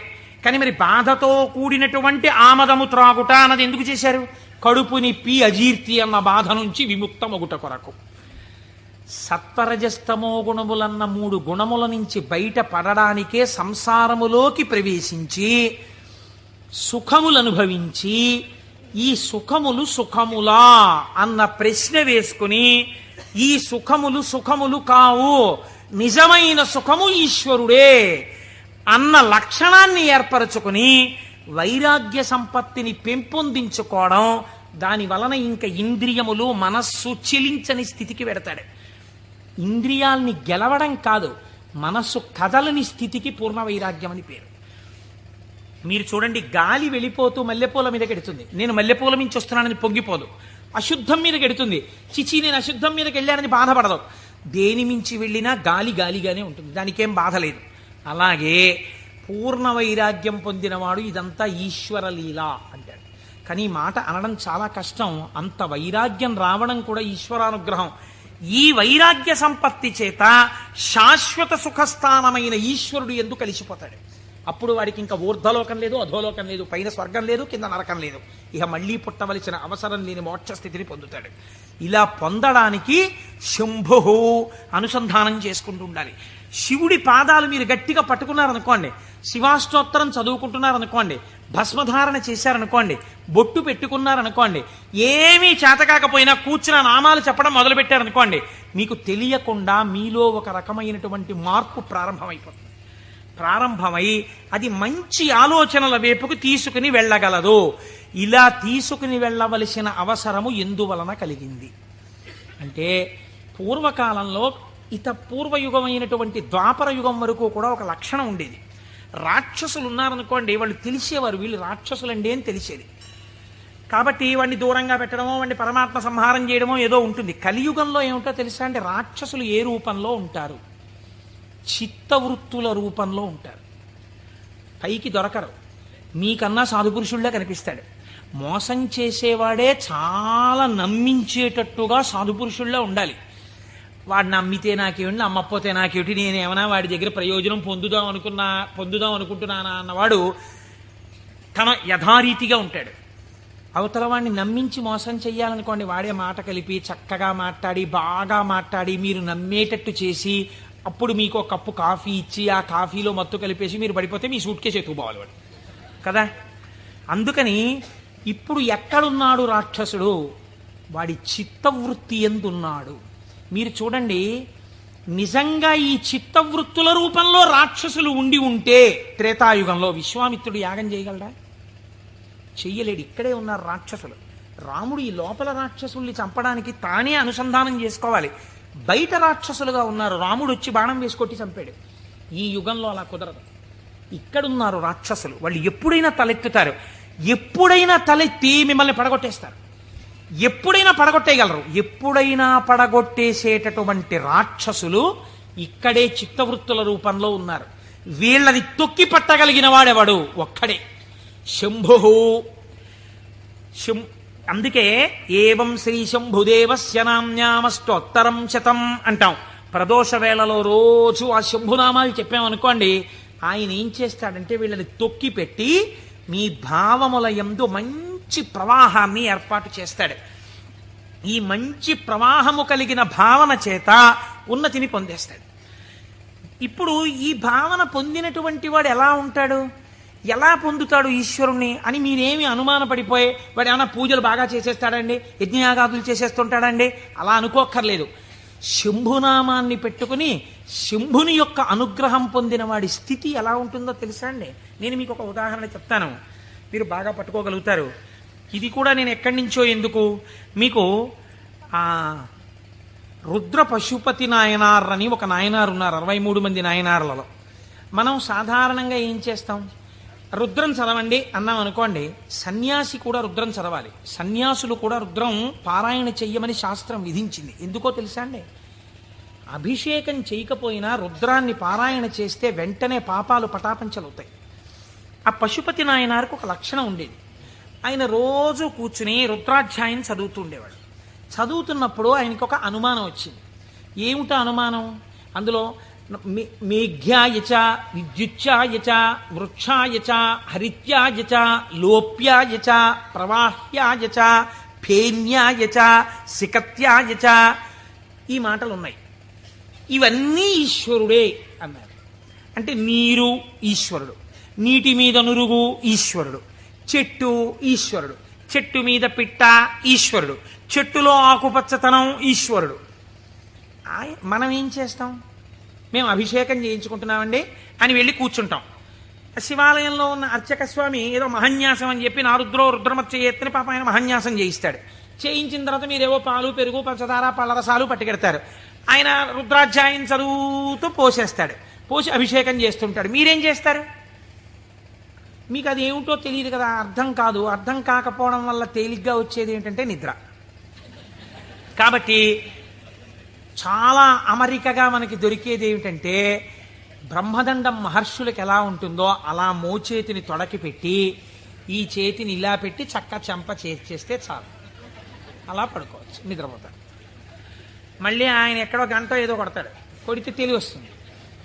కానీ మరి బాధతో కూడినటువంటి ఆమదము త్రాగుట అన్నది ఎందుకు చేశారు? కడుపు నొప్పి అజీర్తి అన్న బాధ నుంచి విముక్తమగుట కొరకు. సత్వరజస్తమో గుణములన్న 3 గుణముల నుంచి బయట పడడానికే సంసారములోకి ప్రవేశించి సుఖములు అనుభవించి, ఈ సుఖములు సుఖములా అన్న ప్రశ్న వేసుకుని, ఈ సుఖములు సుఖములు కావు, నిజమైన సుఖము ఈశ్వరుడే అన్న లక్షణాన్ని ఏర్పరచుకుని వైరాగ్య సంపత్తిని పెంపొందించుకోవడం, దాని వలన ఇంకా ఇంద్రియములు మనస్సు చెలించని స్థితికి పెడతాడు. ఇంద్రియాల్ని గెలవడం కాదు, మనస్సు కదలని స్థితికి పూర్ణ వైరాగ్యం అని పేరు. మీరు చూడండి, గాలి వెళ్ళిపోతూ మల్లెపూల మీద కెడుతుంది. నేను మల్లెపూల మించి వస్తున్నానని పొంగిపోదు. అశుద్ధం మీద కెడుతుంది. చిచి నేను అశుద్ధం మీదకి వెళ్ళానని బాధపడదు. దేని మించి వెళ్ళినా గాలి గాలిగానే ఉంటుంది, దానికేం బాధ లేదు. అలాగే పూర్ణ వైరాగ్యం పొందినవాడు ఇదంతా ఈశ్వర లీల అంటాడు. కానీ ఈ మాట అనడం చాలా కష్టం. అంత వైరాగ్యం రావడం కూడా ఈశ్వరానుగ్రహం. ఈ వైరాగ్య సంపత్తి చేత శాశ్వత సుఖస్థానమైన ఈశ్వరుడు ఎందుకు కలిసిపోతాడు. అప్పుడు వాడికి ఇంకా ఊర్ధ్వలోకం లేదు, అధోలోకం లేదు, పైన స్వర్గం లేదు, కింద నరకం లేదు. ఇక మళ్ళీ పుట్టవలసిన అవసరం లేని మోక్ష స్థితిని పొందుతాడు. ఇలా పొందడానికి శంభు అనుసంధానం చేసుకుంటూ ఉండాలి. శివుడి పాదాలు మీరు గట్టిగా పట్టుకున్నారనుకోండి, శివాష్టోత్తరం చదువుకుంటున్నారనుకోండి, భస్మధారణ చేశారనుకోండి, బొట్టు పెట్టుకున్నారనుకోండి, ఏమీ చేతకాకపోయినా కూర్చున్న నామాలు చెప్పడం మొదలుపెట్టారనుకోండి, మీకు తెలియకుండా మీలో ఒక రకమైనటువంటి మార్పు ప్రారంభమైపోతుంది. ప్రారంభమై అది మంచి ఆలోచనల వైపుకు తీసుకుని వెళ్ళగలదు. ఇలా తీసుకుని వెళ్ళవలసిన అవసరము ఎందువలన కలిగింది అంటే, పూర్వకాలంలో పూర్వయుగమైనటువంటి ద్వాపర యుగం వరకు కూడా ఒక లక్షణం ఉండేది. రాక్షసులు ఉన్నారనుకోండి, వాళ్ళు తెలిసేవారు వీళ్ళు రాక్షసులండి అని తెలిసేది. కాబట్టి వాడిని దూరంగా పెట్టడమో, వాడిని పరమాత్మ సంహారం చేయడమో ఏదో ఉంటుంది. కలియుగంలో ఏమిటో తెలుసా అంటే, రాక్షసులు ఏ రూపంలో ఉంటారు? చిత్తవృత్తుల రూపంలో ఉంటారు. పైకి దొరకరు. మీకన్నా సాధుపురుషుల్లా కనిపిస్తాడు. మోసం చేసేవాడే చాలా నమ్మించేటట్టుగా సాధుపురుషుల్లా ఉండాలి. వాడు నమ్మితే నాకేమిటి, నమ్మకపోతే నాకేమిటి, నేనేమన్నా వాడి దగ్గర ప్రయోజనం పొందుదాం అనుకుంటున్నానా అన్నవాడు తన యథారీతిగా ఉంటాడు. అవతల వాడిని నమ్మించి మోసం చెయ్యాలనుకోండి, వాడే మాట కలిపి చక్కగా మాట్లాడి బాగా మాట్లాడి మీరు నమ్మేటట్టు చేసి అప్పుడు మీకు ఒక కప్పు కాఫీ ఇచ్చి ఆ కాఫీలో మత్తు కలిపేసి మీరు పడిపోతే మీ సూట్ కేసు ఎత్తుకుపోవాలి వాడు కదా. అందుకని ఇప్పుడు ఎక్కడున్నాడు రాక్షసుడు? వాడి చిత్తవృత్తి ఎందున్నాడు? మీరు చూడండి, నిజంగా ఈ చిత్తవృత్తుల రూపంలో రాక్షసులు ఉండి ఉంటే త్రేతాయుగంలో విశ్వామిత్రుడు యాగం చేయగలడా? చెయ్యలేడు. ఇక్కడే ఉన్నారు రాక్షసులు. రాముడు ఈ లోపల రాక్షసుల్ని చంపడానికి తానే అనుసంధానం చేసుకోవాలి. బయట రాక్షసులుగా ఉన్నారు. రాముడు వచ్చి బాణం వేసి కొట్టి చంపాడు. ఈ యుగంలో అలా కుదరదు. ఇక్కడున్నారు రాక్షసులు. వాళ్ళు ఎప్పుడైనా తలెత్తుతారు. ఎప్పుడైనా తలెత్తి మిమ్మల్ని పడగొట్టేస్తారు. ఎప్పుడైనా పడగొట్టేయగలరు. ఎప్పుడైనా పడగొట్టేసేటటువంటి రాక్షసులు ఇక్కడే చిత్తవృత్తుల రూపంలో ఉన్నారు. వీళ్ళని తొక్కి పట్టగలిగిన వాడెవడు? ఒక్కడే, శంభు. అందుకే ఏవం శ్రీ శంభుదేవస్య నామ్యామష్టోత్తరం శతం అంటాం. ప్రదోష వేళలో రోజు ఆ శంభునామాలు చెప్పామనుకోండి, ఆయన ఏం చేస్తాడంటే వీళ్ళని తొక్కి పెట్టి మీ భావముల యందు మంచి ప్రవాహాన్ని ఏర్పాటు చేస్తాడు. ఈ మంచి ప్రవాహము కలిగిన భావన చేత ఉన్నతిని పొందేస్తాడు. ఇప్పుడు ఈ భావన పొందినటువంటి వాడు ఎలా ఉంటాడు? ఎలా పొందుతాడు ఈశ్వరుణ్ణి అని మీరేమి అనుమానపడిపోయి వాడు ఏమైనా పూజలు బాగా చేసేస్తాడండి, యజ్ఞయాగాదులు చేసేస్తుంటాడండి అలా అనుకోక్కర్లేదు. శంభునామాన్ని పెట్టుకుని శంభుని యొక్క అనుగ్రహం పొందిన వాడి స్థితి ఎలా ఉంటుందో తెలుసా అండి? నేను మీకు ఒక ఉదాహరణ చెప్తాను, మీరు బాగా పట్టుకోగలుగుతారు. ఇది కూడా నేను ఎక్కడి నుంచో ఎందుకు మీకు రుద్ర పశుపతి నాయనార్ అని ఒక నాయనారు ఉన్నారు. 63 మంది నాయనార్లలో మనం సాధారణంగా ఏం చేస్తాం? రుద్రం చదవండి అన్నాం అనుకోండి, సన్యాసి కూడా రుద్రం చదవాలి. సన్యాసులు కూడా రుద్రం పారాయణ చెయ్యమని శాస్త్రం విధించింది. ఎందుకో తెలుసా అండి? అభిషేకం చేయకపోయినా రుద్రాన్ని పారాయణ చేస్తే వెంటనే పాపాలు పటాపంచలవుతాయి. ఆ పశుపతి నాయనారికి ఒక లక్షణం ఉండేది. ఆయన రోజు కూర్చుని రుద్రాధ్యాయం చదువుతూ ఉండేవాడు. చదువుతున్నప్పుడు ఆయనకు ఒక అనుమానం వచ్చింది. ఏమిటా అనుమానం? అందులో మేఘ్యాయచ విద్యుచ్ఛాయచ వృక్షాయచ హరిత్యాయచ లోప్యాయచ ప్రవాహ్యాయచ ఫేన్యాయచ సికత్యాయచ ఈ మాటలు ఉన్నాయి. ఇవన్నీ ఈశ్వరుడే అన్నారు. అంటే నీరు ఈశ్వరుడు, నీటి మీద నురుగు ఈశ్వరుడు, చెట్టు ఈశ్వరుడు, చెట్టు మీద పిట్ట ఈశ్వరుడు, చెట్టులో ఆకుపచ్చతనం ఈశ్వరుడు. మనం ఏం చేస్తాం? మేము అభిషేకం చేయించుకుంటున్నామండి అని వెళ్ళి కూర్చుంటాం. శివాలయంలో ఉన్న అర్చక స్వామి ఏదో మహన్యాసం అని చెప్పి నారుద్రో రుద్రమచ్చ ఎత్తుని పాప ఆయన మహన్యాసం చేయిస్తాడు. చేయించిన తర్వాత మీరేవో పాలు పెరుగు పంచదార పళ్ళరసాలు పట్టుకెడతారు. ఆయన రుద్రాధ్యాయం చదువుతూ పోసేస్తాడు. పోసి అభిషేకం చేస్తుంటాడు. మీరేం చేస్తారు? మీకు అది ఏమిటో తెలియదు కదా, అర్థం కాదు. అర్థం కాకపోవడం వల్ల తేలిగ్గా వచ్చేది ఏంటంటే నిద్ర. కాబట్టి చాలా అమరికగా మనకి దొరికేది ఏమిటంటే బ్రహ్మదండం మహర్షులకు ఎలా ఉంటుందో అలా మోచేతిని తొడకి పెట్టి ఈ చేతిని ఇలా పెట్టి చక్క చెంప చేస్తే చాలు, అలా పడుకోవచ్చు, నిద్రపోతాడు. మళ్ళీ ఆయన ఎక్కడో గంట ఏదో కొడతాడు, కొడితే తెలివి వస్తుంది.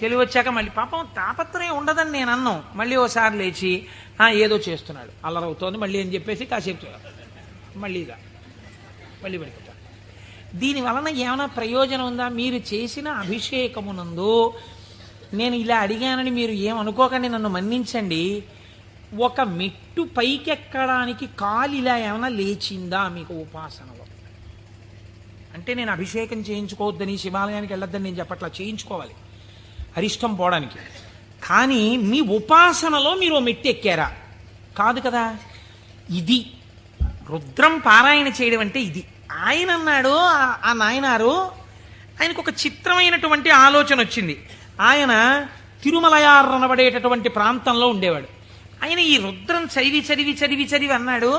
తెలివి వచ్చాక మళ్ళీ పాపం తాపత్రయం ఉండదని నేను అన్నాం. మళ్ళీ ఓసారి లేచి ఏదో చేస్తున్నాడు, అల్లరవుతోంది మళ్ళీ అని చెప్పేసి కాసేపు మళ్ళీ పడిపోతాడు. దీని వలన ఏమైనా ప్రయోజనం ఉందా? మీరు చేసిన అభిషేకమునందు నేను ఇలా అడిగానని మీరు ఏమనుకోకండి, నన్ను మన్నించండి. ఒక మెట్టు పైకెక్కడానికి కాలు ఇలా ఏమైనా లేచిందా మీకు ఉపాసనలో? అంటే నేను అభిషేకం చేయించుకోవద్దని, శివాలయానికి వెళ్ళొద్దని నేను చెప్పట్లా, చేయించుకోవాలి అరిష్టం పోవడానికి. కానీ మీ ఉపాసనలో మీరు ఓ మెట్టు ఎక్కారా? కాదు కదా. ఇది రుద్రం పారాయణ చేయడం అంటే ఇది. ఆయన అన్నాడు, ఆ నాయనారు ఆయనకు ఒక చిత్రమైనటువంటి ఆలోచన వచ్చింది. ఆయన తిరుమలయార్ అనబడేటటువంటి ప్రాంతంలో ఉండేవాడు. ఆయన ఈ రుద్రం చదివి చదివి చదివి చదివి అన్నాడు,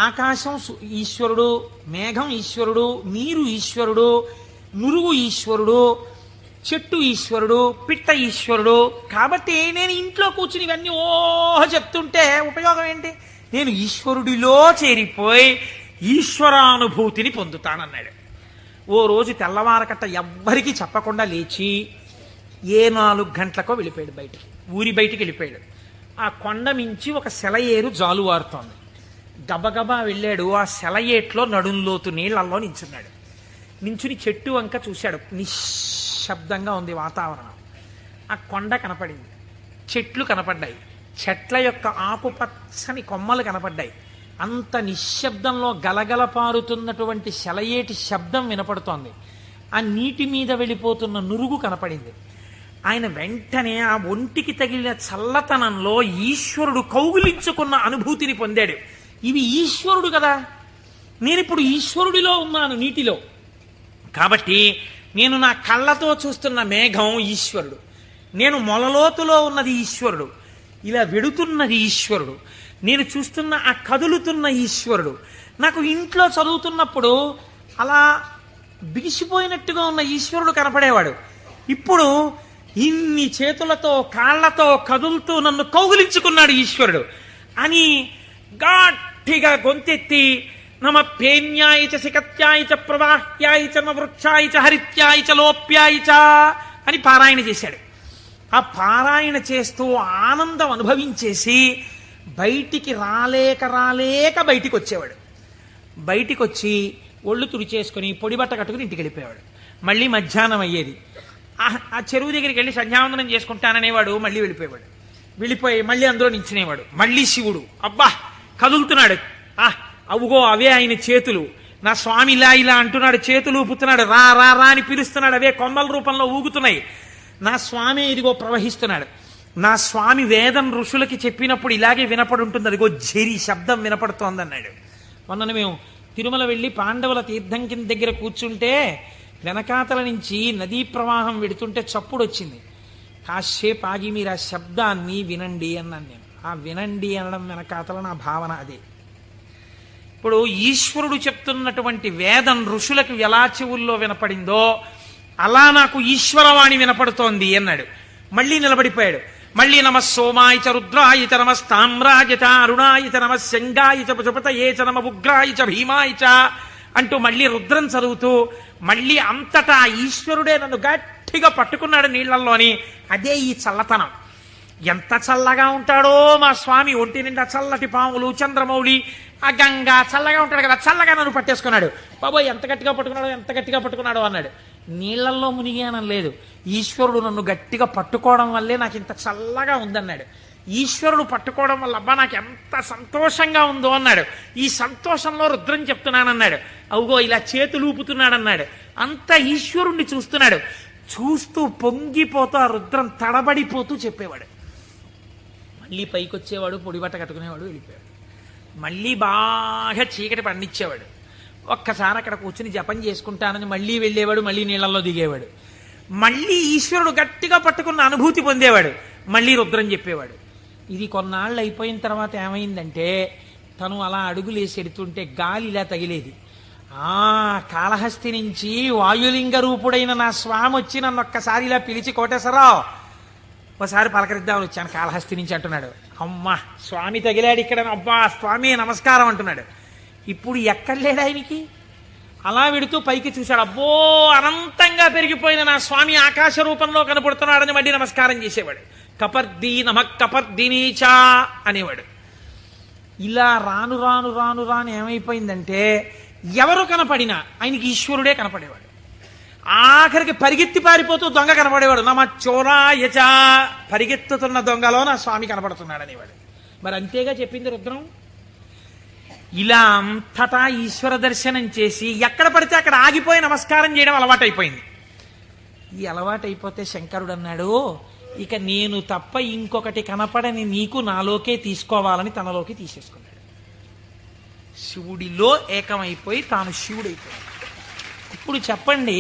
ఆకాశం ఈశ్వరుడు, మేఘం ఈశ్వరుడు, నీరు ఈశ్వరుడు, నురుగు ఈశ్వరుడు, చెట్టు ఈశ్వరుడు, పిట్ట ఈశ్వరుడు. కాబట్టి నేను ఇంట్లో కూర్చుని ఇవన్నీ చెప్తుంటే ఉపయోగం ఏంటి? నేను ఈశ్వరుడిలో చేరిపోయి ఈశ్వరానుభూతిని పొందుతానన్నాడు. ఓ రోజు తెల్లవారకట్ట ఎవ్వరికీ చెప్పకుండా లేచి 4 గంటలకో వెళ్ళిపోయాడు బయటికి, ఊరి బయటికి వెళ్ళిపోయాడు. ఆ కొండ మించి ఒక సెలయేరు జాలువారుతోంది. గబగబా వెళ్ళాడు. ఆ సెలయేట్లో నడుంలోతు నీళ్లలో నించున్నాడు. నించుని చెట్టు వంక చూశాడు. నిశ్శబ్దంగా ఉంది వాతావరణం. ఆ కొండ కనపడింది, చెట్లు కనపడ్డాయి, చెట్ల యొక్క ఆకుపచ్చని కొమ్మలు కనపడ్డాయి. అంత నిశ్శబ్దంలో గలగల పారుతున్నటువంటి సెలయేటి శబ్దం వినపడుతోంది. ఆ నీటి మీద వెళ్ళిపోతున్న నురుగు కనపడింది. ఆయన వెంటనే ఆ ఒంటికి తగిలిన చల్లతనంలో ఈశ్వరుడు కౌగిలించుకున్న అనుభూతిని పొందాడు. ఇవి ఈశ్వరుడు కదా, నేనిప్పుడు ఈశ్వరుడిలో ఉన్నాను నీటిలో. కాబట్టి నేను నా కళ్ళతో చూస్తున్న మేఘం ఈశ్వరుడు, నేను మొలలోతులో ఉన్నది ఈశ్వరుడు, ఇలా వెడుతున్నది ఈశ్వరుడు, నేను చూస్తున్న ఆ కదులుతున్న ఈశ్వరుడు. నాకు ఇంట్లో చదువుతున్నప్పుడు అలా బిగిసిపోయినట్టుగా ఉన్న ఈశ్వరుడు కనపడేవాడు. ఇప్పుడు ఇన్ని చేతులతో కాళ్లతో కదులుతూ నన్ను కౌగిలించుకున్నాడు ఈశ్వరుడు అని గట్టిగా గొంతెత్తి నమ పేన్యాయ చ శిఖత్యాయ చ ప్రవాహ్యాయ చ వృక్షాయ చ హరిత్యాయ చ లోప్యాయ చ అని పారాయణ చేశాడు. ఆ పారాయణ చేస్తూ ఆనందం అనుభవించేసి బయటికి రాలేక బయటికి వచ్చేవాడు. బయటికి వచ్చి ఒళ్ళు తుడిచేసుకుని పొడిబట్ట కట్టుకుని ఇంటికి వెళ్ళిపోయేవాడు. మళ్ళీ మధ్యాహ్నం అయ్యేది. ఆ చెరువు దగ్గరికి వెళ్ళి సంధ్యావందనం చేసుకుంటాననేవాడు. మళ్ళీ వెళ్ళిపోయి మళ్ళీ అందులో నించునేవాడు. మళ్ళీ శివుడు అబ్బా కదులుతున్నాడు. అవుగో అవే ఆయన చేతులు, నా స్వామి ఇలా ఇలా అంటున్నాడు, చేతులు ఊపుతున్నాడు, రా రా రా అని పిలుస్తున్నాడు, అవే కొమ్మల రూపంలో ఊగుతున్నాయి. నా స్వామి ఇదిగో ప్రవహిస్తున్నాడు. నా స్వామి వేదం ఋషులకి చెప్పినప్పుడు ఇలాగే వినపడి ఉంటుంది, అదిగో ఝరి శబ్దం వినపడుతోందన్నాడు. మొన్న మేము తిరుమల వెళ్ళి పాండవుల తీర్థం కింద దగ్గర కూర్చుంటే వెనకాతల నుంచి నదీ ప్రవాహం వెడుతుంటే చప్పుడు వచ్చింది. కాసేపు ఆగి మీరు ఆ శబ్దాన్ని వినండి అన్నాను నేను. ఆ వినండి అనడం వెనకాతల నా భావన అదే. ఇప్పుడు ఈశ్వరుడు చెప్తున్నటువంటి వేదం ఋషులకు ఎలా చెవుల్లో వినపడిందో అలా నాకు ఈశ్వరవాణి వినపడుతోంది అన్నాడు. మళ్ళీ నిలబడిపోయాడు. మళ్ళీ నమ సోమాయ చ రుద్రాయ చ నమస్తామ్రాయ చ అరుణాయ చ నమ శంగాయ చ పశుపతయే చ నమ ఉగ్రాయ చ భీమాయ చ అంటూ మళ్ళీ రుద్రం చదువుతూ మళ్ళీ అంతటా ఈశ్వరుడే నన్ను గట్టిగా పట్టుకున్నాడు నీళ్లలోని. అదే ఈ చల్లతనం. ఎంత చల్లగా ఉంటాడో మా స్వామి. ఒంటి నిండా చల్లటి పాములు, చంద్రమౌళి, ఆ గంగా చల్లగా ఉంటాడు కదా, చల్లగా నన్ను పట్టేసుకున్నాడు. బాబోయ్ ఎంత గట్టిగా పట్టుకున్నాడో అన్నాడు. నీళ్లల్లో మునిగానం లేదు, ఈశ్వరుడు నన్ను గట్టిగా పట్టుకోవడం వల్లే నాకు ఇంత చల్లగా ఉందన్నాడు. ఈశ్వరుడు పట్టుకోవడం వల్ల అబ్బా నాకు ఎంత సంతోషంగా ఉందో అన్నాడు. ఈ సంతోషంలో రుద్రం చెప్తున్నానన్నాడు. అవుగో ఇలా చేతులు ఊపుతున్నాడన్నాడు. అంత ఈశ్వరుణ్ణి చూస్తున్నాడు. చూస్తూ పొంగిపోతూ ఆ రుద్రం తడబడిపోతూ చెప్పేవాడు. మళ్ళీ పైకి వచ్చేవాడు, పొడిబట్ట కట్టుకునేవాడు, వెళ్ళిపోయాడు. మళ్ళీ బాగా చీకటి పండించేవాడు. ఒక్కసారి అక్కడ కూర్చుని జపం చేసుకుంటానని మళ్ళీ వెళ్ళేవాడు, మళ్ళీ నీళ్ళల్లో దిగేవాడు. మళ్ళీ ఈశ్వరుడు గట్టిగా పట్టుకున్న అనుభూతి పొందేవాడు. మళ్ళీ రుద్రం చెప్పేవాడు. ఇది కొన్నాళ్ళు అయిపోయిన తర్వాత ఏమైందంటే తను అలా అడుగులేసి ఎడుతుంటే గాలి ఇలా తగిలేది. కాళహస్తి నుంచి వాయులింగ రూపుడైన నా స్వామి వచ్చి నన్ను ఒక్కసారి ఇలా పిలిచి కోటేశ్వరరావు ఒకసారి పలకరిద్దామని వచ్చాను కాళహస్తి నుంచి అంటున్నాడు. అమ్మా స్వామి తగిలాడు ఇక్కడ, అబ్బా స్వామి నమస్కారం అంటున్నాడు. ఇప్పుడు ఎక్కడ లేడు ఆయనకి. అలా వెడుతూ పైకి చూశాడు, అబ్బో అనంతంగా పెరిగిపోయిన నా స్వామి ఆకాశ రూపంలో కనపడుతున్నాడని మళ్ళీ నమస్కారం చేసేవాడు. కపర్ది నమః కపర్దినీచా అనేవాడు. ఇలా రాను రాను రాను రాను ఏమైపోయిందంటే ఎవరు కనపడినా ఆయనకి ఈశ్వరుడే కనపడేవాడు. ఆఖరికి పరిగెత్తి పారిపోతూ దొంగ కనపడేవాడు. నమ చోరాయచ, పరిగెత్తుతున్న దొంగలో నా స్వామి కనపడుతున్నాడు అనేవాడు. మరి అంతేగా చెప్పింది రుద్రం. ఇలా అంతటా ఈశ్వర దర్శనం చేసి ఎక్కడ పడితే అక్కడ ఆగిపోయి నమస్కారం చేయడం అలవాటైపోయింది. ఈ అలవాటైపోతే శంకరుడు అన్నాడు, ఇక నేను తప్ప ఇంకొకటి కనపడని నీకు నాలోకే తీసుకోవాలని తనలోకి తీసేసుకున్నాడు. శివుడిలో ఏకమైపోయి తాను శివుడైపోయాడు. ఇప్పుడు చెప్పండి,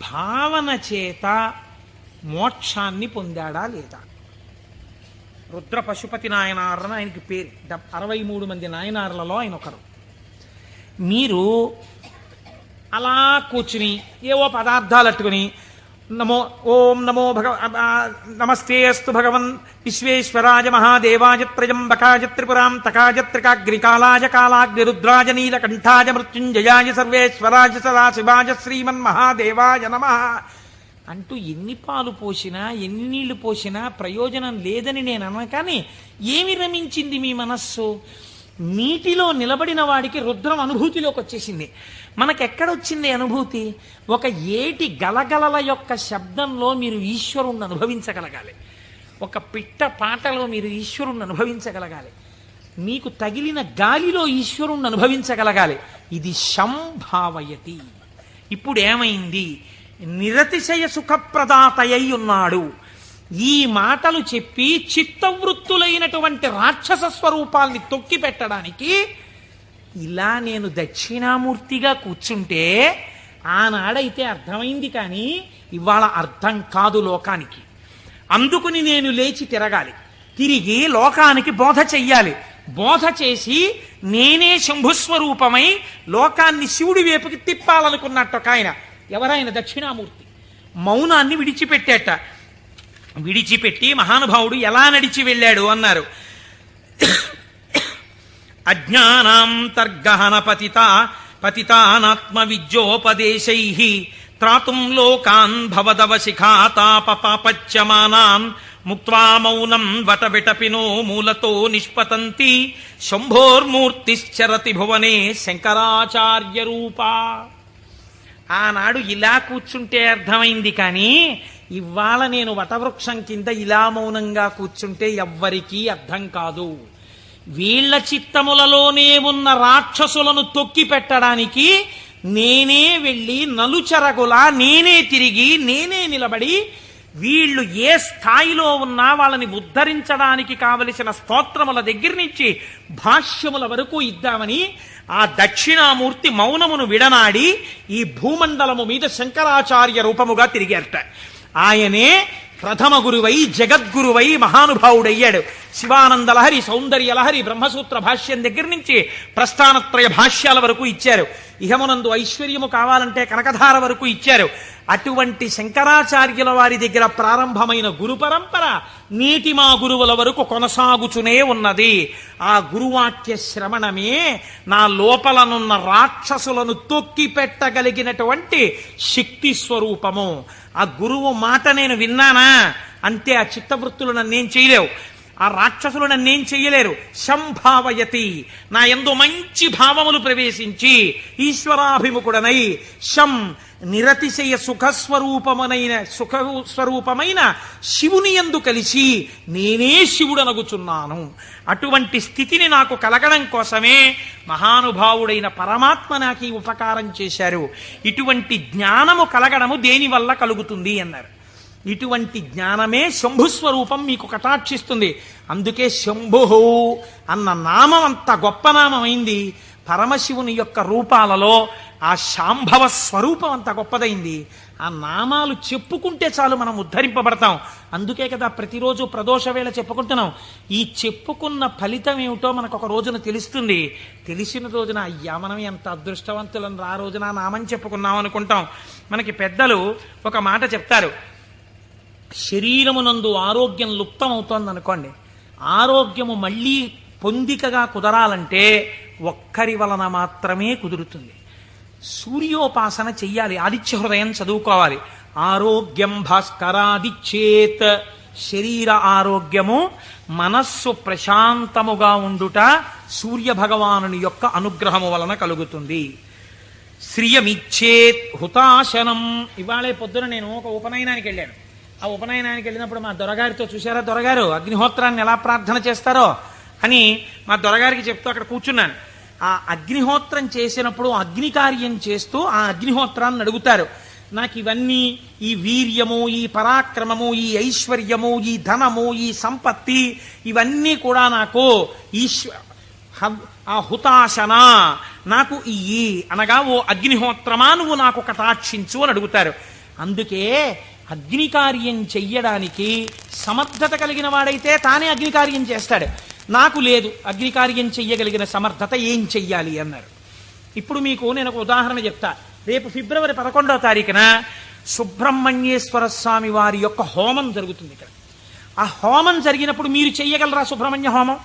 భావన చేత మోక్షాన్ని పొందాడా లేదా? రుద్ర పశుపతి నాయనారని ఆయనకి పేరు. 63 మంది నాయనార్లలో ఆయన ఒకరు. మీరు అలా కూర్చుని ఏవో పదార్థాలు అట్టుకుని నమో ఓం నమో నమస్తే అస్తు భగవన్ విశ్వేశ్వరాయ మహాదేవాయ త్రయంబకాయ త్రిపురాం తకాయ త్రికాగ్నికాలాయ కాలాగ్ని రుద్రాయ నీలకంఠాయ మృత్యుంజయాయ సర్వేశ్వరాయ సదాశివాయ శ్రీమన్మహాదేవాయ నమః అంటూ ఎన్ని పాలు పోసినా ఎన్ని నీళ్లు పోసినా ప్రయోజనం లేదని నేను అన్నా. కానీ ఏమి రమించింది మీ మనస్సు? నీటిలో నిలబడిన వాడికి రుద్రం అనుభూతిలోకి వచ్చేసింది. మనకెక్కడొచ్చింది అనుభూతి? ఒక ఏటి గలగలల యొక్క శబ్దంలో మీరు ఈశ్వరుణ్ణి అనుభవించగలగాలి. ఒక పిట్ట పాటలో మీరు ఈశ్వరుణ్ణి అనుభవించగలగాలి. మీకు తగిలిన గాలిలో ఈశ్వరుణ్ణి అనుభవించగలగాలి. ఇది సంభావయతి. ఇప్పుడు ఏమైంది? నిరతిశయ సుఖప్రదాతయ్యి ఉన్నాడు. ఈ మాటలు చెప్పి చిత్తవృత్తులైనటువంటి రాక్షస స్వరూపాల్ని తొక్కి పెట్టడానికి ఇలా నేను దక్షిణామూర్తిగా కూర్చుంటే ఆనాడైతే అర్థమైంది, కానీ ఇవాళ అర్థం కాదు లోకానికి. అందుకుని నేను లేచి తిరగాలి, తిరిగి లోకానికి బోధ చెయ్యాలి. బోధ చేసి నేనే శంభుస్వరూపమై లోకాన్ని శివుడి వైపుకి తిప్పాలనుకున్నట్టు ఒక ఆయన. ఎవరైనా దక్షిణామూర్తి మౌనాన్ని విడిచిపెట్టేట. విడిచిపెట్టి మహానుభావుడు ఎలా నడిచి వెళ్ళాడు అన్నారు. అజ్ఞానాంతర్గహన పతితానాత్మ విద్యోపదేశైః త్రాతుం లోకాన్ భవదవ శిఖాతాపపాపచ్యమానాన్ ముక్త్వా మౌనం వటవిటపినో మూలతో నిష్పతంతి శంభోర్మూర్తిశ్చరతి భువనే శంకరాచార్య రూపా. ఆనాడు ఇలా కూర్చుంటే అర్థమైంది, కానీ ఇవాళ నేను వటవృక్షం కింద ఇలా మౌనంగా కూర్చుంటే ఎవ్వరికీ అర్థం కాదు. వీళ్ల చిత్తములలోనే ఉన్న రాక్షసులను తొక్కి పెట్టడానికి నేనే వెళ్ళి నలుచరగులా నేనే తిరిగి నేనే నిలబడి వీళ్ళు ఏ స్థాయిలో ఉన్నా వాళ్ళని ఉద్ధరించడానికి కావలసిన స్తోత్రముల దగ్గర నుంచి భాష్యముల వరకు ఇద్దామని ఆ దక్షిణామూర్తి మౌనమును విడనాడి ఈ భూమండలము మీద శంకరాచార్య రూపముగా తిరిగారట. ఆయనే ప్రథమ గురువై జగద్గురువై మహానుభావుడయ్యాడు. శివానందలహరి, సౌందర్యలహరి, బ్రహ్మసూత్ర భాష్యం దగ్గర నుంచి ప్రస్థానత్రయ భాష్యాల వరకు ఇచ్చారు. ఇహమునందు ఐశ్వర్యము కావాలంటే కనకధార వరకు ఇచ్చారు. అటువంటి శంకరాచార్యుల వారి దగ్గర ప్రారంభమైన గురు పరంపర నీటి మా గురువుల వరకు కొనసాగుచునే ఉన్నది. ఆ గురువాక్య శ్రవణమే నా లోపలనున్న రాక్షసులను తొక్కి పెట్టగలిగినటువంటి శక్తి స్వరూపము. ఆ గురువు మాట నేను విన్నానా అంతే. ఆ చిత్తవృత్తులు నన్నేం చేయలేవు, ఆ రాక్షసులు నన్నేం చెయ్యలేరు. సంభావయతి, నా యందు మంచి భావములు ప్రవేశించి ఈశ్వరాభిముఖుడనై శం నిరతిశయ సుఖస్వరూపమైన శివుని యందు కలిసి నేనే శివుడనగుచున్నాను. అటువంటి స్థితిని నాకు కలగడం కోసమే మహానుభావుడైన పరమాత్మ నాకు ఈ ఉపకారం చేశారు. ఇటువంటి జ్ఞానము కలగడము దేనివల్ల కలుగుతుంది అన్నారు. ఇటువంటి జ్ఞానమే శంభుస్వరూపం మీకు కటాక్షిస్తుంది. అందుకే శంభు అన్న నామం అంత గొప్ప నామమైంది. పరమశివుని యొక్క రూపాలలో ఆ శాంభవ స్వరూపం అంత గొప్పదైంది. ఆ నామాలు చెప్పుకుంటే చాలు మనం ఉద్ధరింపబడతాం. అందుకే కదా ప్రతిరోజు ప్రదోష వేళ చెప్పుకుంటున్నాం. ఈ చెప్పుకున్న ఫలితం ఏమిటో మనకు ఒక రోజున తెలుస్తుంది. తెలిసిన రోజున అయ్యా మనం ఎంత అదృష్టవంతులను, ఆ రోజున నామం చెప్పుకున్నాం అనుకుంటాం. మనకి పెద్దలు ఒక మాట చెప్తారు, శరీరమునందు ఆరోగ్యం లుప్తమవుతోంది అనుకోండి, ఆరోగ్యము మళ్ళీ పొందికగా కుదరాలంటే ఒక్కరి వలన మాత్రమే కుదురుతుంది. సూర్యోపాసన చెయ్యాలి, ఆదిత్య హృదయం చదువుకోవాలి. ఆరోగ్యం భాస్కరాదిచ్చేత్, శరీర ఆరోగ్యము మనస్సు ప్రశాంతముగా ఉండుట సూర్య భగవానుని యొక్క అనుగ్రహము వలన కలుగుతుంది. శ్రియమిచ్చేత్ హుతాశనం. ఇవాళే పొద్దున నేను ఒక ఉపనయనానికి వెళ్ళాను. ఆ ఉపనయనానికి వెళ్ళినప్పుడు మా దొరగారితో, చూశారా దొరగారు అగ్నిహోత్రాన్ని ఎలా ప్రార్థన చేస్తారో అని మా దొరగారికి చెప్తూ అక్కడ కూర్చున్నాను. ఆ అగ్నిహోత్రం చేసినప్పుడు అగ్ని కార్యం చేస్తూ ఆ అగ్నిహోత్రాన్ని అడుగుతారు, నాకు ఇవన్నీ, ఈ వీర్యము, ఈ పరాక్రమము, ఈ ఐశ్వర్యము, ఈ ధనము, ఈ సంపత్తి, ఇవన్నీ కూడా నాకు ఆ హుతాశన నాకు ఇయ్యి అనగా, ఓ అగ్నిహోత్రమా నువ్వు నాకు కటాక్షించు అని అడుగుతారు. అందుకే అగ్ని కార్యం చెయ్యడానికి సమర్థత కలిగిన వాడైతే తానే అగ్ని కార్యం చేస్తాడు. నాకు లేదు అగ్ని కార్యం చెయ్యగలిగిన సమర్థత, ఏం చెయ్యాలి అన్నారు. ఇప్పుడు మీకు నేను ఒక ఉదాహరణ చెప్తా. రేపు ఫిబ్రవరి 11వ తారీఖున సుబ్రహ్మణ్యేశ్వర స్వామి వారి యొక్క హోమం జరుగుతుంది ఇక్కడ. ఆ హోమం జరిగినప్పుడు మీరు చెయ్యగలరా సుబ్రహ్మణ్య హోమం?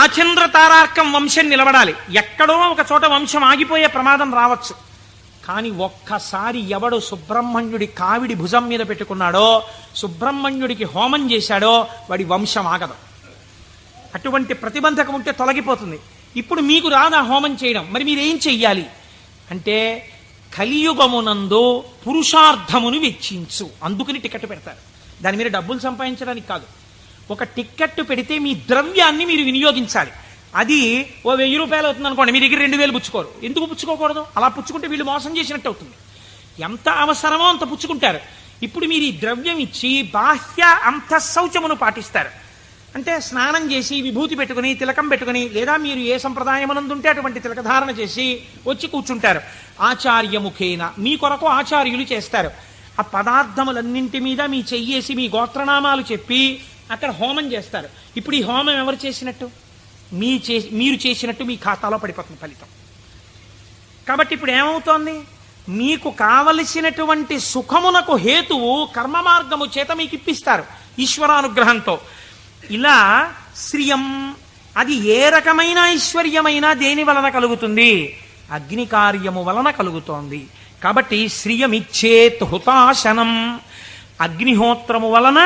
ఆచంద్ర తారార్కం వంశం నిలబడాలి. ఎక్కడో ఒక చోట వంశం ఆగిపోయే ప్రమాదం రావచ్చు. కానీ ఒక్కసారి ఎవడు సుబ్రహ్మణ్యుడి కావిడి భుజం మీద పెట్టుకున్నాడో, సుబ్రహ్మణ్యుడికి హోమం చేశాడో, వాడి వంశం ఆగదు. అటువంటి ప్రతిబంధకం ఉంటే తొలగిపోతుంది. ఇప్పుడు మీకు రాదా హోమం చేయడం, మరి మీరేం చెయ్యాలి అంటే, కలియుగమునందు పురుషార్థమును వెచ్చించు. అందుకని టికెట్ పెడతారు. దాని మీద డబ్బులు సంపాదించడానికి కాదు. ఒక టిక్కెట్ పెడితే మీ ద్రవ్యాన్ని మీరు వినియోగించాలి. అది ఓ 1000 రూపాయలు అవుతుంది అనుకోండి, మీ దగ్గర 2000 పుచ్చుకోరు. ఎందుకు పుచ్చుకోకూడదు? అలా పుచ్చుకుంటే వీళ్ళు మోసం చేసినట్టు అవుతుంది. ఎంత అవసరమో అంత పుచ్చుకుంటారు. ఇప్పుడు మీరు ఈ ద్రవ్యం ఇచ్చి బాహ్య అంతఃశౌచమును పాటిస్తారు. అంటే స్నానం చేసి విభూతి పెట్టుకుని తిలకం పెట్టుకుని, లేదా మీరు ఏ సంప్రదాయమునందుంటే అటువంటి తిలకధారణ చేసి వచ్చి కూర్చుంటారు. ఆచార్యముఖేన మీ కొరకు ఆచార్యులు చేస్తారు. ఆ పదార్థములన్నింటి మీద మీ చెయ్యేసి మీ గోత్రనామాలు చెప్పి అక్కడ హోమం చేస్తారు. ఇప్పుడు ఈ హోమం ఎవరు చేసినట్టు? మీరు చేసినట్టు మీ ఖాతాలో పడిపోతుంది ఫలితం. కాబట్టి ఇప్పుడు ఏమవుతోంది? మీకు కావలసినటువంటి సుఖమునకు హేతువు కర్మ మార్గము చేత మీకు ఇప్పిస్తారు ఈశ్వరానుగ్రహంతో. ఇలా శ్రియం, అది ఏ రకమైన ఐశ్వర్యమైనా దేని వలన కలుగుతుంది? అగ్ని కార్యము వలన కలుగుతోంది. కాబట్టి శ్రియమిచ్చేత్ హుతాశనం, అగ్నిహోత్రము వలన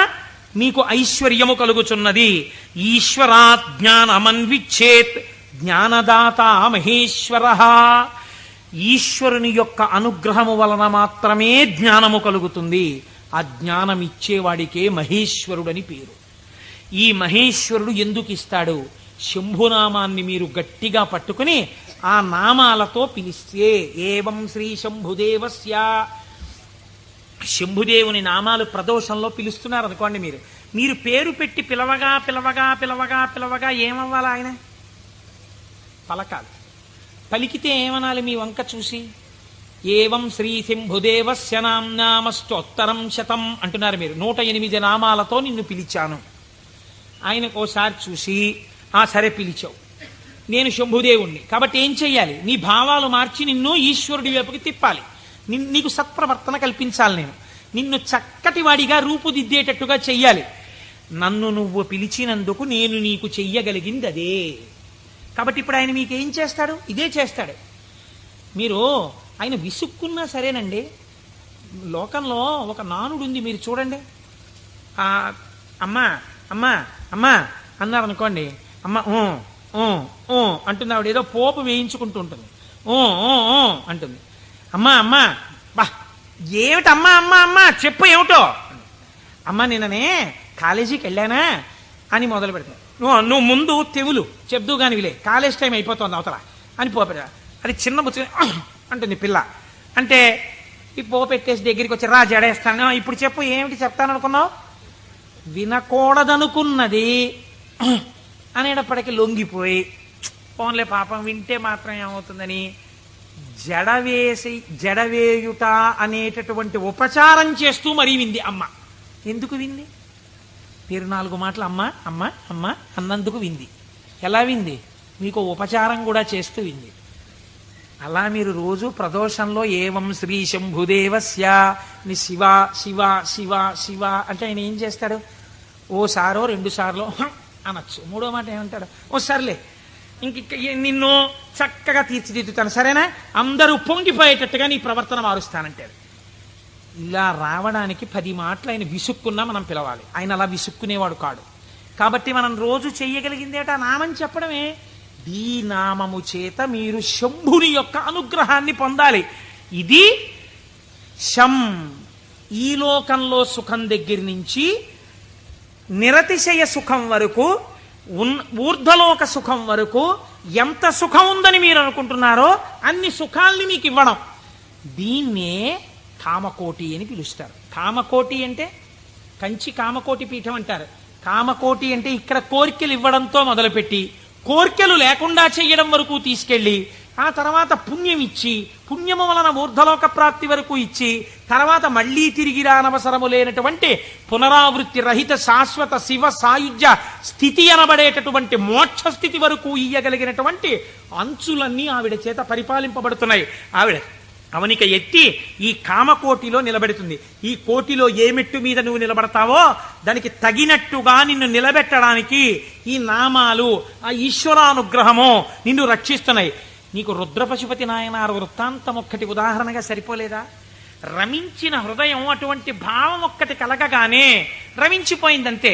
మీకు ఐశ్వర్యము కలుగుచున్నది. ఈశ్వరాత్ జ్ఞానమన్విచ్చేత్, జ్ఞానదాత మహేశ్వర, ఈశ్వరుని యొక్క అనుగ్రహము వలన మాత్రమే జ్ఞానము కలుగుతుంది. ఆ జ్ఞానం ఇచ్చేవాడికే మహేశ్వరుడని పేరు. ఈ మహేశ్వరుడు ఎందుకు ఇస్తాడు? శంభునామాన్ని మీరు గట్టిగా పట్టుకుని ఆ నామాలతో పిలిస్తే, ఏవం శ్రీ శంభుదేవస్య, శంభుదేవుని నామాలు ప్రదోషంలో పిలుస్తున్నారు అనుకోండి, మీరు పేరు పెట్టి పిలవగా పిలవగా పిలవగా పిలవగా ఏమవ్వాలి? ఆయన పలకాలి. పలికితే ఏమనాలి? మీ వంక చూసి ఏవం శ్రీ శంభుదేవస్య నామ్నామస్తోత్తరం శతం అంటున్నారు మీరు. 108 నామాలతో నిన్ను పిలిచాను. ఆయనకు ఓసారి చూసి, సరే పిలిచావు, నేను శంభుదేవుణ్ణి కాబట్టి ఏం చెయ్యాలి? నీ భావాలు మార్చి నిన్ను ఈశ్వరుడి వైపుకి తిప్పాలి. నీకు సత్ప్రవర్తన కల్పించాలి. నేను నిన్ను చక్కటి వాడిగా రూపుదిద్దేటట్టుగా చెయ్యాలి. నన్ను నువ్వు పిలిచినందుకు నేను నీకు చెయ్యగలిగింది అదే. కాబట్టి ఇప్పుడు ఆయన మీకేం చేస్తాడు? ఇదే చేస్తాడు. మీరు ఆయన విసుక్కున్నా సరేనండి, లోకంలో ఒక నానుడు ఉంది, మీరు చూడండి. అమ్మా అమ్మా అమ్మా అన్నారు అనుకోండి, అమ్మ అంటుంది. ఆవిడ ఏదో పోపు వేయించుకుంటూ ఉంటుంది, అంటుంది. అమ్మా అమ్మా, బా ఏమిటి అమ్మా అమ్మా అమ్మా చెప్పు ఏమిటో. అమ్మ నిన్ననే కాలేజీకి వెళ్ళానా అని మొదలు పెడతాను. నువ్వు ముందు తెవులు చెప్దు కాని విలే, కాలేజ్ టైం అయిపోతుంది అవతల అని పోపెడతా. అది చిన్న బుచ్చుని అంటుంది పిల్ల. అంటే ఈ పోపెట్టేసి దగ్గరికి వచ్చి రా జడేస్తాను, ఇప్పుడు చెప్పు ఏమిటి చెప్తాననుకున్నావు? వినకూడదనుకున్నది అనేటప్పటికీ లొంగిపోయి, పోన్లే పాపం వింటే మాత్రం ఏమవుతుందని జడవేయుట అనేటటువంటి ఉపచారం చేస్తూ మరీ వింది అమ్మ. ఎందుకు వింది? 4 మాటలు అమ్మ అమ్మ అమ్మ అన్నందుకు వింది. ఎలా వింది? మీకు ఉపచారం కూడా చేస్తూ వింది. అలా మీరు రోజు ప్రదోషంలో ఏవం శ్రీ శంభుదేవస్య ని శివ శివ శివ శివ అంటే ఆయన ఏం చేస్తాడు? ఓసారో 2 సార్లు అనొచ్చు, 3వ మాట ఏమంటాడు? ఓ సర్లే ఇంక నిన్ను చక్కగా తీర్చిదిద్దుతాను, సరేనా, అందరూ పొంగిపోయేటట్టుగా నీ ప్రవర్తన మారుస్తానంటాడు. ఇలా రావడానికి 10 మాటలు ఆయన విసుక్కున్నా మనం పిలవాలి. ఆయన అలా విసుక్కునేవాడు కాడు. కాబట్టి మనం రోజు చెయ్యగలిగిందేట నామం చెప్పడమే. ఈ నామము చేత మీరు శంభుని యొక్క అనుగ్రహాన్ని పొందాలి. ఇది శం, ఈ లోకంలో సుఖం దగ్గర నుంచి నిరతిశయ సుఖం వరకు, ఊర్ధ్వలోక సుఖం వరకు ఎంత సుఖం ఉందని మీరు అనుకుంటున్నారో అన్ని సుఖాల్ని మీకు ఇవ్వడం. దీన్నే కామకోటి అని పిలుస్తారు. కామకోటి అంటే కంచి కామకోటి పీఠం అంటారు. కామకోటి అంటే ఇక్కడ కోరికలు ఇవ్వడంతో మొదలుపెట్టి కోరికలు లేకుండా చెయ్యడం వరకు తీసుకెళ్ళి, ఆ తర్వాత పుణ్యం ఇచ్చి, పుణ్యము వలన ఊర్ధ్వలోక ప్రాప్తి వరకు ఇచ్చి, తర్వాత మళ్లీ తిరిగి రానవసరము లేనటువంటి పునరావృత్తి రహిత శాశ్వత శివ సాయుధ్య స్థితి అనబడేటటువంటి మోక్ష స్థితి వరకు ఇయ్యగలిగినటువంటి అంచులన్నీ ఆవిడ చేత పరిపాలింపబడుతున్నాయి. ఆవిడ అవనిక ఎత్తి ఈ కామకోటిలో నిలబెడుతుంది. ఈ కోటిలో ఏ మెట్టు మీద నువ్వు నిలబడతావో దానికి తగినట్టుగా నిన్ను నిలబెట్టడానికి ఈ నామాలు, ఆ ఈశ్వరానుగ్రహము నిన్ను రక్షిస్తున్నాయి. నీకు రుద్రపశుపతి నాయనారు వృత్తాంతం ఒక్కటి ఉదాహరణగా సరిపోలేదా? రమించిన హృదయం అటువంటి భావం ఒక్కటి కలగగానే రమించిపోయిందంతే.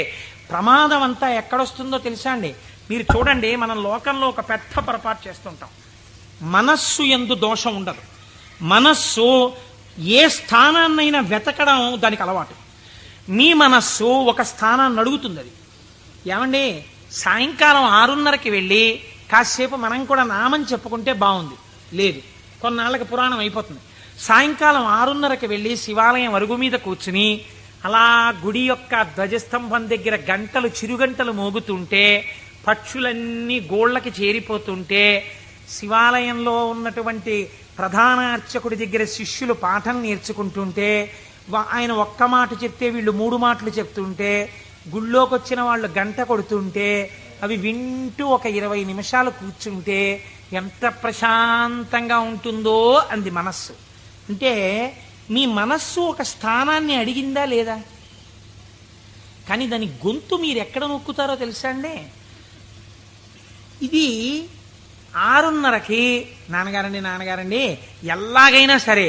ప్రమాదం అంతా ఎక్కడొస్తుందో తెలుసా అండి? మీరు చూడండి, మనం లోకంలో ఒక పెద్ద పొరపాటు చేస్తుంటాం. మనస్సు యందు దోషం ఉండదు. మనస్సు ఏ స్థానాన్నైనా వెతకడం దానికి అలవాటు. మీ మనస్సు ఒక స్థానాన్ని అడుగుతుంది. అది ఏమండి, సాయంకాలం 6:30కి వెళ్ళి కాసేపు మనం కూడా నామం చెప్పుకుంటే బాగుంది. లేదు, కొన్నాళ్ళకి పురాణం అయిపోతుంది. సాయంకాలం 6:30కి వెళ్ళి శివాలయం అరుగు మీద కూర్చుని అలా గుడి యొక్క ధ్వజస్తంభం దగ్గర గంటలు, చిరుగంటలు మోగుతుంటే, పక్షులన్నీ గోళ్లకి చేరిపోతుంటే, శివాలయంలో ఉన్నటువంటి ప్రధాన అర్చకుడి దగ్గర శిష్యులు పాఠం నేర్చుకుంటుంటే, ఆయన ఒక్క మాట చెప్తే వీళ్ళు 3 మాటలు చెప్తుంటే, గుళ్ళోకి వచ్చిన వాళ్ళు గంట కొడుతుంటే అవి వింటూ ఒక 20 నిమిషాలు కూర్చుంటే ఎంత ప్రశాంతంగా ఉంటుందో అంది మనస్సు. అంటే మీ మనస్సు ఒక స్థానాన్ని అడిగిందా లేదా? కానీ దాని గొంతు మీరు ఎక్కడ నొక్కుతారో తెలుసా అండి? ఇది 6:30కి నాన్నగారండి ఎలాగైనా సరే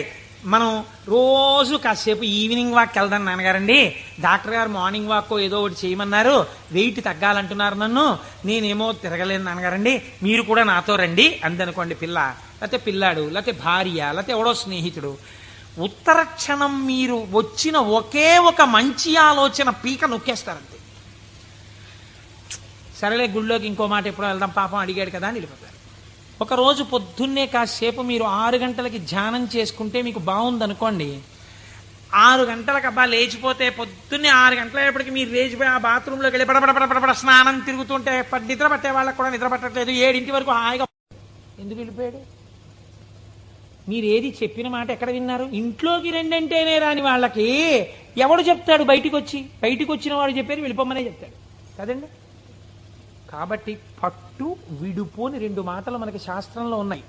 మనం రోజు కాసేపు ఈవినింగ్ వాక్ వెళ్దాం నాన్నగారండి, డాక్టర్ గారు మార్నింగ్ వాక్ ఏదో ఒకటి చేయమన్నారు, వెయిట్ తగ్గాలంటున్నారు నన్ను, నేనేమో తిరగలేను నాన్నగారండి, మీరు కూడా నాతో రండి అందనుకోండి. పిల్ల, లేకపోతే పిల్లాడు, లేకపోతే భార్య, లేకపోతే ఎవడో స్నేహితుడు. ఉత్తర క్షణం మీరు వచ్చిన ఒకే ఒక మంచి ఆలోచన పీక నొక్కేస్తారంతే. సరేలే గుళ్ళోకి ఇంకో మాట ఎప్పుడో వెళ్దాం, పాపం అడిగాడు కదా అని వెళ్ళిపోతారు. ఒకరోజు పొద్దున్నే కాసేపు మీరు 6 గంటలకి ధ్యానం చేసుకుంటే మీకు బాగుందనుకోండి. 6 గంటలకు అబ్బా లేచిపోతే, పొద్దున్నే 6 గంటలప్పటికి మీరు లేచిపోయి ఆ బాత్రూంలోకి వెళ్ళి పడపడ స్నానం తిరుగుతుంటే నిద్ర పట్టే వాళ్ళకి కూడా నిద్ర పట్టట్లేదు. 7 వరకు హాయిగా ఎందుకు వెళ్ళిపోయాడు? మీరు ఏది చెప్పిన మాట ఎక్కడ విన్నారు? ఇంట్లోకి రెండంటేనే రాని వాళ్ళకి ఎవడు చెప్తాడు? బయటికి వచ్చిన వాడు చెప్పారు వెళ్ళిపోమనే చెప్తాడు కదండి. కాబట్టి పట్టు విడుపు అని 2 మాటలు మనకి శాస్త్రంలో ఉన్నాయి.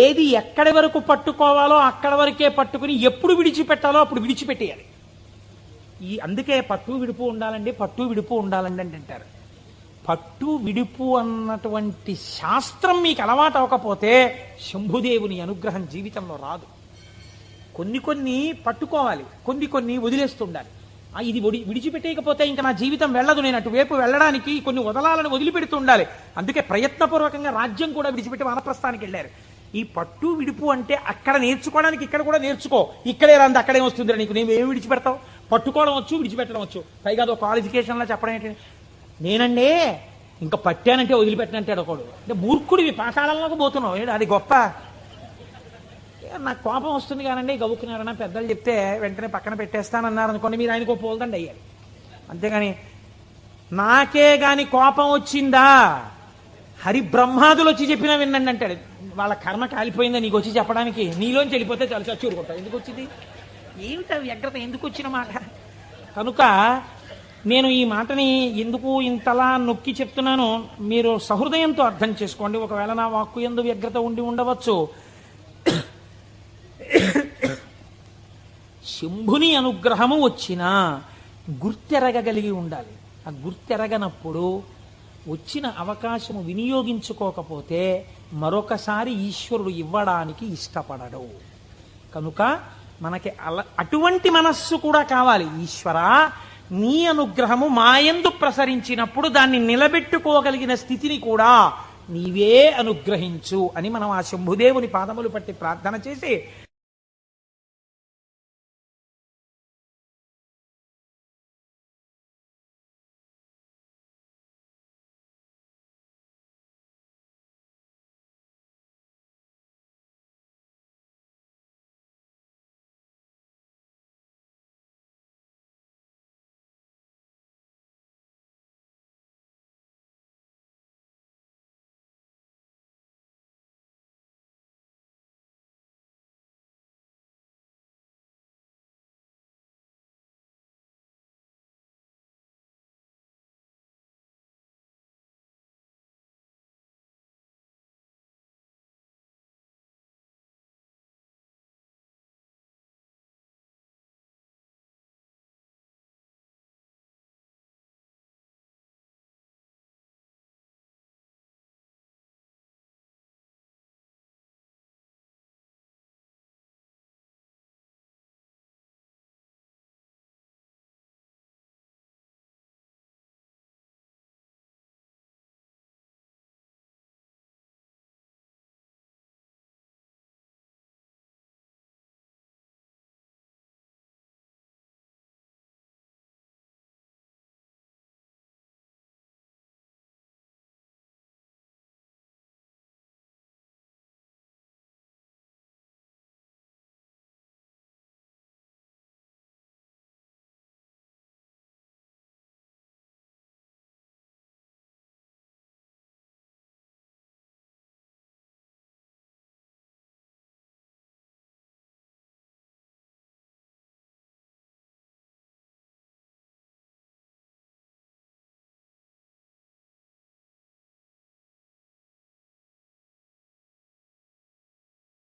ఏది ఎక్కడి వరకు పట్టుకోవాలో అక్కడ వరకే పట్టుకుని ఎప్పుడు విడిచిపెట్టాలో అప్పుడు విడిచిపెట్టేయాలి. అందుకే పట్టు విడుపు ఉండాలండి అని అంటారు. పట్టు విడుపు అన్నటువంటి శాస్త్రం మీకు అలవాటు అవ్వకపోతే శంభుదేవుని అనుగ్రహం జీవితంలో రాదు. కొన్ని పట్టుకోవాలి, కొన్ని వదిలేస్తుండాలి. ఇది విడిచిపెట్టేయకపోతే ఇంకా నా జీవితం వెళ్ళదు, నేను అటువైపు వెళ్ళడానికి కొన్ని వదలాలను వదిలిపెడుతూ ఉండాలి. అందుకే ప్రయత్నపూర్వకంగా రాజ్యం కూడా విడిచిపెట్టి వానప్రస్థానికి వెళ్ళారు. ఈ పట్టు విడుపు అంటే అక్కడ నేర్చుకోవడానికి ఇక్కడ కూడా నేర్చుకో. ఇక్కడే రాంది అక్కడే వస్తుంది నీకు, నేను ఏమి విడిచిపెడతావు? పట్టుకోవడం వచ్చు, విడిచిపెట్టడం వచ్చు. పైగా అదో క్వాలిఫికేషన్లో చెప్పడం ఏంటి? నేనండి ఇంకా పట్టానంటే వదిలిపెట్టనంటాడు ఒకడు. అంటే మూర్ఖుడివి, పాతాళంలోకి పోతున్నావు, అది గొప్ప. నాకు కోపం వస్తుంది కానండి, గవ్వుకున్నారన్నా పెద్దలు చెప్తే వెంటనే పక్కన పెట్టేస్తానన్నారు అనుకోండి, మీరు ఆయనకో పోల్దండి అయ్యారు. అంతేగాని నాకే గాని కోపం వచ్చిందా హరిబ్రహ్మాదులు వచ్చి చెప్పినా వినండి అంటాడు. వాళ్ళ కర్మ కాలిపోయిందా నీకు వచ్చి చెప్పడానికి? నీలోంచి వెళ్ళిపోతే చాలా చచ్చూరుకుంటావు. ఎందుకు వచ్చింది? ఏమిటా వ్యగ్రత? ఎందుకు వచ్చిన మాట? కనుక నేను ఈ మాటని ఎందుకు ఇంతలా నొక్కి చెప్తున్నానో మీరు సహృదయంతో అర్థం చేసుకోండి. ఒకవేళ నా వాక్కు యందు వ్యగ్రత ఉండి ఉండవచ్చు. శంభుని అనుగ్రహము వచ్చినా గుర్తెరగగలిగి ఉండాలి. ఆ గుర్తెరగనప్పుడు వచ్చిన అవకాశము వినియోగించుకోకపోతే మరొకసారి ఈశ్వరుడు ఇవ్వడానికి ఇష్టపడడు. కనుక మనకి అటువంటి మనస్సు కూడా కావాలి. ఈశ్వరా, నీ అనుగ్రహము మాయందు ప్రసరించినప్పుడు దాన్ని నిలబెట్టుకోగలిగిన స్థితిని కూడా నీవే అనుగ్రహించు అని మనం ఆ శంభుదేవుని పాదములు పట్టి ప్రార్థన చేసి